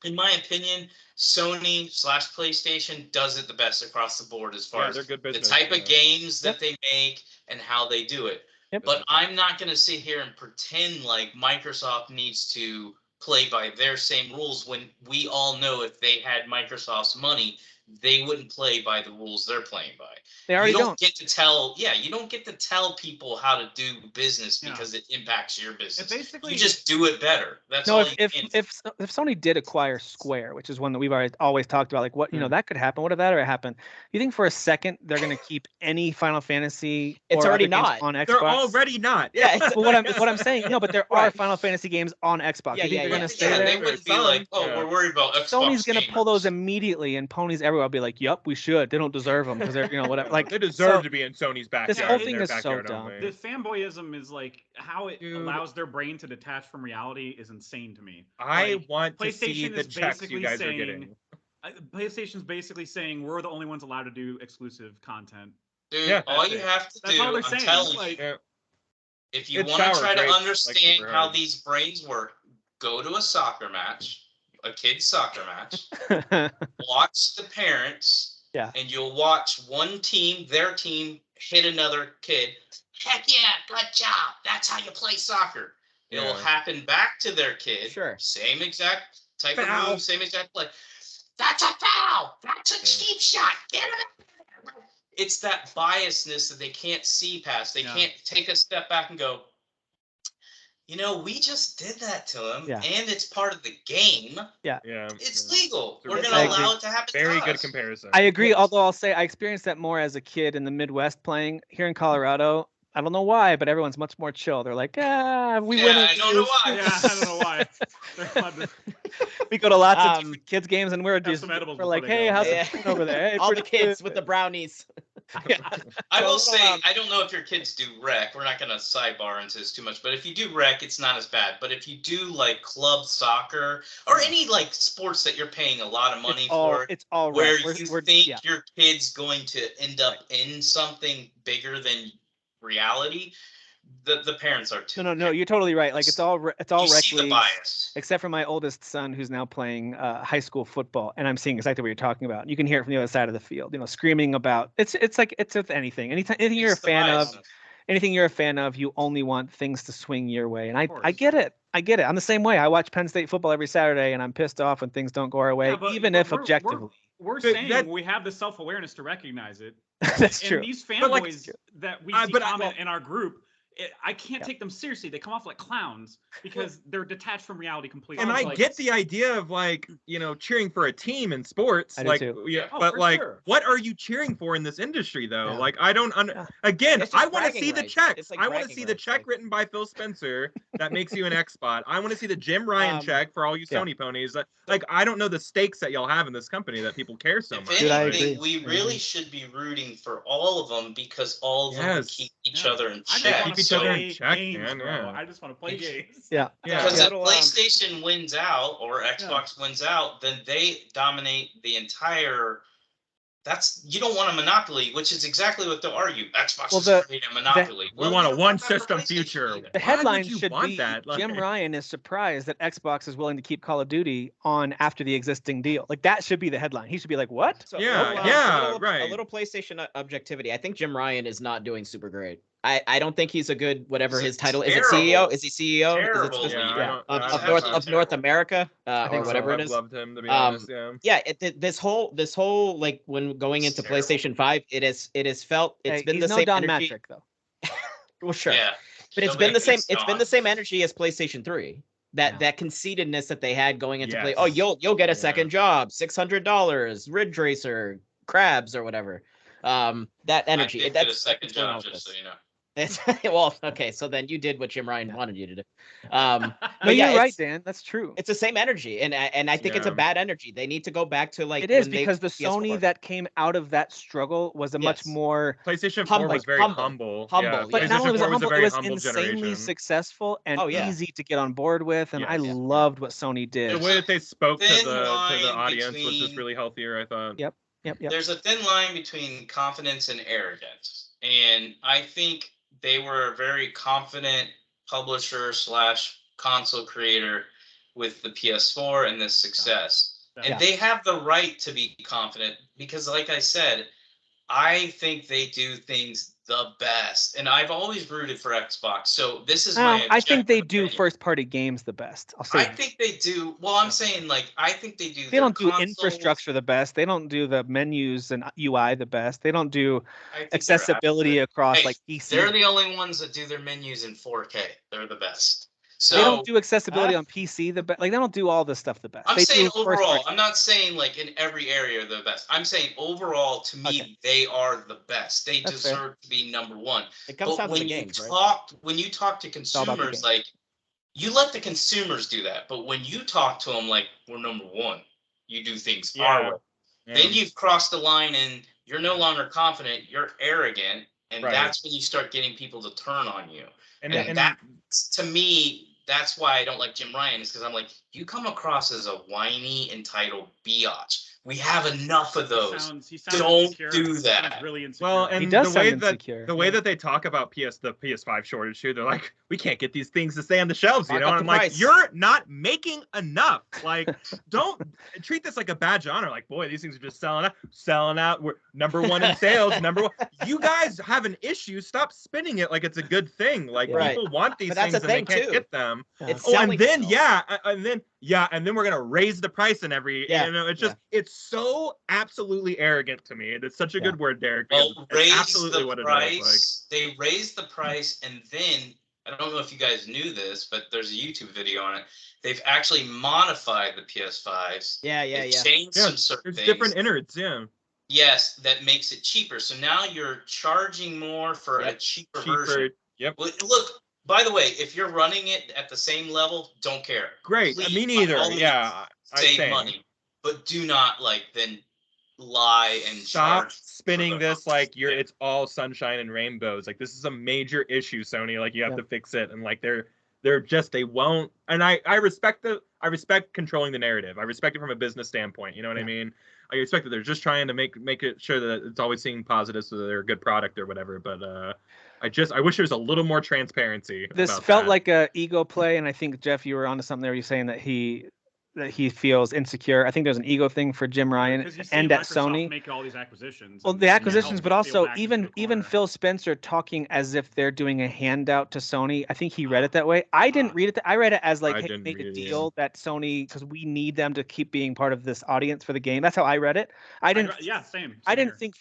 S4: In my opinion, Sony/PlayStation does it the best across the board as far as the type of games that they make and how they do it. Yep. But I'm not going to sit here and pretend like Microsoft needs to play by their same rules when we all know if they had Microsoft's money, they wouldn't play by the rules they're playing by.
S1: They already
S4: don't get to tell. Yeah, you don't get to tell people how to do business because it impacts your business. You just do it better. That's all.
S1: If Sony did acquire Square, which is one that we've always talked about, like what that could happen. What if that ever happened? You think for a second they're going to keep any Final Fantasy?
S3: It's already not
S1: on Xbox.
S5: They're already not.
S3: Yeah.
S1: But what I'm saying, but there are Final Fantasy games on Xbox. You think they're going to stay there?
S4: They wouldn't be like, we're worried about Xbox.
S1: Sony's going to pull those immediately, and ponies everywhere will be like, "Yup, we should." They don't deserve them because they're whatever. Like
S5: they deserve to be in Sony's backyard.
S1: This whole thing is so dumb.
S2: The fanboyism is like how it allows their brain to detach from reality is insane to me.
S5: I want to see the checks you guys are getting.
S2: PlayStation's basically saying we're the only ones allowed to do exclusive content.
S4: Dude, all you have to do, I'm telling you, if you want to try to understand how these brains work, go to a soccer match, a kid's soccer match, watch the parents, and you'll watch one team, their team, hit another kid. Heck yeah, good job. That's how you play soccer. It'll happen back to their kid.
S3: Sure.
S4: Same exact type of move, same exact play. That's a foul. That's a cheap shot. Get it. It's that biasness that they can't see past. They can't take a step back and go, we just did that to him, and it's part of the game.
S1: Yeah.
S4: It's legal. We're going to allow it to happen.
S5: Very
S4: to
S5: good
S4: us.
S5: comparison.
S1: I agree, although I'll say I experienced that more as a kid in the Midwest playing. Here in Colorado, I don't know why, but everyone's much more chill. They're like, we win.
S4: I don't know why.
S2: Yeah, I don't know why.
S1: We go to lots of kids games, and we're like, hey, how's it over there? Hey,
S3: all the kids with the brownies.
S4: I will say, I don't know if your kids do rec. We're not going to sidebar into this too much, but if you do rec, it's not as bad. But if you do like club soccer or any like sports that you're paying a lot of money for,
S1: it's all
S4: where you think your kid's going to end up in something bigger than reality, the parents are too.
S1: No, you're totally right. Like it's all rec
S4: see the bias.
S1: Except for my oldest son, who's now playing high school football, and I'm seeing exactly what you're talking about. You can hear it from the other side of the field, screaming about it's like it's with anything. Anything you're a fan of, anything you're a fan of, you only want things to swing your way. And I get it. I'm the same way. I watch Penn State football every Saturday, and I'm pissed off when things don't go our way, even if objectively.
S2: we're saying we have the self-awareness to recognize it.
S1: That's true.
S2: And these fanboys that we see comment in our group, I can't take them seriously. They come off like clowns because they're detached from reality completely.
S5: And I get the idea of like, cheering for a team in sports.
S1: I
S5: like,
S1: do too.
S5: yeah, but like, what are you cheering for in this industry though? Like, I don't again, I want to see the checks. I want to see the check written by Phil Spencer that makes you an Xbot. I want to see the Jim Ryan check for all you Sony ponies. Like, I don't know the stakes that y'all have in this company that people care so much.
S4: If anything, we really should be rooting for all of them because all of them keep each other in check.
S5: Keep each other in check, man.
S2: I just want to play games.
S4: Because if PlayStation wins out or Xbox wins out, then they dominate the entire. You don't want a monopoly, which is exactly what they'll argue. Xbox is creating a monopoly.
S5: We want a one-system future.
S1: The headline should be Jim Ryan is surprised that Xbox is willing to keep Call of Duty on after the existing deal. Like, that should be the headline. He should be like, what?
S3: So, right. A little PlayStation objectivity. I think Jim Ryan is not doing super great. I don't think he's a good whatever his title is. It CEO? Is he CEO?
S4: Terrible.
S3: Is it of North America or whatever it is?
S5: I've loved him, to be honest.
S3: This whole like when going into PlayStation 5, it has felt it's been the same
S1: Don
S3: energy.
S1: Matrick, though.
S3: Well, sure. Yeah. But it's been the same. It's been the same energy as PlayStation 3. That conceitedness that they had going into play. Oh, you'll get a second job, $600, Ridge Racer, crabs or whatever. That energy.
S4: That's a second job, just so you know.
S3: Well, okay, so then you did what Jim Ryan wanted you to do.
S1: But you're right, Dan. That's true.
S3: It's the same energy, and I think it's a bad energy. They need to go back to like
S1: it is because the Sony that came out of that struggle was a much more
S5: PlayStation 4 was very humble.
S1: But not only was it humble, it was insanely
S5: generation.
S1: Successful and easy to get on board with, and I loved what Sony did.
S5: The way that they spoke to the audience was just really healthier, I thought.
S1: Yep.
S4: There's a thin line between confidence and arrogance, and I think they were a very confident publisher / console creator with the PS4 and this success. And they have the right to be confident because, like I said, I think they do things the best. And I've always rooted for Xbox. So this is my
S1: I think they do first-party games the best. I'll say
S4: I think they do. Well, I'm saying, like, I think they do.
S1: They don't do infrastructure the best. They don't do the menus and UI the best. They don't do accessibility across like PC.
S4: They're the only ones that do their menus in 4K. They're the best. So
S1: they don't do accessibility on PC the best. Like, they don't do all this stuff the best.
S4: I'm saying overall. I'm not saying like in every area they're the best. I'm saying overall, to me, they are the best. They deserve to be number one.
S3: It comes down to the games,
S4: when you talk to consumers, like, you let the consumers do that. But when you talk to them like we're number one, you do things our way. Then you've crossed the line and you're no longer confident. You're arrogant, and that's when you start getting people to turn on you. And that, to me, that's why I don't like Jim Ryan, is because I'm like, you come across as a whiny, entitled biatch. We have enough of those. Don't insecure. Do that.
S2: Really insecure.
S5: Well, and the way that they talk about the PS5 shortage too, they're like, we can't get these things to stay on the shelves, you know. And I'm like, you're not making enough. Like, don't treat this like a badge of honor. Like, boy, these things are just selling out. We're number one in sales. Number one. You guys have an issue. Stop spinning it like it's a good thing. Like, people want these things and they can't get them. And then we're gonna raise the price in every. You know, it's just it's so absolutely arrogant to me. It's such a good word, Derek.
S4: Well, absolutely what it is. Like, they raised the price, and then I don't know if you guys knew this, but there's a YouTube video on it. They've actually modified the PS5s. Changed some certain things.
S5: Different innards.
S4: Yes, that makes it cheaper. So now you're charging more for a cheaper version.
S5: Yep.
S4: Look. By the way, if you're running it at the same level, don't care.
S5: Great. Me neither.
S4: Save money, but do not then lie and
S5: stop spinning this like it's all sunshine and rainbows. Like, this is a major issue, Sony. Like, you have to fix it. And like they won't. And I respect controlling the narrative. I respect it from a business standpoint. You know what I mean? I respect that they're just trying to make it sure that it's always seeing positive, so that they're a good product or whatever. But I wish there was a little more transparency.
S1: This felt like a ego play, and I think, Jeff, you were onto something there. You're saying that that he feels insecure. I think there's an ego thing for Jim Ryan and at Sony.
S2: Make all these acquisitions.
S1: Well, the acquisitions, but also even Phil Spencer talking as if they're doing a handout to Sony. I think he read it that way. I didn't read it. I read it as like, hey, make a deal that Sony, because we need them to keep being part of this audience for the game. That's how I read it.
S2: Same.
S1: I didn't think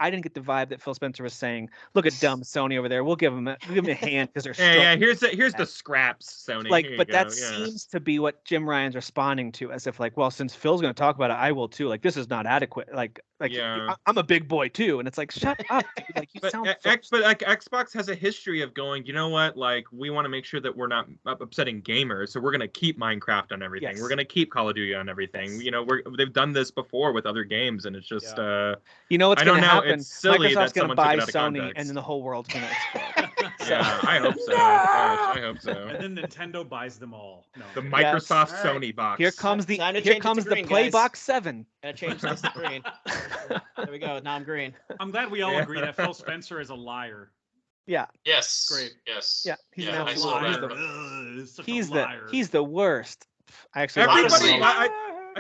S1: I didn't get the vibe that Phil Spencer was saying, "Look at dumb Sony over there. We'll give them a hand because they're
S5: here's the scraps, Sony."
S1: Like, but that seems to be what Jim Ryan's responding to, as if like, well, since Phil's going to talk about it, I will too. Like, this is not adequate. Like I'm a big boy too, and it's like, shut up, dude. Like, you sound.
S5: But like Xbox has a history of going, you know what? Like, we want to make sure that we're not upsetting gamers, so we're going to keep Minecraft on everything.
S1: Yes.
S5: We're going to keep Call of Duty on everything.
S1: Yes.
S5: You know, they've done this before with other games, and it's just
S1: you know what's going to happen?
S5: It's silly
S1: Microsoft's
S5: going to
S1: buy Sony, and then the whole world's going to explode.
S5: Yeah, I hope so. Gosh, I hope so.
S2: And then Nintendo buys them all. No.
S5: The Microsoft Sony box.
S1: Here comes the Play Box 7.
S3: Gotta change this to green. There we go. Now I'm green.
S2: I'm glad we all agree that Phil Spencer is a liar.
S1: Yeah.
S4: Yes.
S2: Great.
S4: Yes.
S1: Yeah. He's an
S2: absolute liar.
S1: He's the worst. I actually.
S4: Honestly,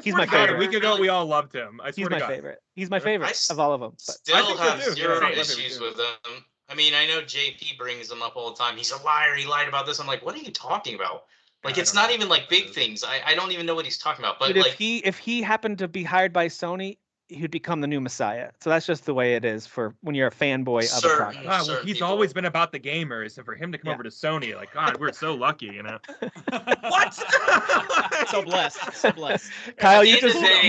S1: he's my favorite.
S5: A week ago, we all loved him.
S1: He's my favorite. He's my favorite of all of them. But
S4: Still have zero issues with him. I mean, I know JP brings him up all the time. He's a liar. He lied about this. I'm like, what are you talking about? Like, it's not even like big things. I don't even know what he's talking about. But like,
S1: if he happened to be hired by Sony, he'd become the new Messiah. So that's just the way it is for when you're a fanboy of a product.
S5: Well, he's always been about the gamers, and for him to come over to Sony, like, God, we're so lucky, you know.
S3: What? So blessed. So blessed.
S1: Kyle, you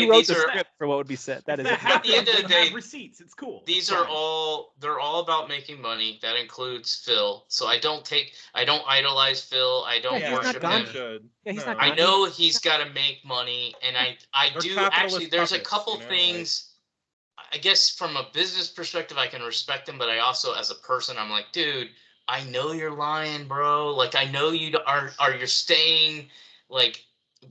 S1: wrote the script for what would be said. That is it.
S2: At the end of the day, receipts. It's cool.
S4: They're all about making money. That includes Phil. So I don't idolize Phil. I don't worship him.
S1: Yeah, he's not.
S4: I know he's got to make money, and I do actually. There's a couple things. I guess from a business perspective, I can respect him, but I also, as a person, I'm like, dude, I know you're lying, bro. Like, I know you you're staying like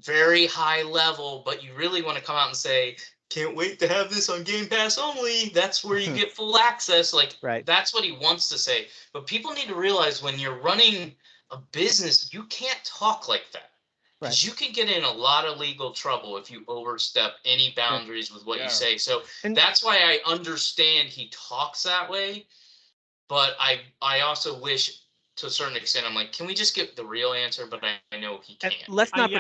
S4: very high level, but you really want to come out and say, can't wait to have this on Game Pass only. That's where you get full access. Like, That's what he wants to say. But people need to realize when you're running a business, you can't talk like that. Because you can get in a lot of legal trouble if you overstep any boundaries with what you say. So that's why I understand he talks that way. But I also wish, to a certain extent, I'm like, can we just get the real answer? But I know he can't.
S1: Let's not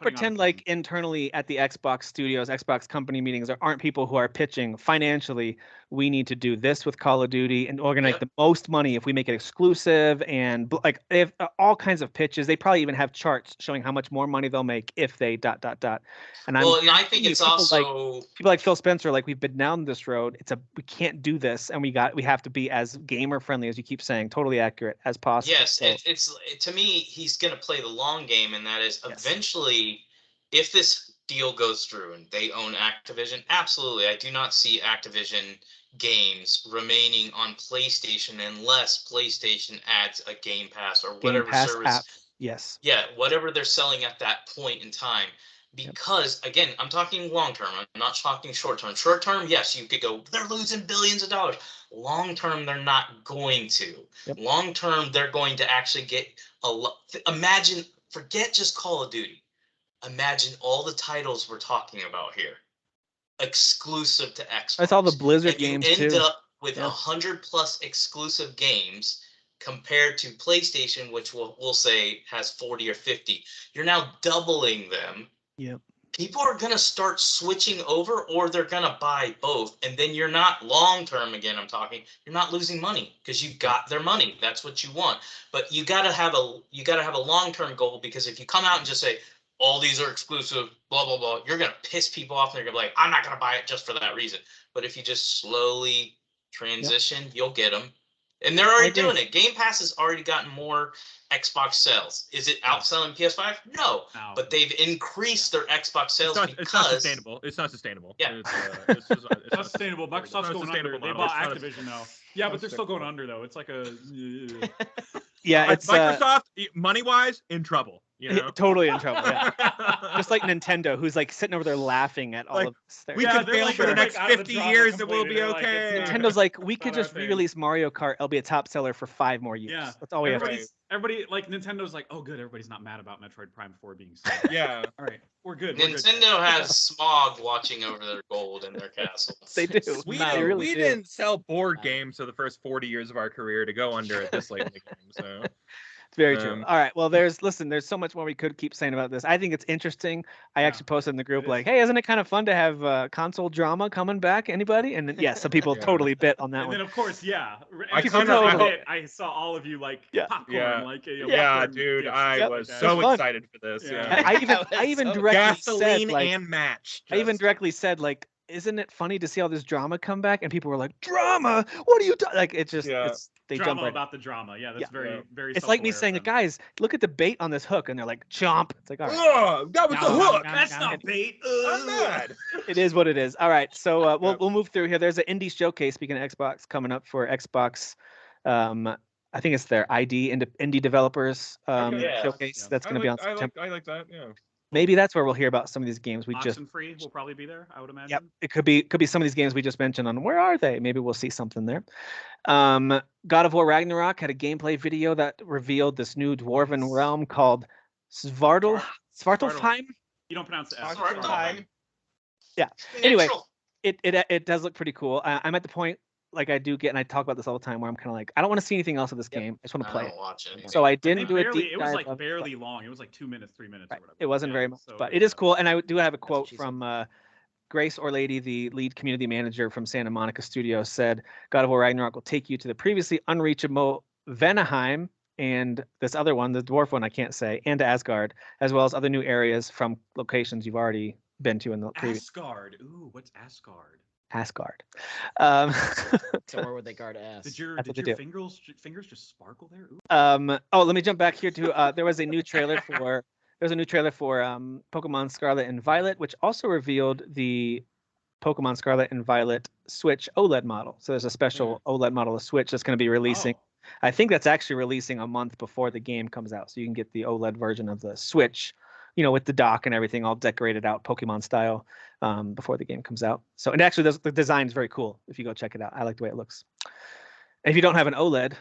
S1: pretend like internally at the Xbox studios, Xbox company meetings, there aren't people who are pitching financially. We need to do this with Call of Duty and organize the most money if we make it exclusive, and like they have all kinds of pitches. They probably even have charts showing how much more money they'll make if they ... And
S4: I think it's also
S1: people like Phil Spencer. Like, we've been down this road. we can't do this, and we have to be as gamer friendly, as you keep saying, totally accurate as possible.
S4: Yes, it's to me, he's going to play the long game, and that is eventually, if this deal goes through and they own Activision, absolutely, I do not see Activision games remaining on PlayStation unless PlayStation adds a Game Pass or whatever service.
S1: App. Yes.
S4: Yeah, whatever they're selling at that point in time. Because again, I'm talking long term. I'm not talking short term. Short term, yes, you could go, they're losing billions of dollars. Long term, they're not going to. Long term, they're going to actually get a lot. Imagine, forget just Call of Duty. Imagine all the titles we're talking about here, exclusive to Xbox.
S1: That's all the Blizzard games too.
S4: You end up with 100+ exclusive games compared to PlayStation, which we'll say has 40 or 50. You're now doubling them.
S1: Yep.
S4: People are going to start switching over, or they're going to buy both. And then you're not long term, again, I'm talking, you're not losing money because you got their money. That's what you want. But you got to have a long term goal, because if you come out and just say, all these are exclusive, blah, blah, blah, you're going to piss people off, and they're going to be like, I'm not going to buy it just for that reason. But if you just slowly transition, you'll get them. And they're already doing it. Game Pass has already gotten more Xbox sales. Is it outselling PS5? No. But they've increased their Xbox sales because...
S5: It's not sustainable. It's not sustainable.
S4: Yeah.
S2: It's not sustainable. Microsoft's going under. They bought Activision now. Yeah, but they're still going under, though. It's like a...
S1: Yeah, it's
S5: Microsoft, money-wise, in trouble. You know?
S1: Totally in trouble. Yeah. Just like Nintendo, who's like sitting over there laughing at all
S5: Like,
S1: of this.
S5: we could fail
S2: like,
S5: for the
S2: they're,
S5: next
S2: like, out of the
S5: 50
S2: drama
S5: years and we'll be
S2: completely. They're like,
S5: okay.
S2: it's not-
S1: Nintendo's like, we
S2: it's
S1: could
S2: not our
S1: just
S2: thing.
S1: re-release Mario Kart. It'll be a top seller for 5 more years.
S2: Yeah.
S1: That's all we have to do.
S2: Everybody, like, Nintendo's like, oh, good, everybody's not mad about Metroid Prime 4 being sold.
S5: Yeah.
S2: All right, we're good. We're good.
S4: Nintendo has Smog watching over their gold in their castles.
S1: They do.
S5: We,
S1: They
S5: didn't,
S1: really
S5: we
S1: do.
S5: didn't sell board games for the first 40 years of our career to go under at this late in the game. So
S1: It's very true. All right. Well, there's so much more we could keep saying about this. I think it's interesting. I actually posted in the group like, hey, isn't it kind of fun to have console drama coming back? Anybody? And then, yes, some people totally bit on that
S2: And
S1: one.
S2: then of course, yeah.
S5: I
S2: saw all of you like popcorn,
S5: Yeah.
S2: like
S5: yeah, dude, I was so
S1: fun.
S5: excited for this.
S2: Yeah.
S1: I even directly said
S5: Gasoline
S1: like,
S5: and match.
S1: I even directly said like, isn't it funny to see all this drama come back? And people were like, drama? What are you talking? Like, it's just they
S2: drama
S1: jump right
S2: about the drama. Yeah, that's very.
S1: It's like me saying, guys, look at the bait on this hook, and they're like, chomp. It's like, all right.
S5: Oh, that was the hook.
S2: That's not bait.
S5: I'm mad.
S1: It is what it is. All right, so we'll move through here. There's an indie showcase. Speaking of Xbox, coming up for Xbox. I think it's their indie developers showcase. That's going to be on September.
S5: I like that. Yeah.
S1: Maybe that's where we'll hear about some of these games we
S2: Free will probably be there, I would imagine.
S1: Yep, it could be some of these games we just mentioned on where are they? Maybe we'll see something there. God of War Ragnarok had a gameplay video that revealed this new dwarven realm called Svartalfheim.
S2: You don't pronounce it.
S4: Svartalfheim.
S1: Yeah. Anyway, it does look pretty cool. I'm at the point like I do get, and I talk about this all the time, where I'm kind of like, I don't want to see anything else of this game. I just want to play it.
S4: Watch it.
S1: So I didn't do it.
S2: It was like barely long. It was like 2 minutes, 3 minutes, or whatever.
S1: It wasn't very much, but it is cool. And I do have a quote from Grace Orlady, the lead community manager from Santa Monica Studios, said, "God of War Ragnarok will take you to the previously unreachable Vanaheim and this other one, the dwarf one, I can't say, and to Asgard, as well as other new areas from locations you've already been to in the previous."
S2: Asgard. Ooh, what's Asgard?
S1: Asgard.
S3: So where would they guard ass?
S2: Did your fingers just sparkle there? Ooh.
S1: Oh, let me jump back here to there was a new trailer for Pokemon Scarlet and Violet, which also revealed the Pokemon Scarlet and Violet Switch OLED model. So there's a special OLED model of Switch that's going to be releasing. I think that's actually releasing a month before the game comes out, so you can get the OLED version of the Switch, with the dock and everything all decorated out Pokemon style before the game comes out. So, and actually the design is very cool. If you go check it out, I like the way it looks. And if you don't have an OLED,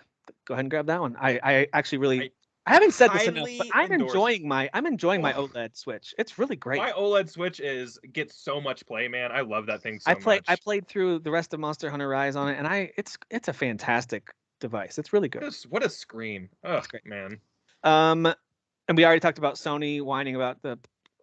S1: go ahead and grab that one. I actually really, I haven't said this enough, but I'm enjoying my OLED Switch. It's really great.
S5: My OLED Switch gets so much play, man. I love that thing so much.
S1: I played through the rest of Monster Hunter Rise on it, and it's a fantastic device. It's really good.
S5: What a screen. Oh, great, man.
S1: And we already talked about Sony whining about the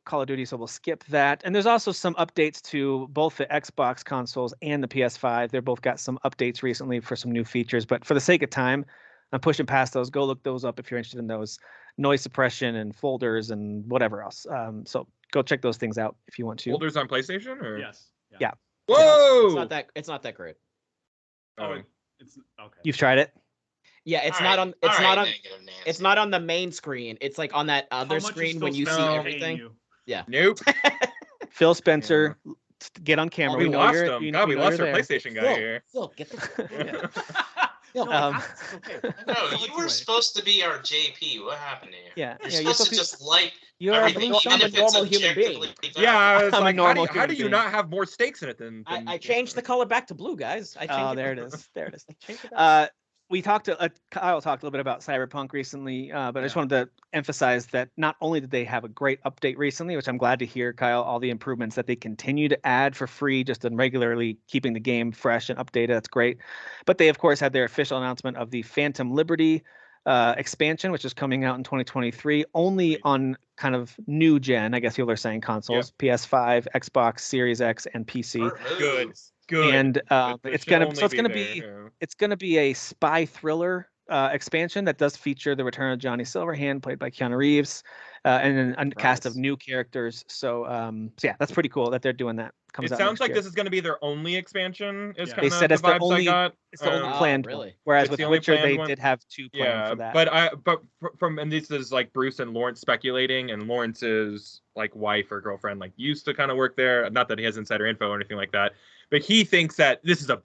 S1: Call of Duty, so we'll skip that. And there's also some updates to both the Xbox consoles and the PS5. They're both got some updates recently for some new features. But for the sake of time, I'm pushing past those. Go look those up if you're interested in those. Noise suppression and folders and whatever else. So go check those things out if you want to.
S5: Folders on PlayStation? Or?
S2: Yes.
S1: Yeah.
S5: Whoa!
S3: It's not that great.
S2: It's okay.
S1: You've tried it?
S3: Yeah, it's not on the main screen. It's like on that other screen when you see everything. Yeah.
S5: Nope.
S1: Phil Spencer, get on camera.
S5: We lost him. God, we lost our PlayStation guy here.
S3: Phil, get the.
S4: No, you were supposed to be our JP. What happened to you?
S1: Yeah,
S4: you're supposed to just like everything.
S3: I'm a normal human being.
S5: Yeah, I was like, how do you
S1: being.
S5: not have more stakes in it than
S3: I changed the color back to blue, guys.
S1: There it is. There it is. We Kyle talked a little bit about Cyberpunk recently, but I just wanted to emphasize that not only did they have a great update recently, which I'm glad to hear, Kyle, all the improvements that they continue to add for free, just in regularly keeping the game fresh and updated. That's great. But they, of course, had their official announcement of the Phantom Liberty expansion, which is coming out in 2023, only on kind of new gen, I guess people are saying, consoles, PS5, Xbox Series X, and PC.
S5: Good.
S1: And it's gonna be a spy thriller expansion that does feature the return of Johnny Silverhand, played by Keanu Reeves, and a cast of new characters. So yeah, that's pretty cool that they're doing that.
S5: It sounds like this is going to be their only expansion.
S1: They said it's the only planned.
S3: Really?
S1: Whereas with Witcher, they did have two planned for that.
S5: But and this is like Bruce and Lawrence speculating, and Lawrence's like wife or girlfriend like used to kind of work there. Not that he has insider info or anything like that, but he thinks that this is a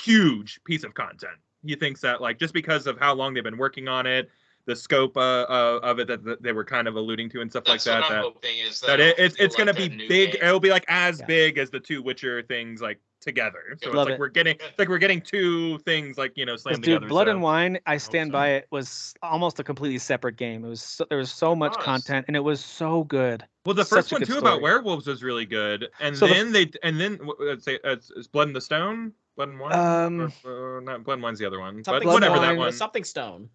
S5: huge piece of content. He thinks that like just because of how long they've been working on it, scope of it that they were kind of alluding to and stuff
S4: That's
S5: like that.
S4: What I'm hoping is that
S5: it's gonna be big.
S4: Game.
S5: It'll be like as big as the two Witcher things like together. So it's like we're getting two things like slammed together.
S1: Blood and Wine, I stand by it, was almost a completely separate game. It was there was so much content and it was so good.
S5: Well, the first one too about werewolves was really good, and so then let's say it's Blood and the Stone, Blood and Wine, or not Blood and Wine's the other one, but whatever that one.
S3: Something Stone.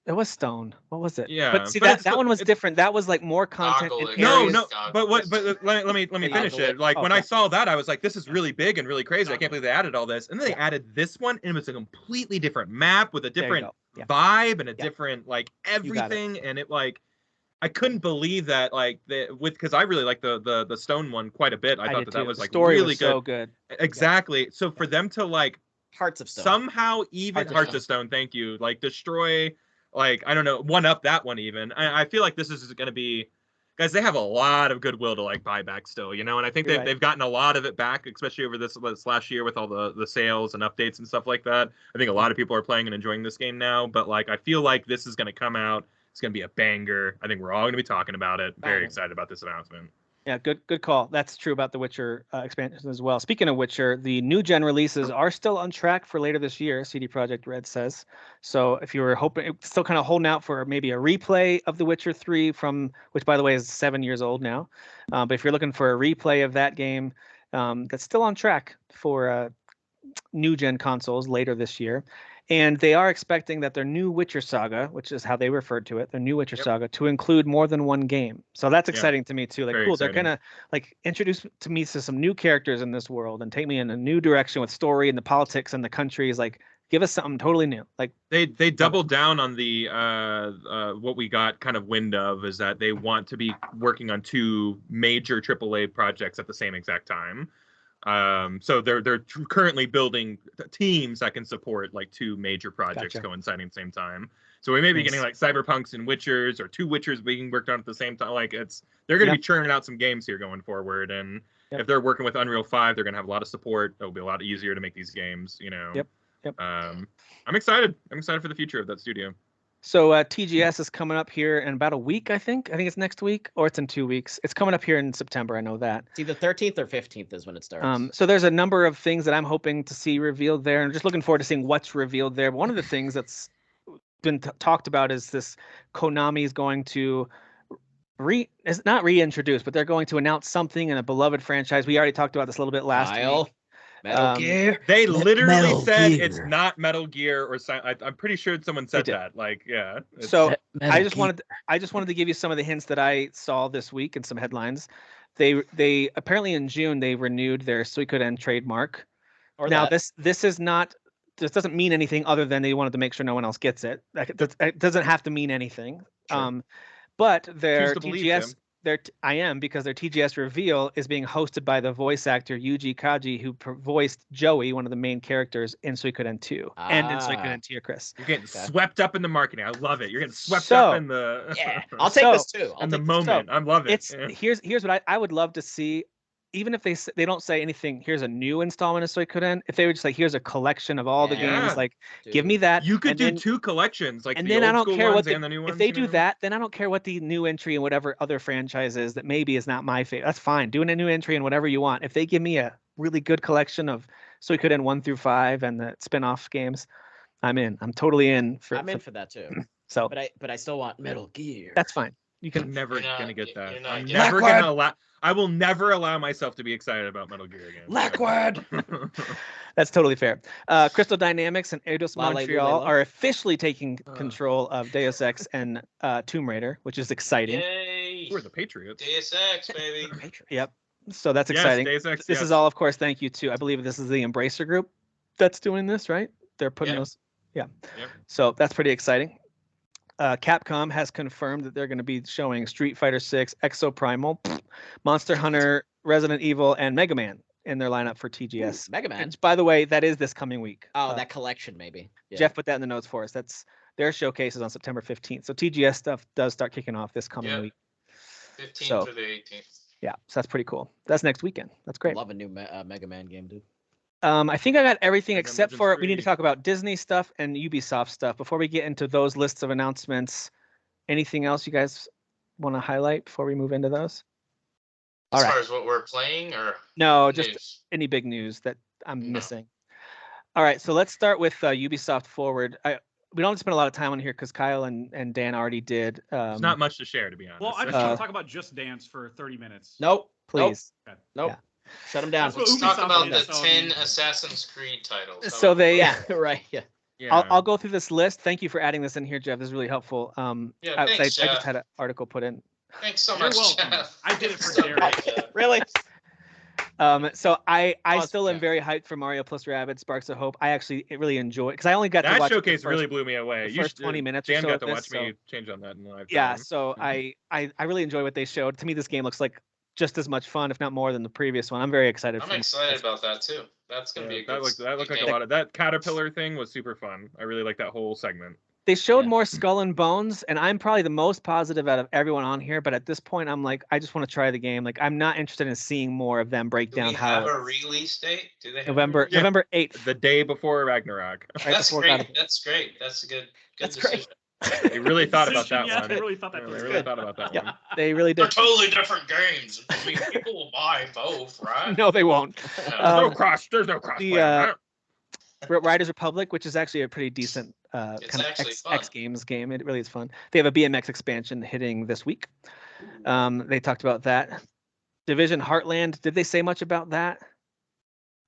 S1: It was Stone. What was it?
S5: Yeah,
S1: but see that one was different. That was like more content.
S5: No. But let me finish it. Like when I saw that, I was like, this is really big and really crazy. I can't believe they added all this. And then they added this one, and it was a completely different map with a different vibe and a different like everything. And it like, I couldn't believe that because I really like the Stone one quite a bit. I thought that was like really good.
S1: So good.
S5: Exactly. So for them to like
S3: Hearts of Stone
S5: somehow even Hearts of Stone, thank you, like destroy. Like, I don't know, one up that one even. I feel like this is going to be, guys, they have a lot of goodwill to like buy back still, and I think they've gotten a lot of it back, especially over this last year with all the sales and updates and stuff like that. I think a lot of people are playing and enjoying this game now, but like, I feel like this is going to come out. It's going to be a banger. I think we're all going to be talking about it. Very excited about this announcement.
S1: Yeah, good call. That's true about the Witcher expansion as well. Speaking of Witcher, the new gen releases are still on track for later this year, CD Projekt Red says. So if you were hoping, still kind of holding out for maybe a replay of The Witcher 3 which by the way is 7 years old now. But if you're looking for a replay of that game, that's still on track for new gen consoles later this year. And they are expecting that their new Witcher saga, which is how they referred to it, their new Witcher saga, to include more than one game. So that's exciting to me too. Like, cool, they're gonna like introduce me to some new characters in this world and take me in a new direction with story and the politics and the countries. Like, give us something totally new. Like
S5: they doubled down on the what we got kind of wind of is that they want to be working on two major AAA projects at the same exact time. So they're currently building teams that can support like two major projects coinciding at the same time. So we may be getting like Cyberpunks and Witchers, or two Witchers being worked on at the same time. Like they're going to be churning out some games here going forward. And if they're working with Unreal 5, they're going to have a lot of support. It'll be a lot easier to make these games. I'm excited. I'm excited for the future of that studio.
S1: So TGS is coming up here in about a week, I think. I think it's next week, or it's in 2 weeks. It's coming up here in September. I know that.
S3: It's either 13th or 15th is when it starts.
S1: So there's a number of things that I'm hoping to see revealed there. I'm just looking forward to seeing what's revealed there. But one of the things that's been talked about is this Konami is going to it's not reintroduce, but they're going to announce something in a beloved franchise. We already talked about this a little bit last week.
S3: Metal Gear.
S5: They literally said it's not Metal Gear, or I'm pretty sure someone said that. Like, yeah.
S1: So I just wanted to give you some of the hints that I saw this week and some headlines. They apparently in June they renewed their Suikoden trademark. Now this doesn't mean anything other than they wanted to make sure no one else gets it. It doesn't have to mean anything. Sure. But their TGS. Because their TGS reveal is being hosted by the voice actor Yuji Kaji, who voiced Joey, one of the main characters in Suikoden 2 and in Suikoden Tier Chris.
S5: You're getting swept up in the marketing. I love it. You're getting swept up in the.
S3: Yeah, I'll take this too.
S5: In the moment, I love it.
S1: Here's what I would love to see. Even if they don't say anything, here's a new installment of Suikoden. If they were just like, here's a collection of all the games, like, give me that.
S5: You could do two collections, like,
S1: and
S5: the
S1: then I
S5: old
S1: don't
S5: school
S1: care
S5: ones
S1: what
S5: and the new ones.
S1: If they do that, then I don't care what the new entry and whatever other franchise is that maybe is not my favorite. That's fine. Doing a new entry and whatever you want. If they give me a really good collection of Suikoden 1 through 5 and the spin-off games, I'm in. I'm totally in for
S3: that too.
S1: So,
S3: but I still want Metal Gear.
S1: That's fine. You can
S5: never gonna get that. I'm never gonna allow. I will never allow myself to be excited about Metal Gear again.
S3: Lackward.
S1: That's totally fair. Crystal Dynamics and Eidos Montreal are officially taking control of Deus Ex and Tomb Raider, which is exciting.
S4: Yay!
S5: We're the Patriots.
S4: Deus Ex, baby.
S1: Yep. So that's exciting.
S5: Deus Ex,
S1: this is all, of course, thank you to, I believe this is the Embracer Group that's doing this, right? They're putting those. Yeah. Yep. So that's pretty exciting. Capcom has confirmed that they're going to be showing Street Fighter 6, Exoprimal, Monster Hunter, Resident Evil, and Mega Man in their lineup for TGS.
S3: Mega Man.
S1: Which, by the way, that is this coming week.
S3: Oh, that collection maybe.
S1: Yeah. Jeff put that in the notes for us. That's their showcases on September 15th. So TGS stuff does start kicking off this coming week.
S4: 15th to the 18th.
S1: Yeah, so that's pretty cool. That's next weekend. That's great.
S3: Love a new Mega Man game, dude.
S1: I think I got everything
S5: And then
S1: except
S5: Legends
S1: for we need to
S5: 3.
S1: talk about Disney stuff and Ubisoft stuff. Before we get into those lists of announcements, anything else you guys want to highlight before we move into those?
S4: As far as what we're playing, or
S1: no, just
S4: news?
S1: any big news that I'm missing. All right, so let's start with Ubisoft Forward. We don't spend a lot of time on here because Kyle and Dan already did.
S5: There's not much to share, to be honest.
S2: Well, I just want to talk about Just Dance for 30 minutes.
S3: Nope.
S1: Please.
S3: Nope. Nope. Yeah. Shut them down.
S4: Let's talk about the 10 Assassin's Creed titles.
S1: So they,
S3: right, yeah.
S1: I'll go through this list. Thank you for adding this in here, Jeff. This is really helpful.
S4: Thanks,
S1: I
S4: Jeff.
S1: just had an article put in.
S4: Thanks so much, Jeff.
S2: I did it for Derek.
S3: Really?
S1: So I still am very hyped for Mario plus Rabbids Sparks of Hope. I actually really enjoy it because I only got to watch
S5: showcase really blew me away.
S1: The first 20 minutes
S5: Dan
S1: or so
S5: got
S1: of
S5: to
S1: this,
S5: watch me change on that in live time.
S1: Yeah, so I really enjoy what they showed. To me, this game looks like just as much fun, if not more, than the previous one. I'm very excited.
S4: I'm excited about that too. That's gonna be a good.
S5: That looked like a lot of that caterpillar thing was super fun. I really like that whole segment.
S1: They showed more Skull and Bones, and I'm probably the most positive out of everyone on here. But at this point, I'm like, I just want to try the game. Like, I'm not interested in seeing more of them break down how.
S4: Do we have a release date? Do they have
S1: November 8th,
S5: the day before Ragnarok.
S4: Right. That's great. That's great. That's a good decision.
S5: They really thought about that one.
S2: They really thought that
S5: They really thought about that one.
S1: They really did.
S4: They're totally different games. I mean, people will buy both, right?
S1: No, they won't.
S5: There's no cross.
S1: Riders Republic, which is actually a pretty decent kind of X Games game. It really is fun. they have a BMX expansion hitting this week. They talked about that. Division Heartland. Did they say much about that?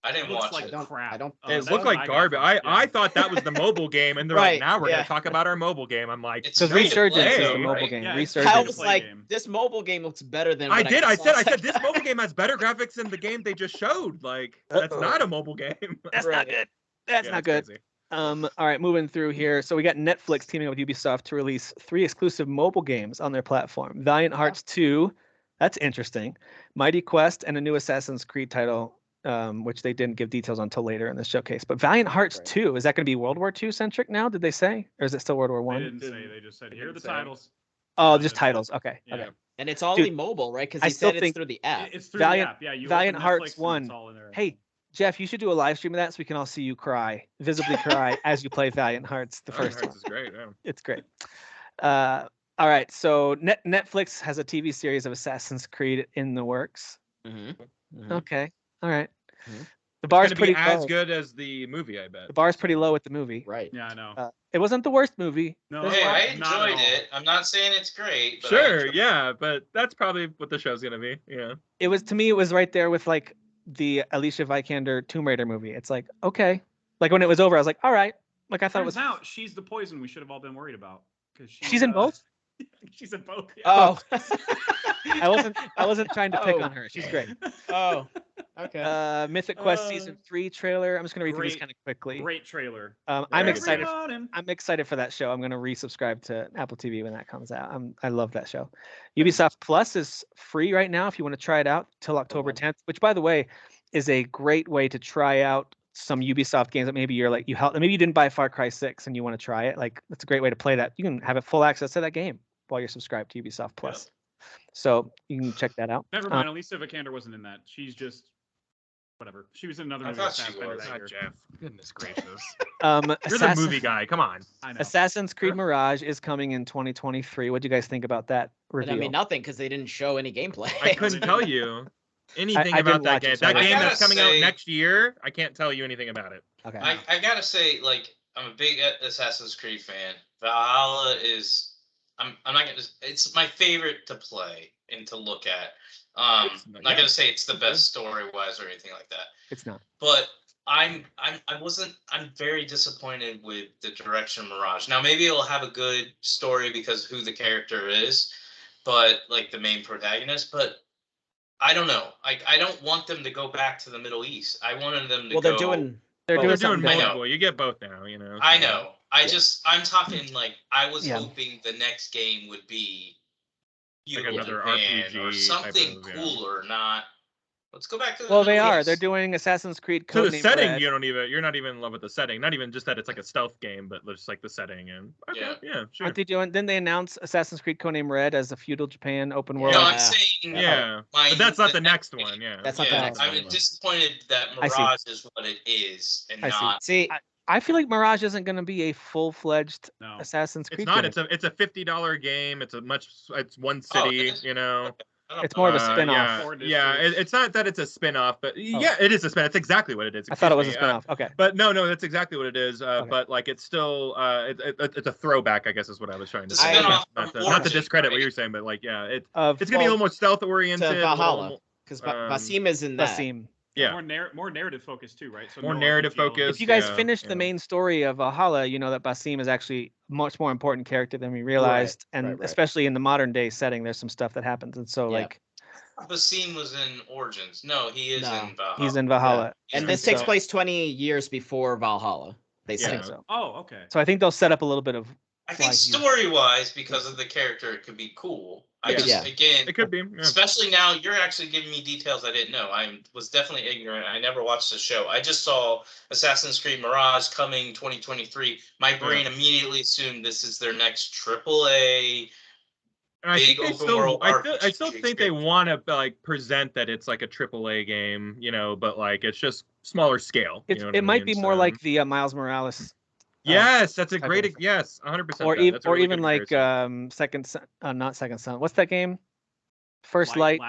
S4: I didn't watch it.
S2: Crap.
S5: It looked like garbage. I thought that was the mobile game, and they're like, now we're gonna talk about our mobile game. I'm like,
S1: because Resurgence is the mobile game.
S2: Yeah,
S1: Resurgence.
S3: I was like, this mobile game looks better than.
S5: I said this mobile game has better graphics than the game they just showed. Like, that's not a mobile game.
S1: That's not good. That's not good.
S5: Crazy.
S1: All right, moving through here. So we got Netflix teaming up with Ubisoft to release 3 exclusive mobile games on their platform. Valiant Hearts 2, that's interesting. Mighty Quest, and a new Assassin's Creed title, which they didn't give details on until later in the showcase. But Valiant Hearts 2, is that going to be World War II centric now? Did they say, or is it still World War I?
S2: They didn't say. They just said, here are the titles.
S1: Oh, just titles. Okay.
S2: Yeah.
S1: Okay.
S3: And it's only mobile, right? Because he said it's through the app.
S2: It's through
S1: Valiant,
S2: the app. Yeah.
S1: Valiant Hearts 1. Hey, Jeff, you should do a live stream of that so we can all see you cry, visibly cry, as you play Valiant Hearts, the first one.
S5: Is great. Yeah.
S1: It's great. All right, so Netflix has a TV series of Assassin's Creed in the works. Okay, all right. The bar's
S5: It's
S1: pretty
S5: gonna be as
S1: low.
S5: good as the movie, I bet.
S1: The bar's pretty low with the movie.
S3: Right.
S2: Yeah, I know.
S1: It wasn't the worst movie.
S2: No,
S4: Hey, I
S2: not at
S4: enjoyed
S2: all.
S4: it. I'm not saying it's great. But
S5: Sure, yeah, but that's probably what the show's gonna be. Yeah.
S1: It was, to me, it was right there with like the Alicia Vikander Tomb Raider movie. It's like, okay. Like when it was over, I was like, all right. Like I thought it was.
S2: Turns out she's the poison we should have all been worried about. Because
S1: She's in both?
S2: She's in both. Yeah.
S1: Oh. I wasn't trying to pick on her. She's great.
S3: Oh. Okay.
S1: Mythic Quest Season 3 trailer. I'm just gonna read through this kind of quickly.
S2: Great trailer.
S1: I'm excited. I'm excited for that show. I'm gonna resubscribe to Apple TV when that comes out. I love that show. Ubisoft Plus is free right now if you want to try it out till October 10th. Which, by the way, is a great way to try out some Ubisoft games that maybe you're like maybe you didn't buy Far Cry 6 and you want to try it. Like that's a great way to play that. You can have full access to that game while you're subscribed to Ubisoft Plus. Yep. So you can check that out.
S2: Never mind. Alicia Vikander wasn't in that. She's just whatever. She was in another movie.
S5: Jeff. Goodness gracious.
S1: You're
S5: the movie guy. Come on.
S2: I know.
S1: Assassin's Creed Mirage is coming in 2023. What do you guys think about that reveal?
S3: And I mean, nothing because they didn't show any gameplay.
S5: I couldn't tell you anything about that game. That game that's coming out next year, I can't tell you anything about it.
S1: Okay.
S4: I gotta say, like, I'm a big Assassin's Creed fan. Valhalla is. I'm not gonna. It's my favorite to play and to look at. I'm not gonna say it's the best story wise or anything like that.
S1: It's not.
S4: But I'm very disappointed with the direction of Mirage. Now maybe it'll have a good story because of who the character is, but like the main protagonist. But I don't know. I don't want them to go back to the Middle East. I wanted them to go.
S3: They're doing
S5: multiple. You get both now, you know.
S4: I know. I'm talking like I was hoping the next game would be
S5: like another RPG
S4: or something cooler, not Let's go back to the
S1: Well, they
S4: Middle
S1: are.
S4: East.
S1: They're doing Assassin's Creed
S5: So the
S1: Codename
S5: setting,
S1: Red.
S5: you're not even in love with the setting. Not even just that it's like a stealth game, but just like the setting and okay, yeah, sure.
S1: Aren't they doing? Didn't they announce Assassin's Creed Codename Red as a feudal Japan open world?
S4: No, I'm saying
S5: but that's not the next one. Yeah,
S3: that's not the next one.
S4: I'm disappointed that Mirage is what it is and not.
S3: See,
S1: I feel like Mirage isn't going to be a full-fledged Assassin's Creed.
S5: It's not.
S1: Game.
S5: It's a $50 game. It's one city. You know.
S1: It's more of a spin-off.
S5: It's not that it's a spin-off, but yeah, it is a spin. It's exactly what it is.
S1: I thought it was a spin-off. Okay.
S5: But no, that's exactly what it is. But like, it's still it's a throwback, I guess, is what I was trying to say. Not to discredit what you're saying, but like, yeah, it's gonna be a little more stealth oriented.
S3: To Valhalla, because Basim is in that.
S1: Basim.
S5: Yeah.
S2: More narrative focused too, right? So
S5: more narrative focused.
S1: If you guys finish the main story of Valhalla, you know that Basim is actually a much more important character than we realized, and especially in the modern day setting, there's some stuff that happens, and so like.
S4: Basim was in Origins. No, he is in Valhalla.
S1: He's in Valhalla,
S3: and this takes place 20 years before Valhalla. They say
S1: so.
S2: Oh, okay.
S1: So I think they'll set up a little bit of.
S4: I think story-wise, because of the character, it could be cool. Again,
S5: it could be,
S4: especially now. You're actually giving me details I didn't know. I was definitely ignorant. I never watched the show. I just saw Assassin's Creed Mirage coming 2023. My brain immediately assumed this is their next AAA.
S5: I still think they want to like present that it's like a AAA game, you know, but like it's just smaller scale.
S1: It might be more like the Miles Morales.
S5: Yes, that's a great. Yes, 100%.
S1: Or even like Second Son, not Second Son. What's that game? First Light.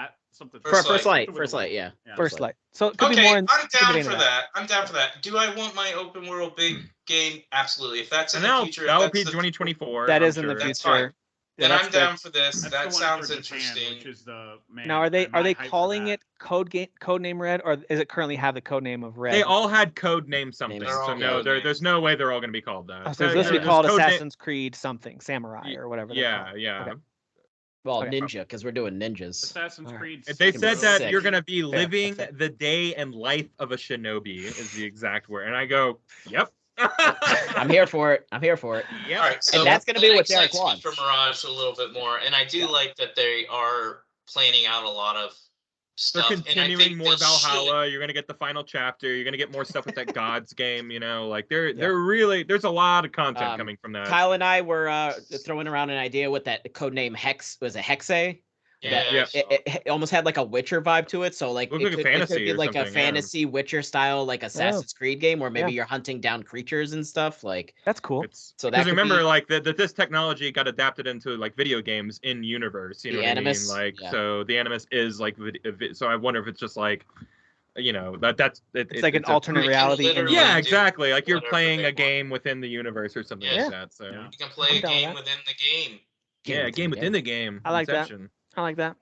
S3: First Light. Yeah.
S1: First Light. So it could
S4: be
S1: more.
S4: I'm down for that. I'm down for that. Do I want my open world big game? Absolutely. If that's in the future,
S5: that would be 2024.
S1: That is in the future.
S4: Then I'm down for this. That sounds interesting.
S2: Which is the
S1: now, are they calling it Codename Red, or is it currently have the code name of Red?
S5: They all had code name something. So no, there's no way they're all going to be called that.
S1: Oh, so it's supposed to be called Assassin's Creed something, Samurai or whatever.
S5: Yeah.
S1: Okay.
S3: Well, Ninja, because we're doing ninjas.
S2: Assassin's Creed.
S5: They said that you're going to be living the day and life of a shinobi is the exact word, and I go, yep.
S3: I'm here for it.
S5: Yep.
S4: All right, so
S3: and that's going to be what Derek wants.
S4: For Mirage a little bit more, and I do like that they are planning out a lot of stuff.
S5: They're continuing more Valhalla. You're going to get the final chapter. You're going to get more stuff with that Gods game. You know, like they're really there's a lot of content coming from that.
S3: Kyle and I were throwing around an idea with that codename Hex. Was it Hexe? It almost had like a Witcher vibe to it, so like it could be like a fantasy Witcher style like Assassin's Creed game where maybe you're hunting down creatures and stuff. Like
S1: that's cool.
S3: So that
S5: remember like that this technology got adapted into like video games in universe. You know what
S3: Animus,
S5: I mean? Like so the Animus is like so I wonder if it's just like that's
S1: it's like an alternate reality.
S5: Yeah, exactly. Like you're playing a game within the universe or something like that. So
S4: you can play a game within the game.
S5: Yeah, a game within the game.
S1: I like that. I like that.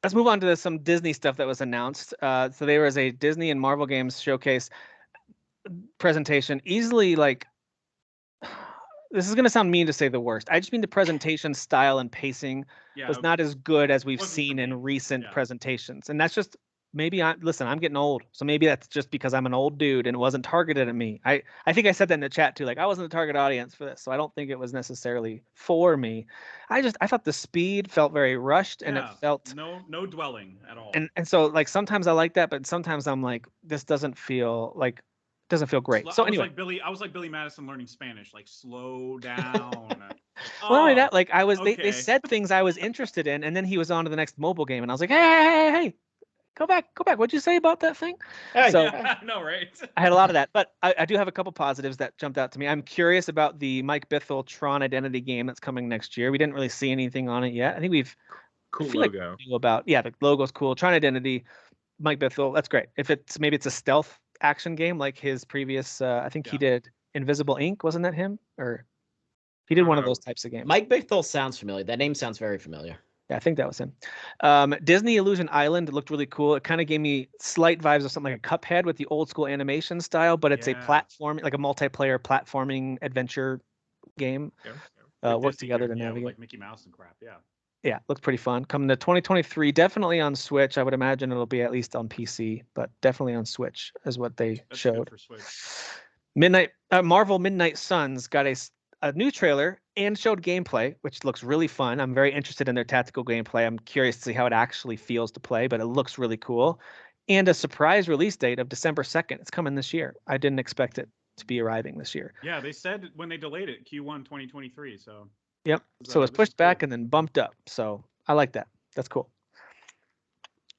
S1: Let's move on to some Disney stuff that was announced. So there was a Disney and Marvel Games showcase presentation. Easily, like, this is going to sound mean to say the worst. I just mean the presentation style and pacing was not as good as we've seen in recent presentations. And that's just maybe I'm getting old. So maybe that's just because I'm an old dude and it wasn't targeted at me. I think I said that in the chat too. Like I wasn't the target audience for this. So I don't think it was necessarily for me. I thought the speed felt very rushed and it felt
S2: no dwelling at all.
S1: And so like sometimes I like that, but sometimes I'm like, this doesn't feel great. So anyway,
S2: I was like Billy Madison learning Spanish, like slow down.
S1: Well, not only that, like they said things I was interested in, and then he was on to the next mobile game, and I was like, hey. Go back. What'd you say about that thing? So
S2: I know, right?
S1: I had a lot of that, but I do have a couple positives that jumped out to me. I'm curious about the Mike Bithell Tron Identity game that's coming next year. We didn't really see anything on it yet. I think we've
S5: cool logo.
S1: The logo's cool. Tron Identity, Mike Bithell. That's great. If maybe it's a stealth action game like his previous. I think he did Invisible Ink. Wasn't that him? Or he did one of those types of games.
S3: Mike Bithell sounds familiar. That name sounds very familiar.
S1: Yeah, I think that was him. Disney Illusion Island looked really cool. It kind of gave me slight vibes of something like a Cuphead with the old school animation style, but it's a platform, like a multiplayer platforming adventure game. Work together to navigate.
S2: Like Mickey Mouse and crap.
S1: Yeah, looks pretty fun. Coming to 2023, definitely on Switch. I would imagine it'll be at least on PC, but definitely on Switch is what they showed.
S2: Good for Switch.
S1: Marvel Midnight Suns got a a new trailer and showed gameplay, which looks really fun. I'm very interested in their tactical gameplay. I'm curious to see how it actually feels to play, but it looks really cool. And a surprise release date of December 2nd. It's coming this year. I didn't expect it to be arriving this year.
S2: Yeah, they said when they delayed it, Q1 2023. So.
S1: Yep. So it's pushed back and then bumped up. So I like that. That's cool.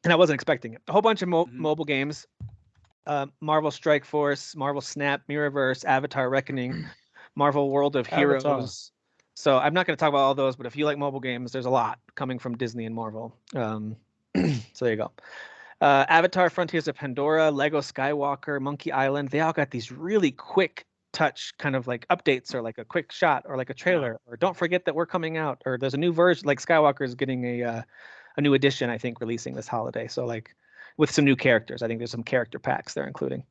S1: And I wasn't expecting it. A whole bunch of mobile games. Marvel Strike Force, Marvel Snap, Mirrorverse, Avatar Reckoning, Marvel World of Heroes. Avatar. So I'm not going to talk about all those, but if you like mobile games, there's a lot coming from Disney and Marvel. So there you go. Avatar Frontiers of Pandora, Lego Skywalker, Monkey Island. They all got these really quick touch kind of like updates or like a quick shot or like a trailer or don't forget that we're coming out or there's a new version, like Skywalker is getting a new edition, I think, releasing this holiday. So like with some new characters. I think there's some character packs they're including.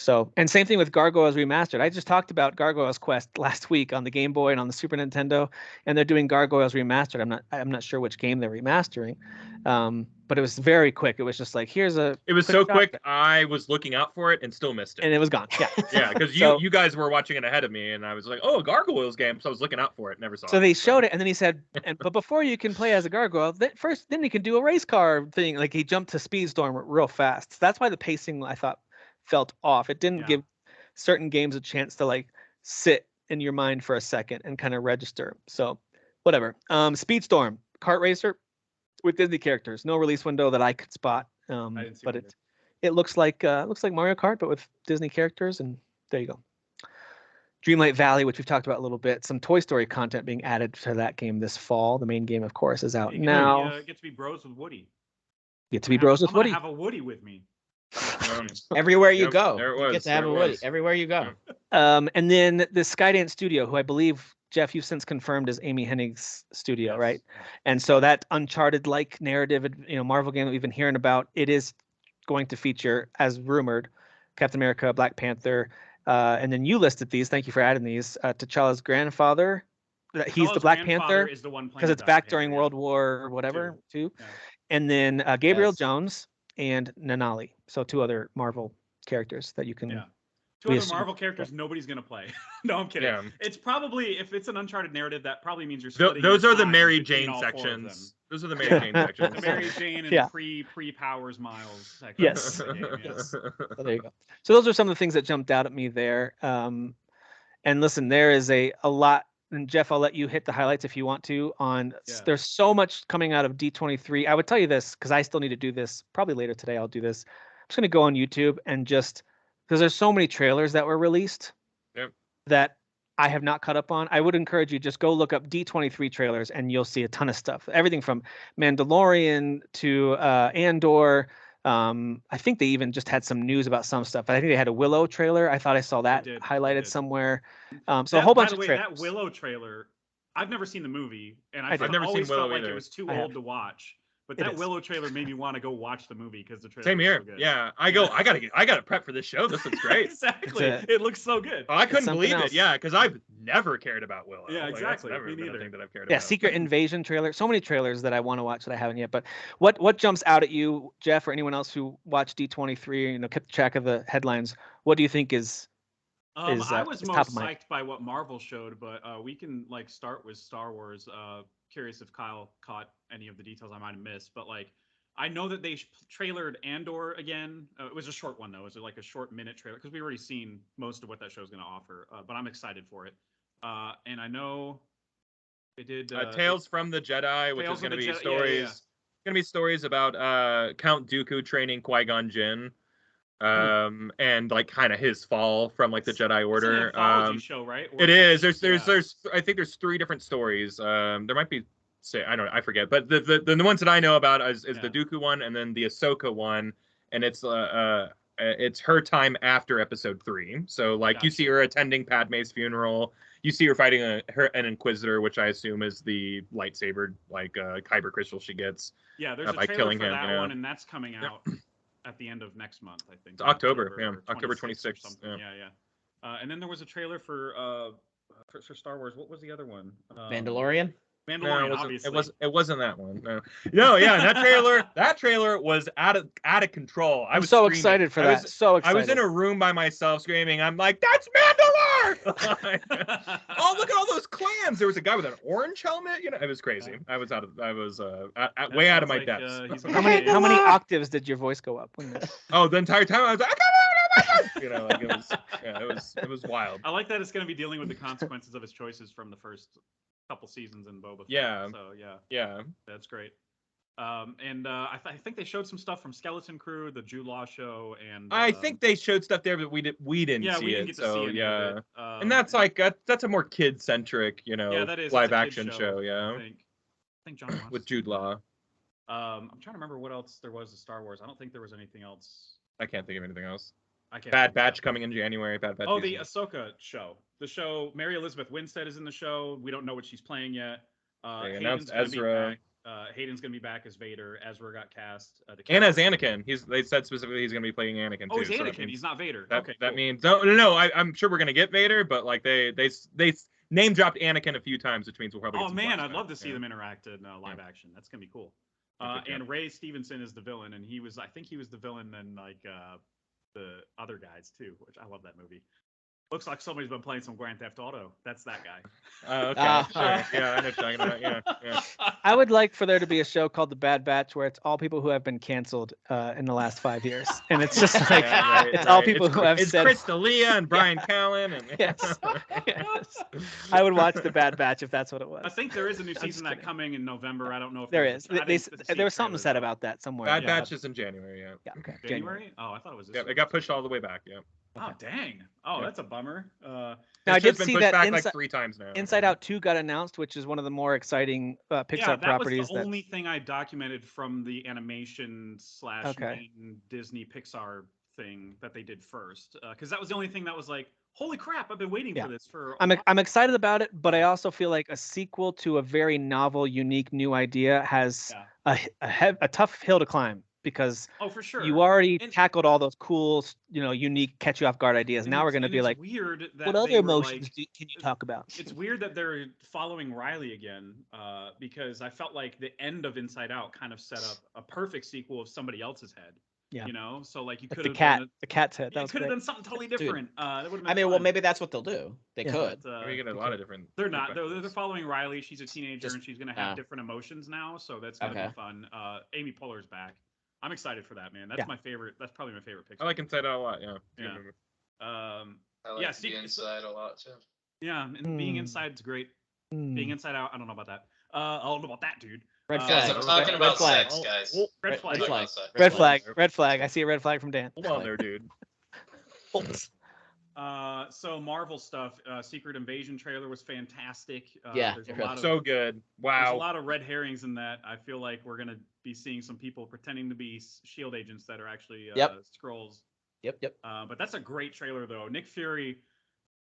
S1: So, and same thing with Gargoyles Remastered. I just talked about Gargoyles Quest last week on the Game Boy and on the Super Nintendo, and they're doing Gargoyles Remastered. I'm not sure which game they're remastering, but it was very quick. It was just like, here's a.
S5: It was so quick. I was looking out for it and still missed it.
S1: And it was gone. Yeah.
S5: Yeah, because you guys were watching it ahead of me, and I was like, oh, Gargoyles game. So I was looking out for it. Never saw it.
S1: So they showed it, and then he said, but before you can play as a gargoyle, then you can do a race car thing. Like he jumped to Speedstorm real fast. So that's why the pacing, I thought, felt off. It didn't give certain games a chance to like sit in your mind for a second and kind of register. So whatever. Speedstorm, kart racer with Disney characters. No release window that I could spot. But it looks like Mario Kart, but with Disney characters, and there you go. Dreamlight Valley, which we've talked about a little bit. Some Toy Story content being added to that game this fall. The main game, of course, is out now.
S2: Get to be bros with Woody.
S1: Get to be bros with Woody.
S2: Have a Woody with me.
S3: Everywhere you go,
S5: you
S3: get to have a Woody. Everywhere you go.
S1: And then the Skydance studio, who I believe, Jeff, you've since confirmed is Amy Hennig's studio, right? And so that Uncharted-like narrative, Marvel game that we've been hearing about, it is going to feature, as rumored, Captain America, Black Panther, and then you listed these. Thank you for adding these. T'Challa's grandfather. He's the Black Panther because it's back during World War whatever too. Yeah. And then Gabriel Jones and Nanali. So 2 other Marvel characters that you can.
S2: Yeah. 2 other Marvel characters nobody's gonna play. No, I'm kidding. Yeah. It's probably, if it's an Uncharted narrative, that probably means you're splitting.
S5: Those are the Mary Jane sections. Those are the Mary Jane sections.
S2: The Mary Jane and pre-Powers Miles sections.
S1: Yes. Yes. So there you go. So those are some of the things that jumped out at me there. And listen, there is a lot. And Jeff, I'll let you hit the highlights if you want to. There's so much coming out of D23. I would tell you this because I still need to do this. Probably later today I'll do this. I'm just going to go on YouTube and just because there's so many trailers that were released that I have not caught up on. I would encourage you just go look up D23 trailers and you'll see a ton of stuff. Everything from Mandalorian to Andor. I think they even just had some news about some stuff. I think they had a Willow trailer. I thought I saw that highlighted somewhere. So a whole bunch of trailers.
S2: That Willow trailer, I've never seen the movie, and I've
S5: never
S2: always
S5: seen Willow
S2: felt like
S5: either.
S2: it was too old to watch. But that Willow trailer made me want to go watch the movie because the trailer.
S5: Same here.
S2: So good.
S5: Yeah, I gotta prep for this show. This looks great.
S2: Exactly. It looks so good.
S5: Oh, I couldn't believe it. Yeah, because I've never cared about Willow.
S2: Yeah, exactly.
S5: That's never been a thing that I've cared
S1: about.
S5: Yeah,
S1: Secret Invasion trailer. So many trailers that I want to watch that I haven't yet. But what jumps out at you, Jeff, or anyone else who watched D23? Kept track of the headlines. What do you think is?
S2: I was most psyched by what Marvel showed, but we can start with Star Wars. Curious if Kyle caught any of the details I might have missed, but I know that they trailered Andor again. It was a short one though. It was like a short minute trailer because we've already seen most of what that show is going to offer. But I'm excited for it. And I know they did
S5: Tales from the Jedi, which is going to be stories. It's going to be stories about Count Dooku training Qui-Gon Jinn. And kind of his fall from the Jedi Order.
S2: It's an anthology show, right?
S5: It is. There's I think there's 3 different stories. There might be I don't know, I forget. But the ones that I know about is the Dooku one and then the Ahsoka one, and it's her time after Episode 3. So gotcha. You see her attending Padme's funeral. You see her fighting an Inquisitor, which I assume is the lightsaber kyber crystal she gets.
S2: Yeah, there's a trailer for that one, and that's coming out. At the end of next month, I think.
S5: It's October, October 26th.
S2: And then there was a trailer for Star Wars. What was the other one?
S3: Mandalorian.
S2: Mandalorian,
S5: No,
S2: obviously.
S5: it wasn't that one. No, yeah, that trailer was out of control.
S1: I'm
S5: was
S1: so
S5: screaming.
S1: excited for that. So excited.
S5: I was in a room by myself screaming. I'm like, that's Mandalore! Oh, look at all those clans. There was a guy with an orange helmet. You know, it was crazy. I was way out of my depths.
S1: How many octaves did your voice go up?
S5: Oh, the entire time I was like, you know, like it was wild.
S2: I like that it's going to be dealing with the consequences of his choices from the first couple seasons in Boba Fett.
S5: Yeah.
S2: So
S5: yeah,
S2: that's great. I think they showed some stuff from Skeleton Crew, the Jude Law show, and
S5: I think they showed stuff there, but we didn't see
S2: get
S5: it.
S2: To
S5: So
S2: see any of it.
S5: And that's like that's a more kid centric, you know,
S2: that is,
S5: live action show. Yeah,
S2: I think John
S5: with Jude Law.
S2: I'm trying to remember what else there was to Star Wars. I don't think there was anything else.
S5: I can't think of anything else.
S2: I can't.
S5: Bad Batch coming in January. Bad Batch.
S2: Oh, the Ahsoka show. The show. Mary Elizabeth Winstead is in the show. We don't know what she's playing yet.
S5: They announced Ezra.
S2: Hayden's gonna be back as Vader. Ezra got cast.
S5: And as Anakin. They said specifically he's gonna be playing Anakin.
S2: Oh,
S5: too,
S2: he's Anakin. He's not Vader.
S5: That,
S2: okay.
S5: That
S2: cool.
S5: means no. I'm sure we're gonna get Vader, but like they name dropped Anakin a few times, which means we'll probably.
S2: Oh man, I'd love to see them interact in live action. That's gonna be cool. And Ray Stevenson is the villain, and I think he was the villain in like the other guys too, which I love that movie. Looks like somebody's been playing some Grand Theft Auto. That's that guy.
S5: Okay, sure. Yeah, I know what you're talking about. Yeah.
S1: I would like for there to be a show called The Bad Batch where it's all people who have been canceled in the last 5 years, and it's just like all people who have said.
S5: It's Chris D'Elia and Brian Callen, and
S1: yes. I would watch The Bad Batch if that's what it was.
S2: I think there is a new season that coming in November. I don't know if
S1: there is. There was something said about that somewhere.
S5: Bad Batch is in January. Yeah.
S1: Okay.
S2: January? Oh, I thought it was.
S5: Yeah, it got pushed all the way back. Yeah.
S2: Oh dang! Oh, that's a bummer.
S1: Now I did see that
S5: back like 3 times now.
S1: Inside Out 2 got announced, which is one of the more exciting Pixar properties.
S2: Was the only thing I documented from the animation / main Disney Pixar thing that they did first, because that was the only thing that was like, holy crap! I've been waiting for this for.
S1: I'm excited about it, but I also feel like a sequel to a very novel, unique, new idea has a tough hill to climb. Because
S2: for sure
S1: you already tackled all those cool, unique, catch you off guard ideas. Now we're going to be like,
S2: weird that
S1: what other emotions can you talk about?
S2: It's weird that they're following Riley again, because I felt like the end of Inside Out kind of set up a perfect sequel of somebody else's head. Yeah. So like you could have
S1: the cat's head.
S2: You could have done something totally different.
S3: Well, maybe that's what they'll do. They could.
S5: We get a lot of different.
S2: They're not. They're following Riley. She's a teenager and she's going to have different emotions now. So that's going to be fun. Amy Poehler's back. I'm excited for that, man. That's my favorite. That's probably my favorite Pixar.
S5: I like Inside Out a lot. Yeah.
S4: I like the Inside a lot too.
S2: Yeah, and being inside is great. Being Inside Out, I don't know about that. I don't know about that, dude.
S3: Red flag.
S4: I'm talking about sex, guys.
S2: Red flag.
S1: Red flag. I see a red flag from Dan.
S5: Hold on there, dude.
S2: So Marvel stuff. Secret Invasion trailer was fantastic.
S5: So good. Wow.
S2: There's a lot of red herrings in that. I feel like we're gonna be seeing some people pretending to be SHIELD agents that are actually Skrulls.
S3: Yep.
S2: But that's a great trailer though. Nick Fury,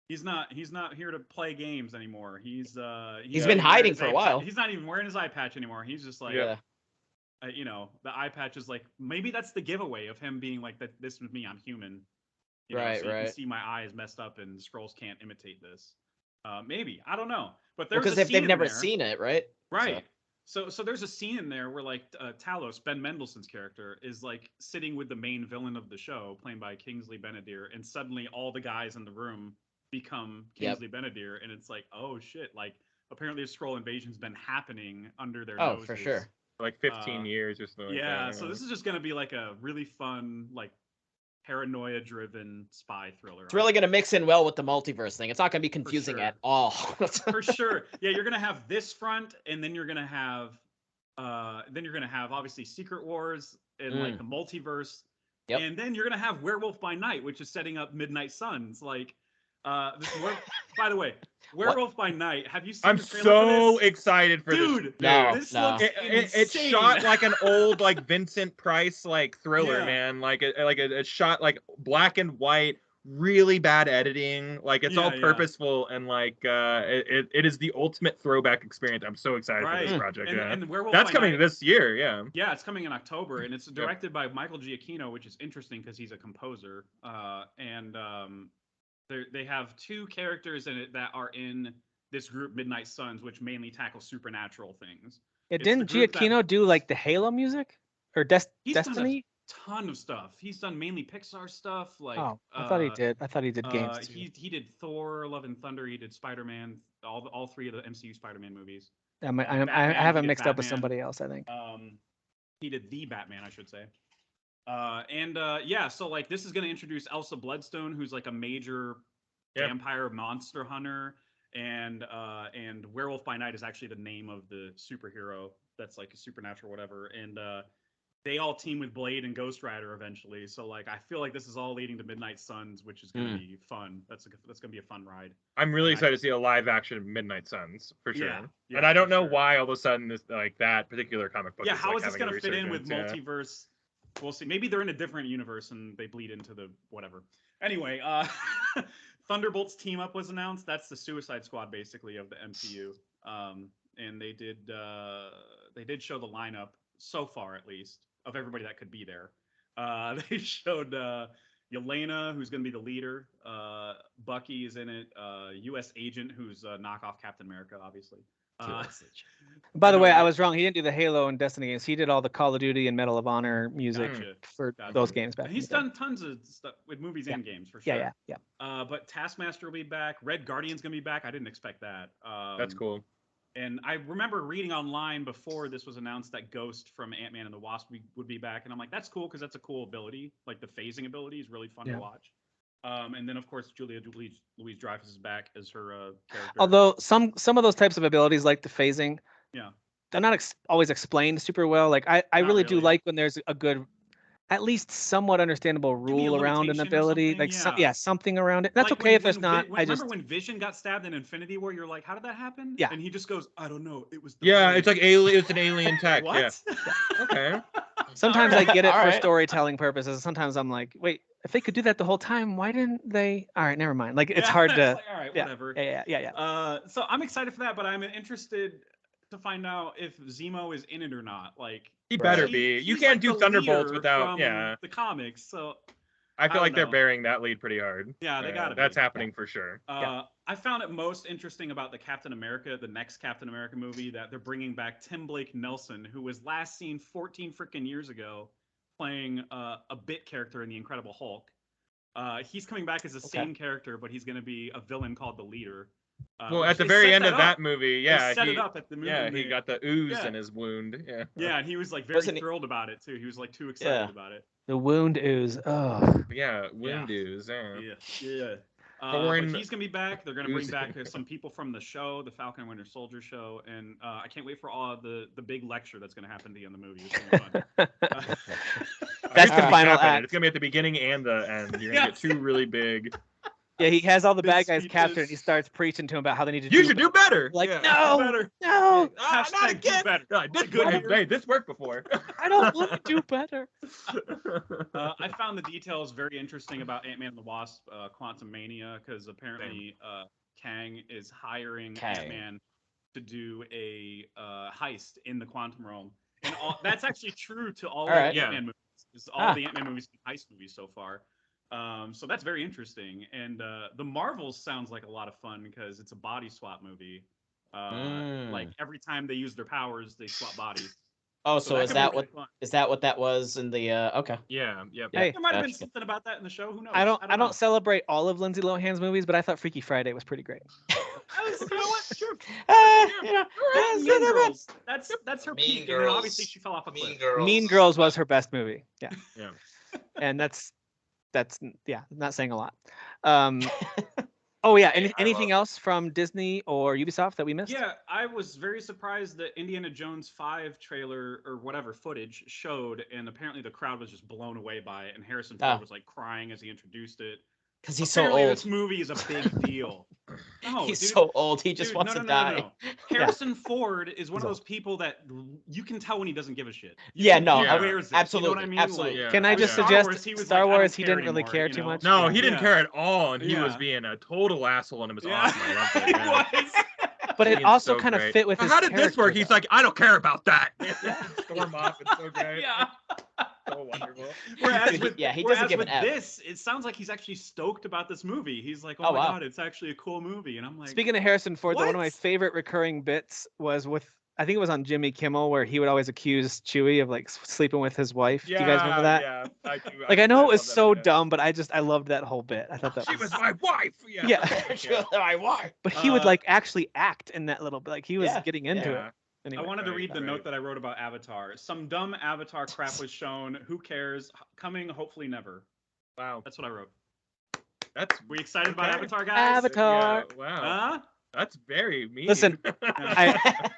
S2: he's not here to play games anymore. He's
S3: been hiding for a while.
S2: He's not even wearing his eye patch anymore. He's just like the eye patch is like, maybe that's the giveaway of him being like, that this is me, I'm human. You can see my eyes messed up and Skrulls can't imitate this. Maybe, I don't know. But there's
S3: because if they've never seen it, right?
S2: Right. So there's a scene in there where like Talos, Ben Mendelsohn's character, is like sitting with the main villain of the show, played by Kingsley Benadir, and suddenly all the guys in the room become Kingsley Benadir, and it's like, oh shit! Like apparently a Skrull invasion's been happening under their noses.
S3: Oh, for sure.
S5: Like 15 years or something.
S2: Yeah. So this is just gonna be like a really fun, like, paranoia-driven spy thriller.
S3: It's really going to mix in well with the multiverse thing. It's not going to be confusing at all.
S2: For sure. Yeah, you're going to have this front, and then you're going to have, obviously Secret Wars and like the multiverse, and then you're going to have Werewolf by Night, which is setting up Midnight Suns. Like, by the way, Werewolf by Night. Have you seen?
S5: I'm
S2: the trailer
S5: so
S2: for this?
S5: excited for
S2: Dude,
S5: this.
S2: This looks
S5: it's shot like an old like Vincent Price like thriller, man. Like a shot like black and white, really bad editing. Like it's all purposeful and like it is the ultimate throwback experience. I'm so excited for this project.
S2: And Werewolf
S5: that's
S2: by
S5: coming
S2: Night,
S5: this year. Yeah.
S2: Yeah, it's coming in October, and it's directed by Michael Giacchino, which is interesting because he's a composer. They have 2 characters in it that are in this group Midnight Suns, which mainly tackles supernatural things.
S1: Yeah, didn't Giacchino do like the Halo music or Destiny?
S2: Ton of stuff. He's done mainly Pixar stuff. Like,
S1: I thought he did. I thought he did games too.
S2: He did Thor: Love and Thunder. He did Spider-Man. All 3 of the MCU Spider-Man movies.
S1: I have him mixed up with somebody else, I think.
S2: He did the Batman, I should say. Yeah, so like this is going to introduce Elsa Bloodstone, who's like a major vampire monster hunter, and Werewolf by Night is actually the name of the superhero that's like a supernatural whatever, and they all team with Blade and Ghost Rider eventually. So like I feel like this is all leading to Midnight Suns, which is going to be fun. That's going to be a fun ride.
S5: I'm really excited to see a live action Midnight Suns for sure. Yeah, and I don't know why all of a sudden this like that particular comic book.
S2: Yeah, how is this going to fit in with multiverse? We'll see. Maybe they're in a different universe and they bleed into the whatever. Anyway, Thunderbolts team up was announced. That's the Suicide Squad basically of the MCU. And they did show the lineup so far at least of everybody that could be there. They showed Yelena, who's going to be the leader. Bucky is in it. U.S. Agent, who's a knockoff Captain America, obviously.
S1: By the way, I was wrong. He didn't do the Halo and Destiny games. He did all the Call of Duty and Medal of Honor music for those games back.
S2: He's done tons of stuff with movies and games for sure.
S1: Yeah.
S2: But Taskmaster will be back. Red Guardian's gonna be back. I didn't expect that.
S5: That's cool.
S2: And I remember reading online before this was announced that Ghost from Ant-Man and the Wasp would be back, and I'm like, that's cool because that's a cool ability. Like the phasing ability is really fun to watch. And then of course Julia Louis-Dreyfus is back as her character.
S1: Although some of those types of abilities, like the phasing, they're not always explained super well. Like I really do like when there's a good, at least somewhat understandable rule around an ability, like something around it. That's like okay if there's not.
S2: Remember when Vision got stabbed in Infinity War? You're like, how did that happen?
S1: Yeah,
S2: and he just goes, I don't know. It was
S5: it's like alien. It's an alien tech.
S2: What?
S5: Yeah. Okay.
S1: Sometimes I get it for storytelling purposes. Sometimes I'm like, wait, if they could do that the whole time, why didn't they? All right, never mind. Like it's hard to.
S2: Like, all right, whatever.
S1: Yeah.
S2: So I'm excited for that, but I'm interested to find out if Zemo is in it or not. Like
S5: he better be. You can't do Thunderbolts without
S2: the comics. So
S5: I feel like they're bearing that lead pretty hard.
S2: Yeah, they got it.
S5: That's happening for sure.
S2: I found it most interesting about the next Captain America movie, that they're bringing back Tim Blake Nelson, who was last seen 14 freaking years ago playing a bit character in The Incredible Hulk. He's coming back as the same character, but he's going to be a villain called the Leader.
S5: Well, at the very end of that movie,
S2: they set it up at the movie.
S5: He got the ooze in his wound.
S2: Yeah, and he was like very thrilled about it too. He was like too excited about it.
S1: The wound ooze. Oh.
S5: Yeah, wound ooze.
S2: Yeah. But he's gonna be back. They're gonna bring back some people from the show, the Falcon and Winter Soldier show, and I can't wait for all the big lecture that's gonna happen at the end of the movie. It's gonna be fun.
S1: That's the final act.
S5: It's gonna be at the beginning and the end. You're gonna get two really big.
S1: Yeah, he has all the bad guys captured, and he starts preaching to him about how they need to
S5: You should do better.
S1: Like,
S2: no.
S5: Not again. This worked before.
S1: I don't want to do better.
S2: I found the details very interesting about Ant-Man and the Wasp, Quantum Mania, because apparently Kang is hiring Ant-Man to do a heist in the quantum realm. And that's actually true to all the Ant-Man movies. All the Ant-Man movies have been heist movies so far. So that's very interesting. And the Marvels sounds like a lot of fun because it's a body swap movie. Like every time they use their powers, they swap bodies.
S3: Oh, so is that what that was in the okay?
S5: Yeah.
S2: Hey, there might have been something about that in the show. Who knows?
S1: I don't celebrate all of Lindsay Lohan's movies, but I thought Freaky Friday was pretty great.
S2: You know what? Sure. Mean Girls. That's her peak, and then obviously she fell off a cliff.
S1: Mean Girls was her best movie. Yeah. And that's not saying a lot. Anything else from Disney or Ubisoft that we missed?
S2: Yeah, I was very surprised that Indiana Jones 5 trailer or whatever footage showed, and apparently the crowd was just blown away by it, and Harrison Ford was like crying as he introduced it.
S3: Because he's so old.
S2: This movie is a big deal. No,
S3: he's so old. He just wants to die.
S2: No. Harrison Ford is one of those people that you can tell when he doesn't give a shit.
S3: Absolutely.
S2: You know what I mean?
S3: Absolutely.
S2: Like,
S1: can I just suggest Star Wars? He didn't really care too much.
S5: No, he didn't care at all, and he was being a total asshole, and it was awesome. I loved it.
S1: But it also kind of fit with his
S5: How did this work?
S1: though.
S5: He's like, I don't care about that. Storm off. It's so great. so wonderful.
S2: Whereas with,
S3: he doesn't give an F.
S2: This, it sounds like he's actually stoked about this movie. He's like, oh my God, it's actually a cool movie. And I'm like,
S1: speaking of Harrison Ford, one of my favorite recurring bits was with, I think it was on Jimmy Kimmel, where he would always accuse Chewie of like sleeping with his wife.
S5: Yeah,
S1: do you guys remember that?
S5: Yeah, I do.
S1: Like, I know it was so dumb, but I loved that whole bit. I thought that
S5: she was my wife.
S1: Yeah.
S3: She was my wife.
S1: But he would like actually act in that little bit. Like he was getting into it. Anyway,
S2: I wanted to read the note that I wrote about Avatar. Some dumb Avatar crap was shown. Who cares? Coming, hopefully never.
S5: Wow.
S2: That's what I wrote.
S5: We
S2: excited about Avatar, guys?
S1: Avatar.
S5: Yeah, wow. That's very mean.
S1: Listen,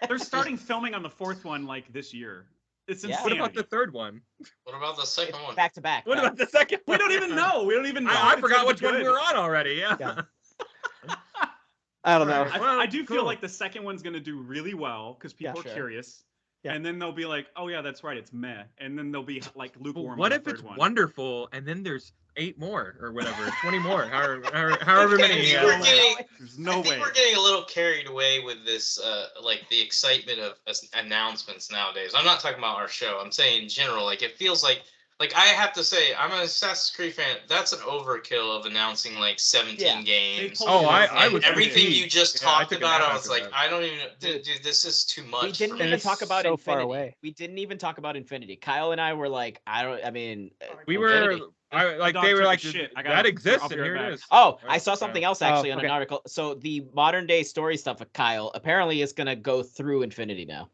S2: they're starting filming on the 4th one like this year. It's insane.
S5: What about the 3rd one?
S4: What about the 2nd one?
S3: Back to back.
S5: What about the 2nd one?
S2: We don't even know.
S5: I forgot which one we were on already. Yeah.
S1: I don't know.
S2: I do feel like the 2nd one's going to do really well because people are curious.
S1: Yeah.
S2: And then they'll be like, oh, yeah, that's right. It's meh. And then they'll be like lukewarm.
S5: What if it's wonderful and then there's 8 more or whatever, 20 more, however many.
S2: There's no way.
S4: We're getting a little carried away with this, like the excitement of announcements nowadays. I'm not talking about our show. I'm saying in general, like it feels like I have to say, I'm an Assassin's Creed fan. That's an overkill of announcing like 17 games.
S5: I was
S4: everything you just talked about. I was like, I don't even, dude, this is too much.
S3: We didn't even talk about
S1: so
S3: Infinity.
S1: far away.
S3: We didn't even talk about Infinity. Kyle and I were like,
S5: we were. They were like, that exists, and here it is.
S3: Oh, I saw something else actually on an article. So the modern day story stuff of Kyle apparently is gonna go through Infinity now.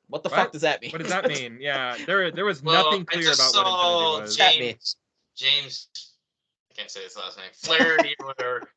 S3: What the fuck does that mean?
S5: What does that mean? Yeah, there was nothing clear about what Infinity was.
S4: James, I can't say his last name, Flaherty or whatever.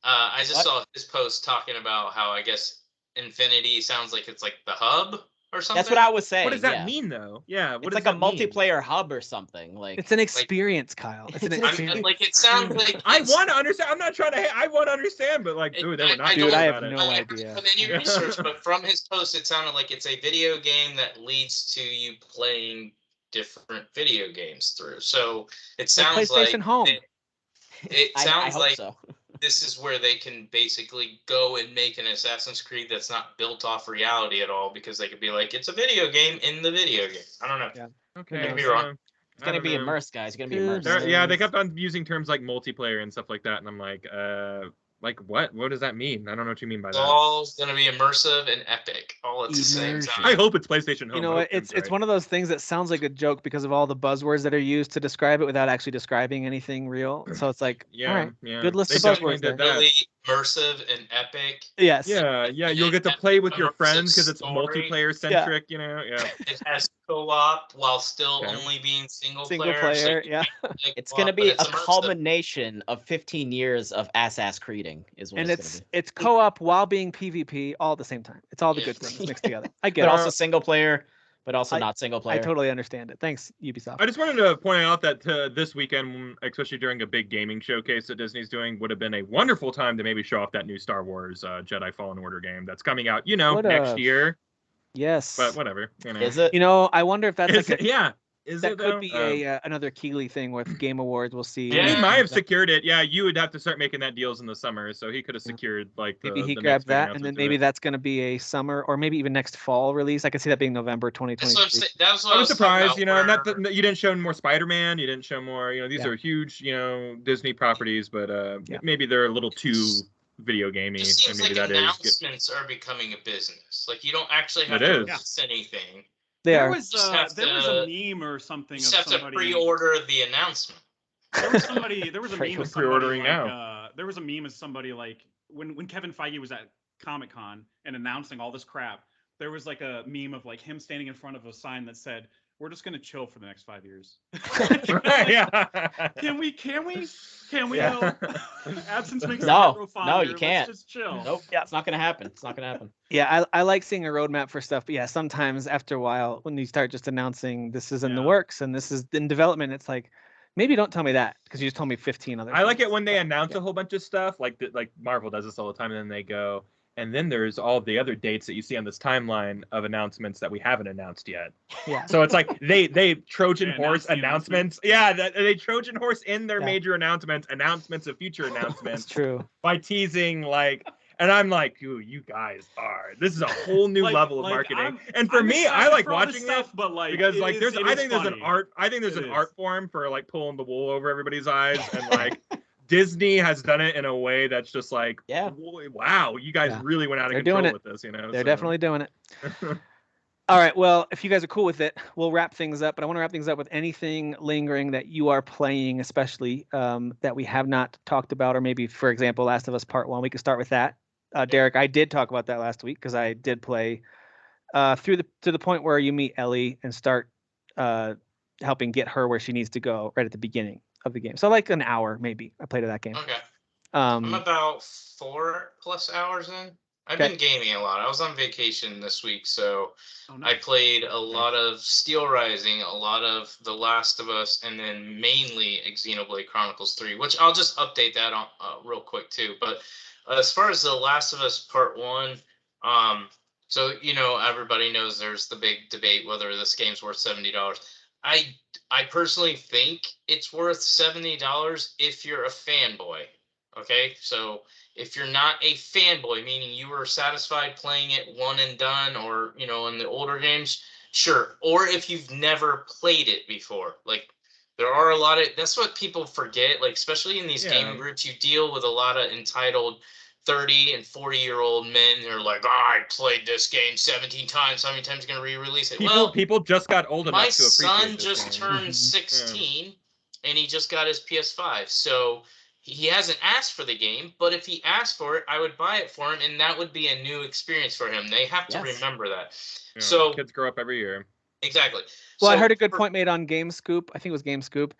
S4: I just saw his post talking about how I guess Infinity sounds like it's like the hub or something.
S3: That's what I was saying.
S5: What does that mean, though? Yeah,
S3: it's like a multiplayer hub or something. Like
S1: it's an experience, Kyle. It's an experience.
S4: Like it sounds like
S5: I want to understand. I'm not trying to. I want to understand, but like, dude, they were not.
S1: Dude, I have no idea.
S4: From any research, but from his post, it sounded like it's a video game that leads to you playing different video games through. So it sounds like
S1: PlayStation Home.
S4: It sounds
S3: I
S4: like
S3: so.
S4: This is where they can basically go and make an Assassin's Creed that's not built off reality at all, because they could be like, it's a video game in the video game. I don't know.
S1: Yeah.
S5: Okay.
S4: Maybe wrong.
S3: It's gonna be immersed, guys. It's gonna be immersed.
S5: They kept on using terms like multiplayer and stuff like that, and I'm like what? What does that mean? I don't know what you mean by that.
S4: It's all gonna be immersive and epic all at the same time.
S5: I hope it's PlayStation Home.
S1: You know, it's one of those things that sounds like a joke because of all the buzzwords that are used to describe it without actually describing anything real. So it's like, all right, good list of buzzwords there.
S4: Really immersive and epic.
S1: Yes.
S5: Yeah. You'll get to play with your friends because it's multiplayer centric. You know. Yeah.
S4: It has co-op while still only being single player.
S1: So yeah.
S3: It's gonna be a culmination of 15 years of ass creeding, is what.
S1: And
S3: it's gonna be.
S1: It's co-op while being PvP all at the same time. It's all the good things mixed together. I get it.
S3: But also single player, but also not single player.
S1: I totally understand it. Thanks, Ubisoft.
S5: I just wanted to point out that this weekend, especially during a big gaming showcase that Disney's doing, would have been a wonderful time to maybe show off that new Star Wars Jedi Fallen Order game that's coming out, next year.
S1: Yes.
S5: But whatever.
S3: Is it?
S1: I wonder if that's
S5: that
S1: could be another Keighley thing with Game Awards. We'll see.
S5: Yeah, he might have secured it. Yeah, you would have to start making that deals in the summer, so he could have secured
S1: maybe he grabbed that, and then maybe that's going to be a summer or maybe even next fall release. I could see that being November 2023.
S4: That's what
S5: I was surprised. Not that you didn't show more Spider-Man, you didn't show more. These are huge, Disney properties, but maybe they're a little too video gamey, and maybe
S4: like announcements are becoming a business. Like you don't actually have to release anything.
S2: There was a meme or something.
S4: You just have to pre-order the announcement.
S2: There was a meme of somebody
S5: pre-ordering
S2: now. There was a meme of somebody like when Kevin Feige was at Comic-Con and announcing all this crap. There was like a meme of like him standing in front of a sign that said, "We're just gonna chill for the next 5 years." Can we?
S3: Yeah.
S2: Absence makes the heart grow fonder.
S3: No, you can't.
S2: Let's just chill.
S3: Nope. Yeah, it's not gonna happen.
S1: Yeah, I like seeing a roadmap for stuff, but yeah, sometimes after a while, when you start just announcing this is in the works and this is in development, it's like, maybe don't tell me that because you just told me 15 other.
S5: I like it when they announce a whole bunch of stuff, like Marvel does this all the time, and then they go. And then there's all the other dates that you see on this timeline of announcements that we haven't announced yet.
S1: Yeah.
S5: So it's like they Trojan horse announcements. Yeah, they Trojan horse in their major announcements of future announcements.
S1: That's true.
S5: By teasing And I'm like, "Ooh, you guys are. This is a whole new level of marketing." And for
S2: I'm
S5: me, I like
S2: for all this
S5: watching
S2: stuff,
S5: it
S2: but like
S5: because like
S2: there's an art.
S5: I think there's an art form for like pulling the wool over everybody's eyes, and like Disney has done it in a way that's just like, wow, you guys really went out of control with this, you know?
S1: They're definitely doing it. All right, well, if you guys are cool with it, we'll wrap things up. But I want to wrap things up with anything lingering that you are playing, especially that we have not talked about, or maybe, for example, Last of Us Part 1. We could start with that. Derek, I did talk about that last week because I did play to the point where you meet Ellie and start helping get her where she needs to go right at the beginning of the game. So like an hour, maybe. I played that game.
S4: Okay. I'm about 4+ hours in. I've been gaming a lot. I was on vacation this week, so I played a lot of Steelrising, a lot of The Last of Us, and then mainly Xenoblade Chronicles 3, which I'll just update that on real quick too. But as far as The Last of Us Part 1, so everybody knows there's the big debate whether this game's worth $70. I personally think it's worth $70 if you're a fanboy. Okay, so if you're not a fanboy, meaning you were satisfied playing it one and done, or in the older games, sure. Or if you've never played it before, like there are a lot of, that's what people forget, like especially in these gaming groups, you deal with a lot of entitled 30 and 40-year-old men who are like, I played this game 17 times. How many times are you going to re-release it?
S5: People just got old enough to appreciate
S4: my son just turned 16, and he just got his PS5, so he hasn't asked for the game, but if he asked for it, I would buy it for him, and that would be a new experience for him. They have to remember that.
S5: Yeah, so kids grow up every year.
S4: Exactly.
S1: Well, I heard a good point made on GameScoop. I think it was GameScoop,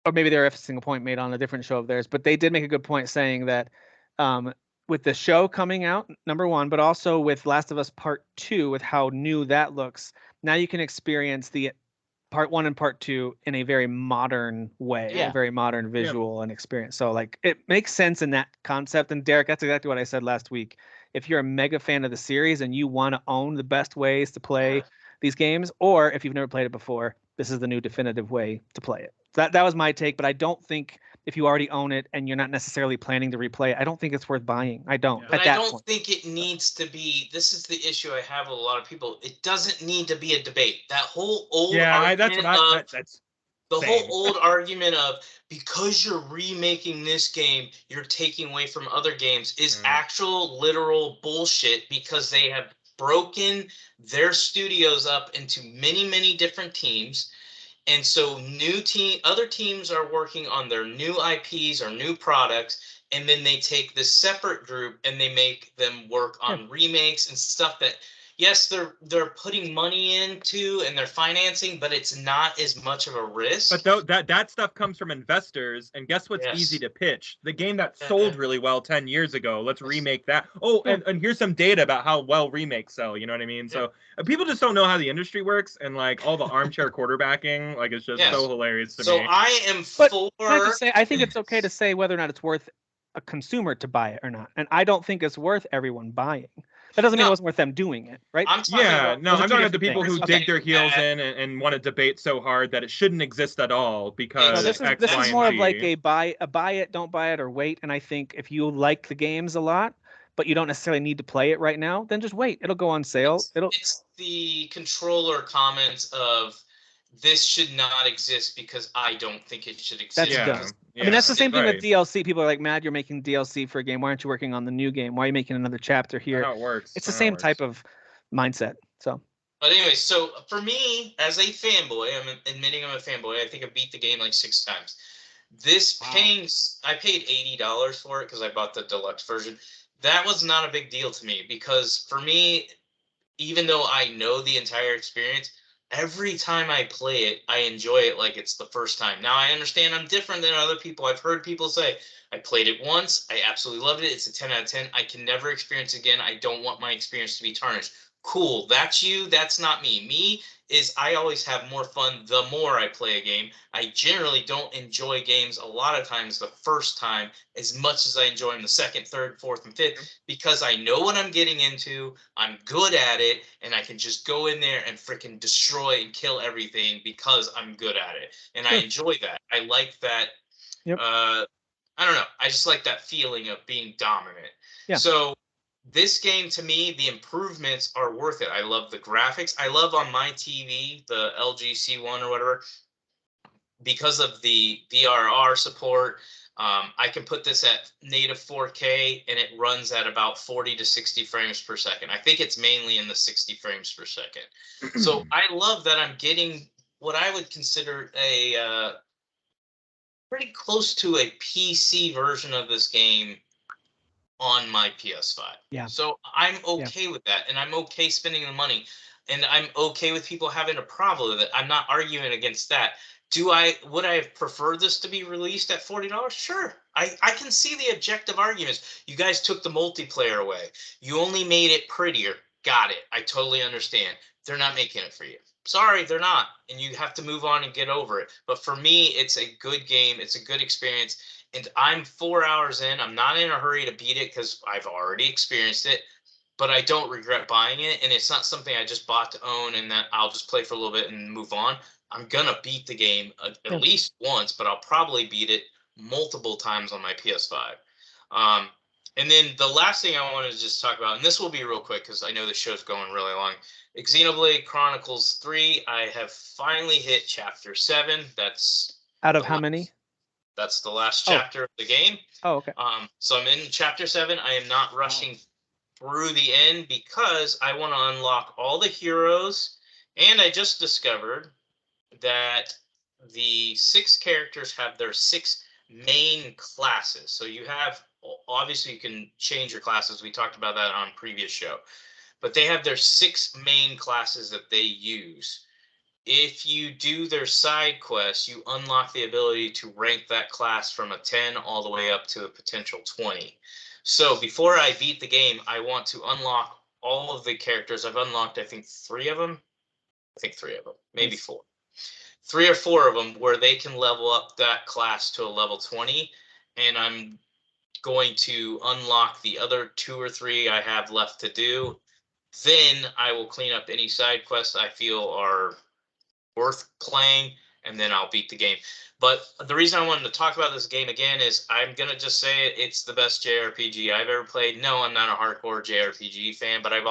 S1: or maybe there was a single point made on a different show of theirs. But they did make a good point saying that with the show coming out, number one, but also with Last of Us Part 2, with how new that looks, now you can experience the Part 1 and Part 2 in a very modern way, a very modern visual and experience. So like it makes sense in that concept. And Derek, that's exactly what I said last week. If you're a mega fan of the series and you want to own the best ways to play these games, or if you've never played it before, this is the new definitive way to play it. So that was my take, but I don't think if you already own it and you're not necessarily planning to replay it, I don't think it's worth buying. I don't.
S4: But I don't think it needs to be. This is the issue I have with a lot of people. It doesn't need to be a debate. That whole old argument whole old argument of because you're remaking this game, you're taking away from other games is actual literal bullshit, because they have broken their studios up into many, many different teams. And so other teams are working on their new IPs or new products, and then they take this separate group and they make them work on remakes and stuff that, yes, they're putting money into and they're financing, but it's not as much of a risk.
S5: But that stuff comes from investors, and guess what's easy to pitch? The game that sold really well 10 years ago. Let's remake that. Oh, and here's some data about how well remakes sell. You know what I mean? So people just don't know how the industry works, and like all the armchair quarterbacking, like it's just so hilarious to me.
S4: So I am for.
S1: I think it's okay to say whether or not it's worth a consumer to buy it or not, and I don't think it's worth everyone buying. That doesn't mean it wasn't worth them doing it, right?
S5: I'm talking about the people who dig their heels in and want to debate so hard that it shouldn't exist at all because
S1: this is more of like a buy it, don't buy it, or wait. And I think if you like the games a lot, but you don't necessarily need to play it right now, then just wait. It'll go on sale.
S4: It's the controller comments of this should not exist because I don't think it should exist.
S1: That's dumb. I mean, that's the same thing with DLC. People are like, mad you're making DLC for a game. Why aren't you working on the new game? Why are you making another chapter here?
S5: That's how it works.
S1: It's the same type of mindset. So.
S4: But anyway, so for me, as a fanboy, I'm admitting I'm a fanboy. I think I beat the game like 6 times. I paid $80 for it because I bought the deluxe version. That was not a big deal to me because for me, even though I know the entire experience, every time I play it, I enjoy it like it's the first time. Now, I understand I'm different than other people. I've heard people say, I played it once. I absolutely loved it. It's a 10 out of 10. I can never experience it again. I don't want my experience to be tarnished. Cool. That's you. That's not me. Me is I always have more fun the more I play a game. I generally don't enjoy games a lot of times the first time as much as I enjoy them the second, third, fourth, and fifth because I know what I'm getting into. I'm good at it, and I can just go in there and freaking destroy and kill everything because I'm good at it. And I enjoy that. I like that. I don't know. I just like that feeling of being dominant.
S1: Yeah.
S4: So this game, to me, the improvements are worth it. I love the graphics. I love on my TV, the LG C1 or whatever, because of the VRR support. I can put this at native 4K and it runs at about 40 to 60 frames per second. I think it's mainly in the 60 frames per second. So I love that I'm getting what I would consider a pretty close to a PC version of this game on my PS5.
S1: Yeah.
S4: So I'm okay with that, and I'm okay spending the money, and I'm okay with people having a problem with it. I'm not arguing against that. Would I have preferred this to be released at $40? Sure. I can see the objective arguments. You guys took the multiplayer away. You only made it prettier. Got it. I totally understand. They're not making it for you. Sorry, they're not. And you have to move on and get over it. But for me, it's a good game. It's a good experience. And I'm 4 hours in. I'm not in a hurry to beat it because I've already experienced it. But I don't regret buying it. And it's not something I just bought to own and that I'll just play for a little bit and move on. I'm going to beat the game at least once, but I'll probably beat it multiple times on my PS5. And then the last thing I wanted to just talk about, and this will be real quick because I know the show's going really long. Xenoblade Chronicles 3, I have finally hit Chapter 7. That's
S1: out of how many?
S4: That's the last chapter of the game.
S1: Oh, okay.
S4: So I'm in Chapter 7. I am not rushing through the end because I want to unlock all the heroes. And I just discovered that the 6 characters have their 6 main classes. So you have, obviously you can change your classes. We talked about that on previous show. But they have their 6 main classes that they use. If you do their side quests, you unlock the ability to rank that class from a 10 all the way up to a potential 20. So before I beat the game, I want to unlock all of the characters. I've unlocked, I think, 3 of them. I think 3 of them, maybe 4. 3 or 4 of them where they can level up that class to a level 20. And I'm going to unlock the other 2 or 3 I have left to do. Then I will clean up any side quests I feel are worth playing, and then I'll beat the game. But the reason I wanted to talk about this game again is I'm going to just say it's the best JRPG I've ever played. No, I'm not a hardcore JRPG fan, but I've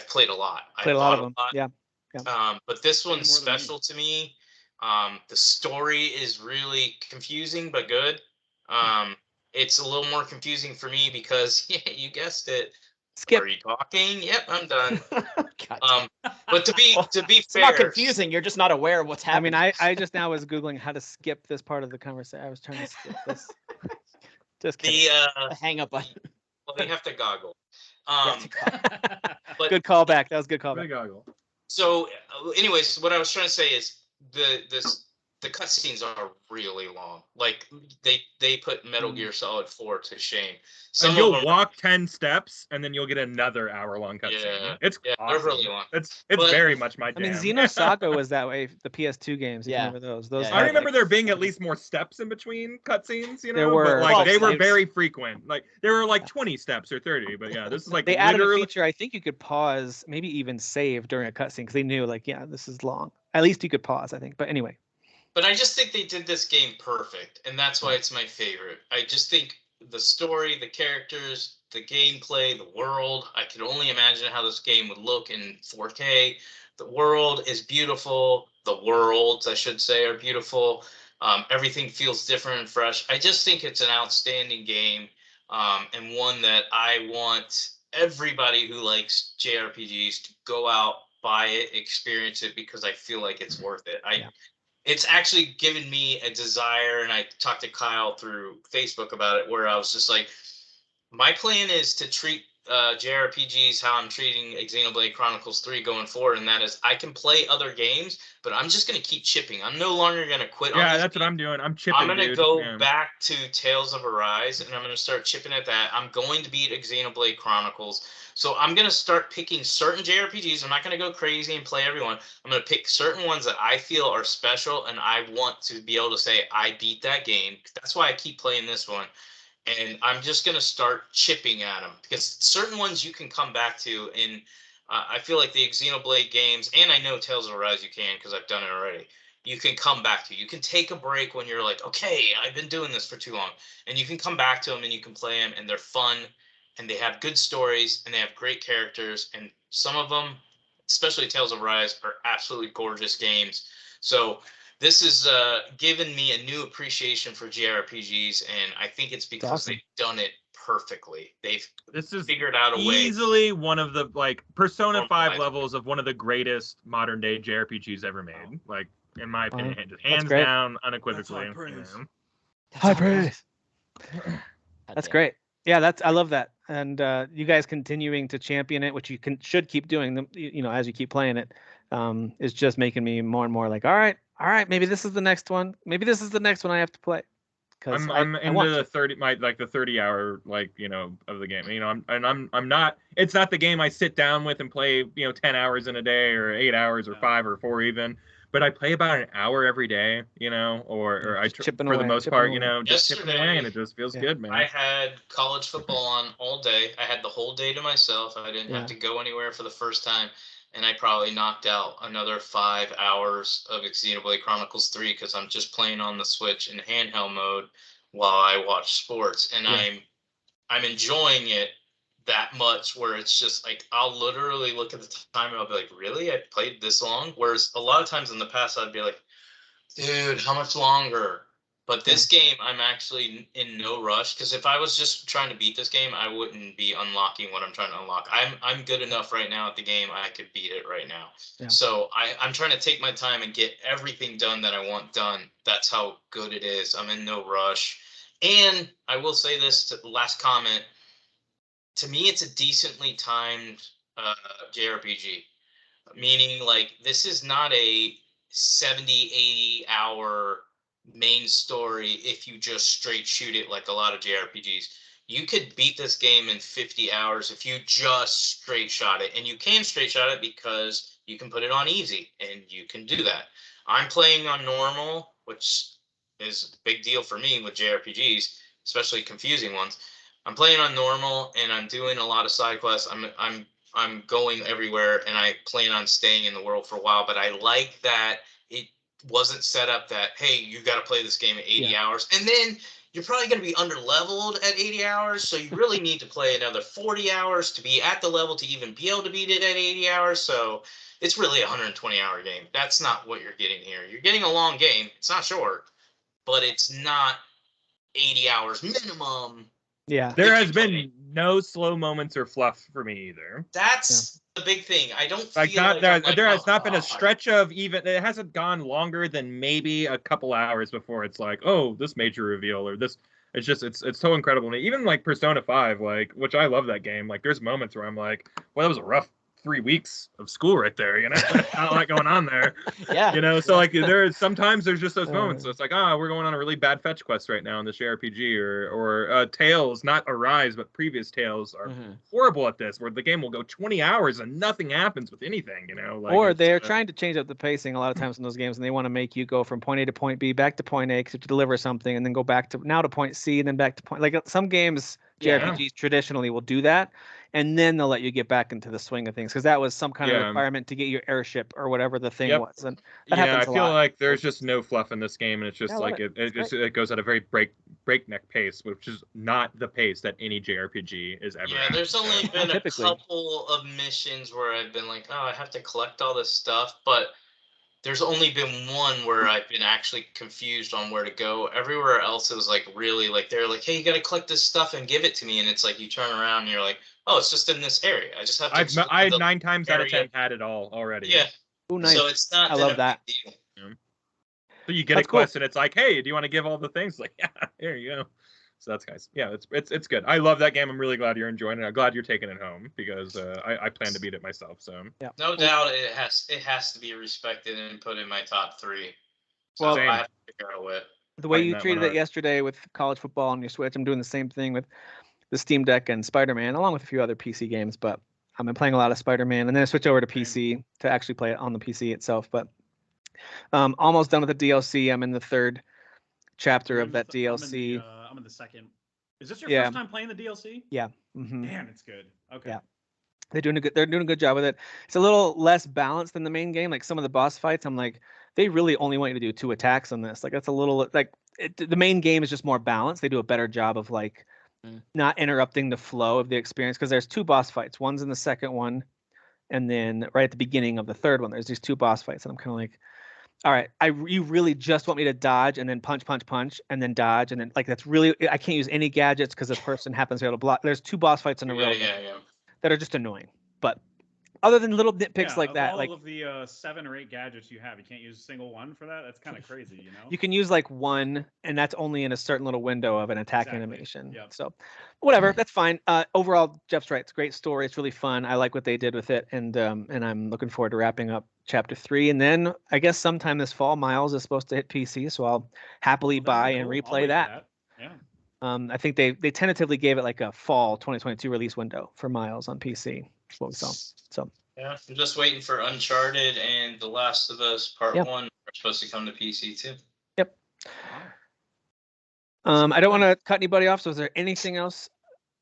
S4: played a lot.
S1: Played a lot of them. Yeah.
S4: But this one's special to me. The story is really confusing, but good. It's a little more confusing for me because, you guessed it.
S1: Skip.
S4: Are you talking? Yep, I'm done. But to be fair,
S3: it's not confusing. You're just not aware of what's happening.
S1: I mean, I just now was Googling how to skip this part of the conversation. I was trying to skip this. Just kidding.
S3: The hang up button.
S4: Well, you have to goggle.
S1: But good callback. That was a good callback.
S5: Goggle.
S4: So, anyways, what I was trying to say is the cutscenes are really long. Like they put Metal Gear Solid 4 to shame.
S5: And you'll walk 10 steps, and then you'll get another hour-long cutscene.
S4: Yeah,
S5: it's awesome.
S4: they're really long.
S5: It's very much my jam.
S1: I mean, Xenosaga was that way. The PS2 games. You remember those?
S5: I remember there being at least more steps in between cutscenes. You know,
S1: there were,
S5: but they were very frequent. Like there were like 20 steps or 30. But yeah, this is like
S1: they added a feature. I think you could pause, maybe even save during a cutscene because they knew this is long. At least you could pause, I think. But anyway.
S4: But I just think they did this game perfect, and that's why it's my favorite. I just think the story, the characters, the gameplay, the world, I can only imagine how this game would look in 4K. The world is beautiful. The worlds, I should say, are beautiful. Everything feels different and fresh. I just think it's an outstanding game, and one that I want everybody who likes JRPGs to go out, buy it, experience it, because I feel like it's worth it. It's actually given me a desire, and I talked to Kyle through Facebook about it, where I was just like, my plan is to treat JRPGs how I'm treating Xenoblade Chronicles 3 going forward, and that is I can play other games, but I'm just going to keep chipping. I'm no longer going to quit on this
S5: that's
S4: game.
S5: what I'm doing. I'm chipping,
S4: I'm going to go back to Tales of Arise, and I'm going to start chipping at that. I'm going to beat Xenoblade Chronicles. So I'm going to start picking certain JRPGs. I'm not going to go crazy and play everyone. I'm going to pick certain ones that I feel are special, and I want to be able to say, I beat that game. That's why I keep playing this one. And I'm just going to start chipping at them, because certain ones you can come back to. And I feel like the Xenoblade games, and I know Tales of Arise you can because I've done it already. you can come back to. You can take a break when you're like, okay, I've been doing this for too long, and you can come back to them and you can play them, and they're fun, and they have good stories, and they have great characters, and some of them, especially Tales of Arise, are absolutely gorgeous games. So this is given me a new appreciation for JRPGs, and I think it's because they've done it perfectly. They've figured out a way.
S5: Easily one of the Persona 5 levels of one of the greatest modern day JRPGs ever made. Like, in my opinion, hands down, unequivocally.
S1: High praise. That's great. Yeah, I love that. And you guys continuing to champion it, which you should keep doing, as you keep playing it, is just making me more and more like, all right, maybe this is the next one. Maybe this is the next one I have to play.
S5: I'm into the 30-hour of the game. I'm not. It's not the game I sit down with and play 10 hours in a day or 8 hours or 5 or 4 even. But I play about an hour every day, or I for the most part, just chipping away, and it just feels good, man.
S4: I had college football on all day. I had the whole day to myself. I didn't have to go anywhere for the first time, and I probably knocked out another 5 hours of Xenoblade Chronicles 3 because I'm just playing on the Switch in handheld mode while I watch sports, and I'm enjoying it that much where it's just like I'll literally look at the time and I'll be like, really? I played this long? Whereas a lot of times in the past I'd be like, dude, how much longer? But this game I'm actually in no rush, because if I was just trying to beat this game, I wouldn't be unlocking what I'm trying to unlock. I'm good enough right now at the game, I could beat it right now. So I'm trying to take my time and get everything done that I want done. That's how good it is. I'm in no rush. And I will say this to the last comment, to me, it's a decently timed JRPG, meaning like this is not a 70, 80-hour main story if you just straight shoot it like a lot of JRPGs. You could beat this game in 50 hours if you just straight shot it, and you can straight shot it because you can put it on easy, and you can do that. I'm playing on normal, which is a big deal for me with JRPGs, especially confusing ones. I'm playing on normal, and I'm doing a lot of side quests. I'm going everywhere, and I plan on staying in the world for a while. But I like that it wasn't set up that, hey, you got to play this game at 80 hours, and then you're probably going to be under-leveled at 80 hours, so you really need to play another 40 hours to be at the level to even be able to beat it at 80 hours. So it's really a 120-hour game. That's not what you're getting here. You're getting a long game. It's not short, but it's not 80 hours minimum.
S1: Yeah.
S5: There has been no slow moments or fluff for me either.
S4: That's the big thing. I don't feel
S5: there has not been a stretch of even, it hasn't gone longer than maybe a couple hours before it's like, oh, this major reveal or this. It's just it's so incredible. Even like Persona 5, which I love that game. Like there's moments where I'm like, well, that was a rough 3 weeks of school right there, not a lot going on there. So like sometimes there's just those moments. So it's like, we're going on a really bad fetch quest right now in this JRPG, or Tales, not Arise, but previous Tales are horrible at this, where the game will go 20 hours and nothing happens with anything,
S1: or they're trying to change up the pacing a lot of times in those games, and they want to make you go from point A to point B, back to point A to deliver something, and then go back to point C, and then back to point. Like some games, JRPGs traditionally will do that, and then they'll let you get back into the swing of things, because that was some kind of requirement to get your airship or whatever the thing was. And that happens a lot.
S5: I feel like there's just no fluff in this game, and it's just it goes at a very breakneck pace, which is not the pace that any JRPG is ever.
S4: Yeah, there's only been a couple of missions where I've been like, I have to collect all this stuff, but there's only been one where I've been actually confused on where to go. Everywhere else, it was like really like they're like, hey, you got to collect this stuff and give it to me, and it's like you turn around and you're like, oh, it's just in this area. I just have to.
S5: I 9 times out of 10 had it all already.
S4: Yeah.
S1: Ooh, nice.
S4: So it's not.
S1: I love that.
S4: Big deal.
S5: Yeah. So you get a quest, and it's like, hey, do you want to give all the things? Like, yeah, here you go. So that's nice. Yeah, it's good. I love that game. I'm really glad you're enjoying it. I'm glad you're taking it home, because I plan to beat it myself. So
S4: no doubt it has to be respected and put in my top 3. So
S1: well,
S4: I have to figure out a way.
S1: The way you treated it yesterday with college football on your Switch, I'm doing the same thing with the Steam Deck and Spider-Man, along with a few other PC games. But I've been playing a lot of Spider-Man, and then I switch over to PC to actually play it on the PC itself. But almost done with the DLC. I'm in the 3rd chapter of that DLC.
S2: I'm in the 2nd. Is this your first time playing the DLC?
S1: Yeah. Mm-hmm.
S2: Man, it's good. Okay.
S1: Yeah. They're doing a good job with it. It's a little less balanced than the main game. Like some of the boss fights, I'm like, they really only want you to do 2 attacks on this. Like that's a little like the main game is just more balanced. They do a better job of like not interrupting the flow of the experience because there's 2 boss fights. One's in the second one, and then right at the beginning of the third one, there's these 2 boss fights, and I'm kind of like, all right, you really just want me to dodge and then punch, and then dodge, and then like that's really I can't use any gadgets because this person happens to be able to block. There's 2 boss fights in a row that are just annoying. But other than little nitpicks like that,
S2: all of the 7 or 8 gadgets you have, you can't use a single one for that. That's kind of crazy, you know.
S1: You can use like one, and that's only in a certain little window of an attack animation. Yep. So, whatever, that's fine. Overall, Jeff's right. It's a great story. It's really fun. I like what they did with it, and I'm looking forward to wrapping up Chapter 3. And then I guess sometime this fall, Miles is supposed to hit PC, so I'll happily buy and replay that.
S2: Yeah.
S1: I think they tentatively gave it like a fall 2022 release window for Miles on PC. That's what we saw. So
S4: yeah, I'm just waiting for Uncharted and The Last of Us Part 1 are supposed to come to PC too.
S1: Yep. I don't want to cut anybody off. So is there anything else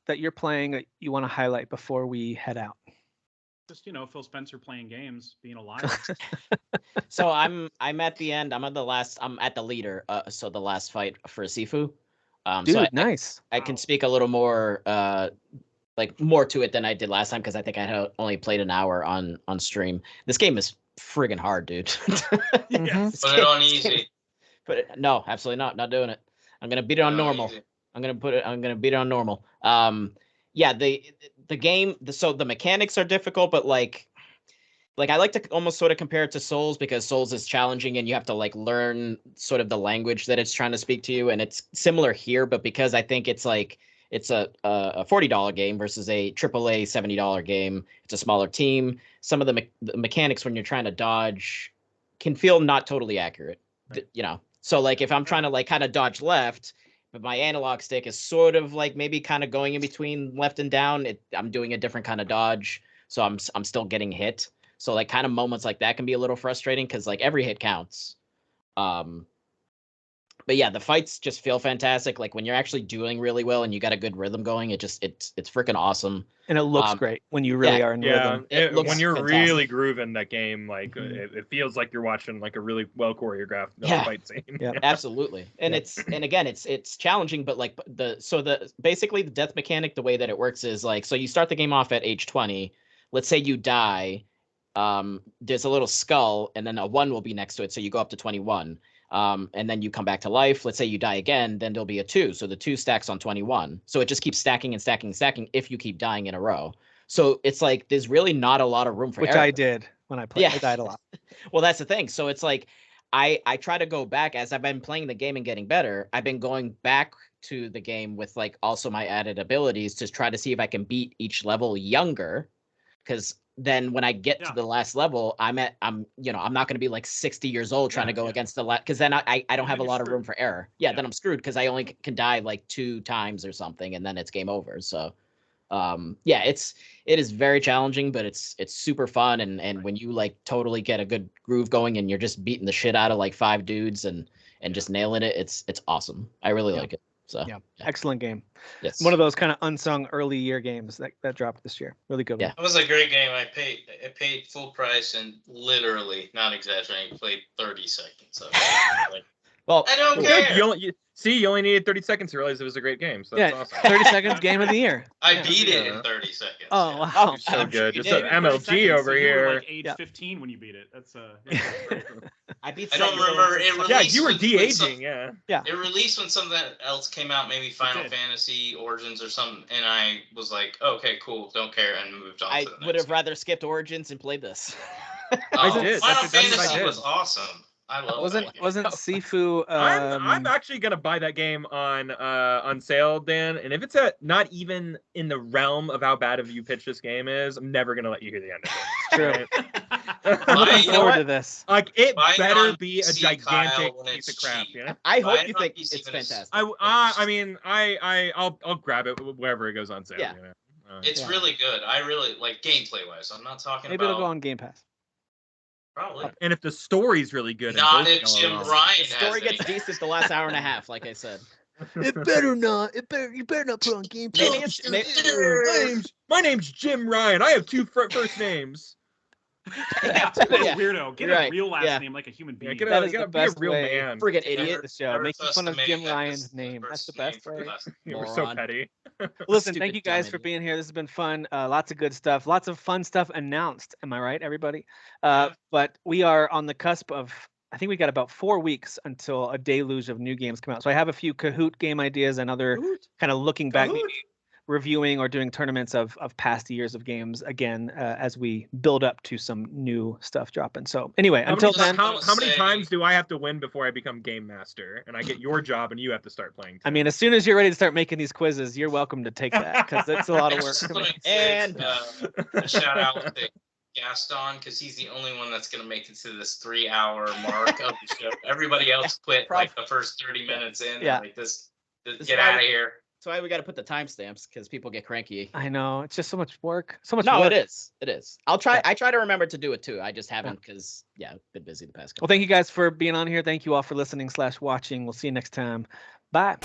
S1: that you're playing that you want to highlight before we head out?
S2: Just Phil Spencer playing games, being alive.
S3: So I'm at the end. I'm at the leader. So the last fight for Sifu.
S1: Dude,
S3: so
S1: nice.
S3: I can speak a little more more to it than I did last time because I think I had only played an hour on stream. This game is friggin' hard, dude.
S4: Yes. Put it on easy.
S3: No, absolutely not. Not doing it. I'm gonna beat it on normal. Easy. I'm gonna beat it on normal. Yeah, the game. So the mechanics are difficult, but like I like to almost sort of compare it to Souls because Souls is challenging and you have to like learn sort of the language that it's trying to speak to you, and it's similar here, but because I think it's like. It's a $40 game versus a AAA $70 game. It's a smaller team. Some of the mechanics when you're trying to dodge can feel not totally accurate, right. So like if I'm trying to like kind of dodge left, but my analog stick is sort of like maybe kind of going in between left and down, I'm doing a different kind of dodge. So I'm still getting hit. So like kind of moments like that can be a little frustrating because like every hit counts. But yeah, the fights just feel fantastic. Like when you're actually doing really well and you got a good rhythm going, it's freaking awesome.
S1: And it looks great when you really are in rhythm.
S5: When you're really grooving that game, like it feels like you're watching like a really well choreographed fight scene.
S3: Yeah, absolutely. And it's challenging, but like basically the death mechanic, the way that it works is like, so you start the game off at age 20. Let's say you die. There's a little skull, and then a 1 will be next to it, so you go up to 21. And then you come back to life. Let's say you die again, then there'll be a 2. So the 2 stacks on 21. So it just keeps stacking and stacking and stacking if you keep dying in a row. So it's like there's really not a lot of room for
S1: error. I did when I played. Yeah. I died a lot.
S3: Well, that's the thing. So it's like I try to go back as I've been playing the game and getting better. I've been going back to the game with like also my added abilities to try to see if I can beat each level younger. Because then when I get to the last level, I'm not going to be like 60 years old trying to go against the last, because then I don't have a lot of room for error. Yeah, then I'm screwed because I only can die like 2 times or something, and then it's game over. So, it is very challenging, but it's super fun. And when you like totally get a good groove going and you're just beating the shit out of like 5 dudes and just nailing it, it's awesome. I really like it. So
S1: excellent game.
S3: Yes.
S1: One of those kind of unsung early year games that dropped this year. Really good one.
S4: Yeah. It was a great game. I paid full price and literally, not exaggerating, played 30 seconds of it. Like,
S3: well,
S4: I don't care.
S5: You only needed 30 seconds to realize it was a great game. So that's awesome.
S1: 30 seconds game of the year.
S4: I beat it in 30 seconds.
S1: Oh, wow.
S5: So good. Just an MLG over here.
S2: You were like age 15 when you beat it. That's
S3: I
S4: don't remember it released.
S5: Yeah, you were de-aging, yeah.
S4: It released when something else came out, maybe Final Fantasy Origins or something, and I was like, okay, cool, don't care, and moved on to the next.
S3: I would have rather skipped Origins and played this.
S5: I did.
S4: Final Fantasy was awesome. I love
S1: wasn't Sifu.
S5: I'm actually gonna buy that game on sale, Dan. And if it's not even in the realm of how bad of you pitch this game is, I'm never gonna let you hear the end of it.
S1: True. I'm looking forward to this.
S5: Like it better be a gigantic piece of crap.
S3: I hope you think it's fantastic.
S5: I'll grab it wherever it goes on sale.
S3: Yeah.
S4: It's really good. I really like gameplay wise. I'm not talking
S1: Maybe
S4: about.
S1: It'll go on Game Pass.
S4: Probably.
S5: And if the story's really good,
S4: not if Jim Ryan.
S3: The story gets decent the last hour and a half, like I said.
S1: It better not. You better not put on gameplay.
S5: My name's Jim Ryan. I have two first names.
S2: Yeah, weirdo. Get a real last name like a human being.
S1: That is the best
S5: real
S1: way.
S5: man.
S3: Friggin' idiot.
S1: The show. Making fun of Jim Ryan's name. That's the best way.
S5: We're so petty.
S1: Listen, thank you guys for being here. This has been fun. Lots of good stuff. Lots of fun stuff announced. Am I right, everybody? But we are on the cusp of, I think we got about 4 weeks until a deluge of new games come out. So I have a few Kahoot game ideas and other kind of looking back, maybe reviewing or doing tournaments of past years of games again as we build up to some new stuff dropping. So anyway, until then,
S5: how many times do I have to win before I become game master and I get your job and you have to start playing too?
S1: I mean, as soon as you're ready to start making these quizzes, you're welcome to take that because it's a lot of work.
S4: And a shout out to Gaston because he's the only one that's going to make it to this 3-hour mark of the show. Everybody else quit like the first 30 minutes in.
S1: Yeah.
S4: Like this get out of here.
S3: That's why we got to put the timestamps because people get cranky.
S1: I know, it's just so much work. So much.
S3: No,
S1: work.
S3: it is. It is. I'll try. I try to remember to do it too. I just haven't because been busy the past couple.
S1: Well, thank you guys for being on here. Thank you all for listening /watching. We'll see you next time. Bye.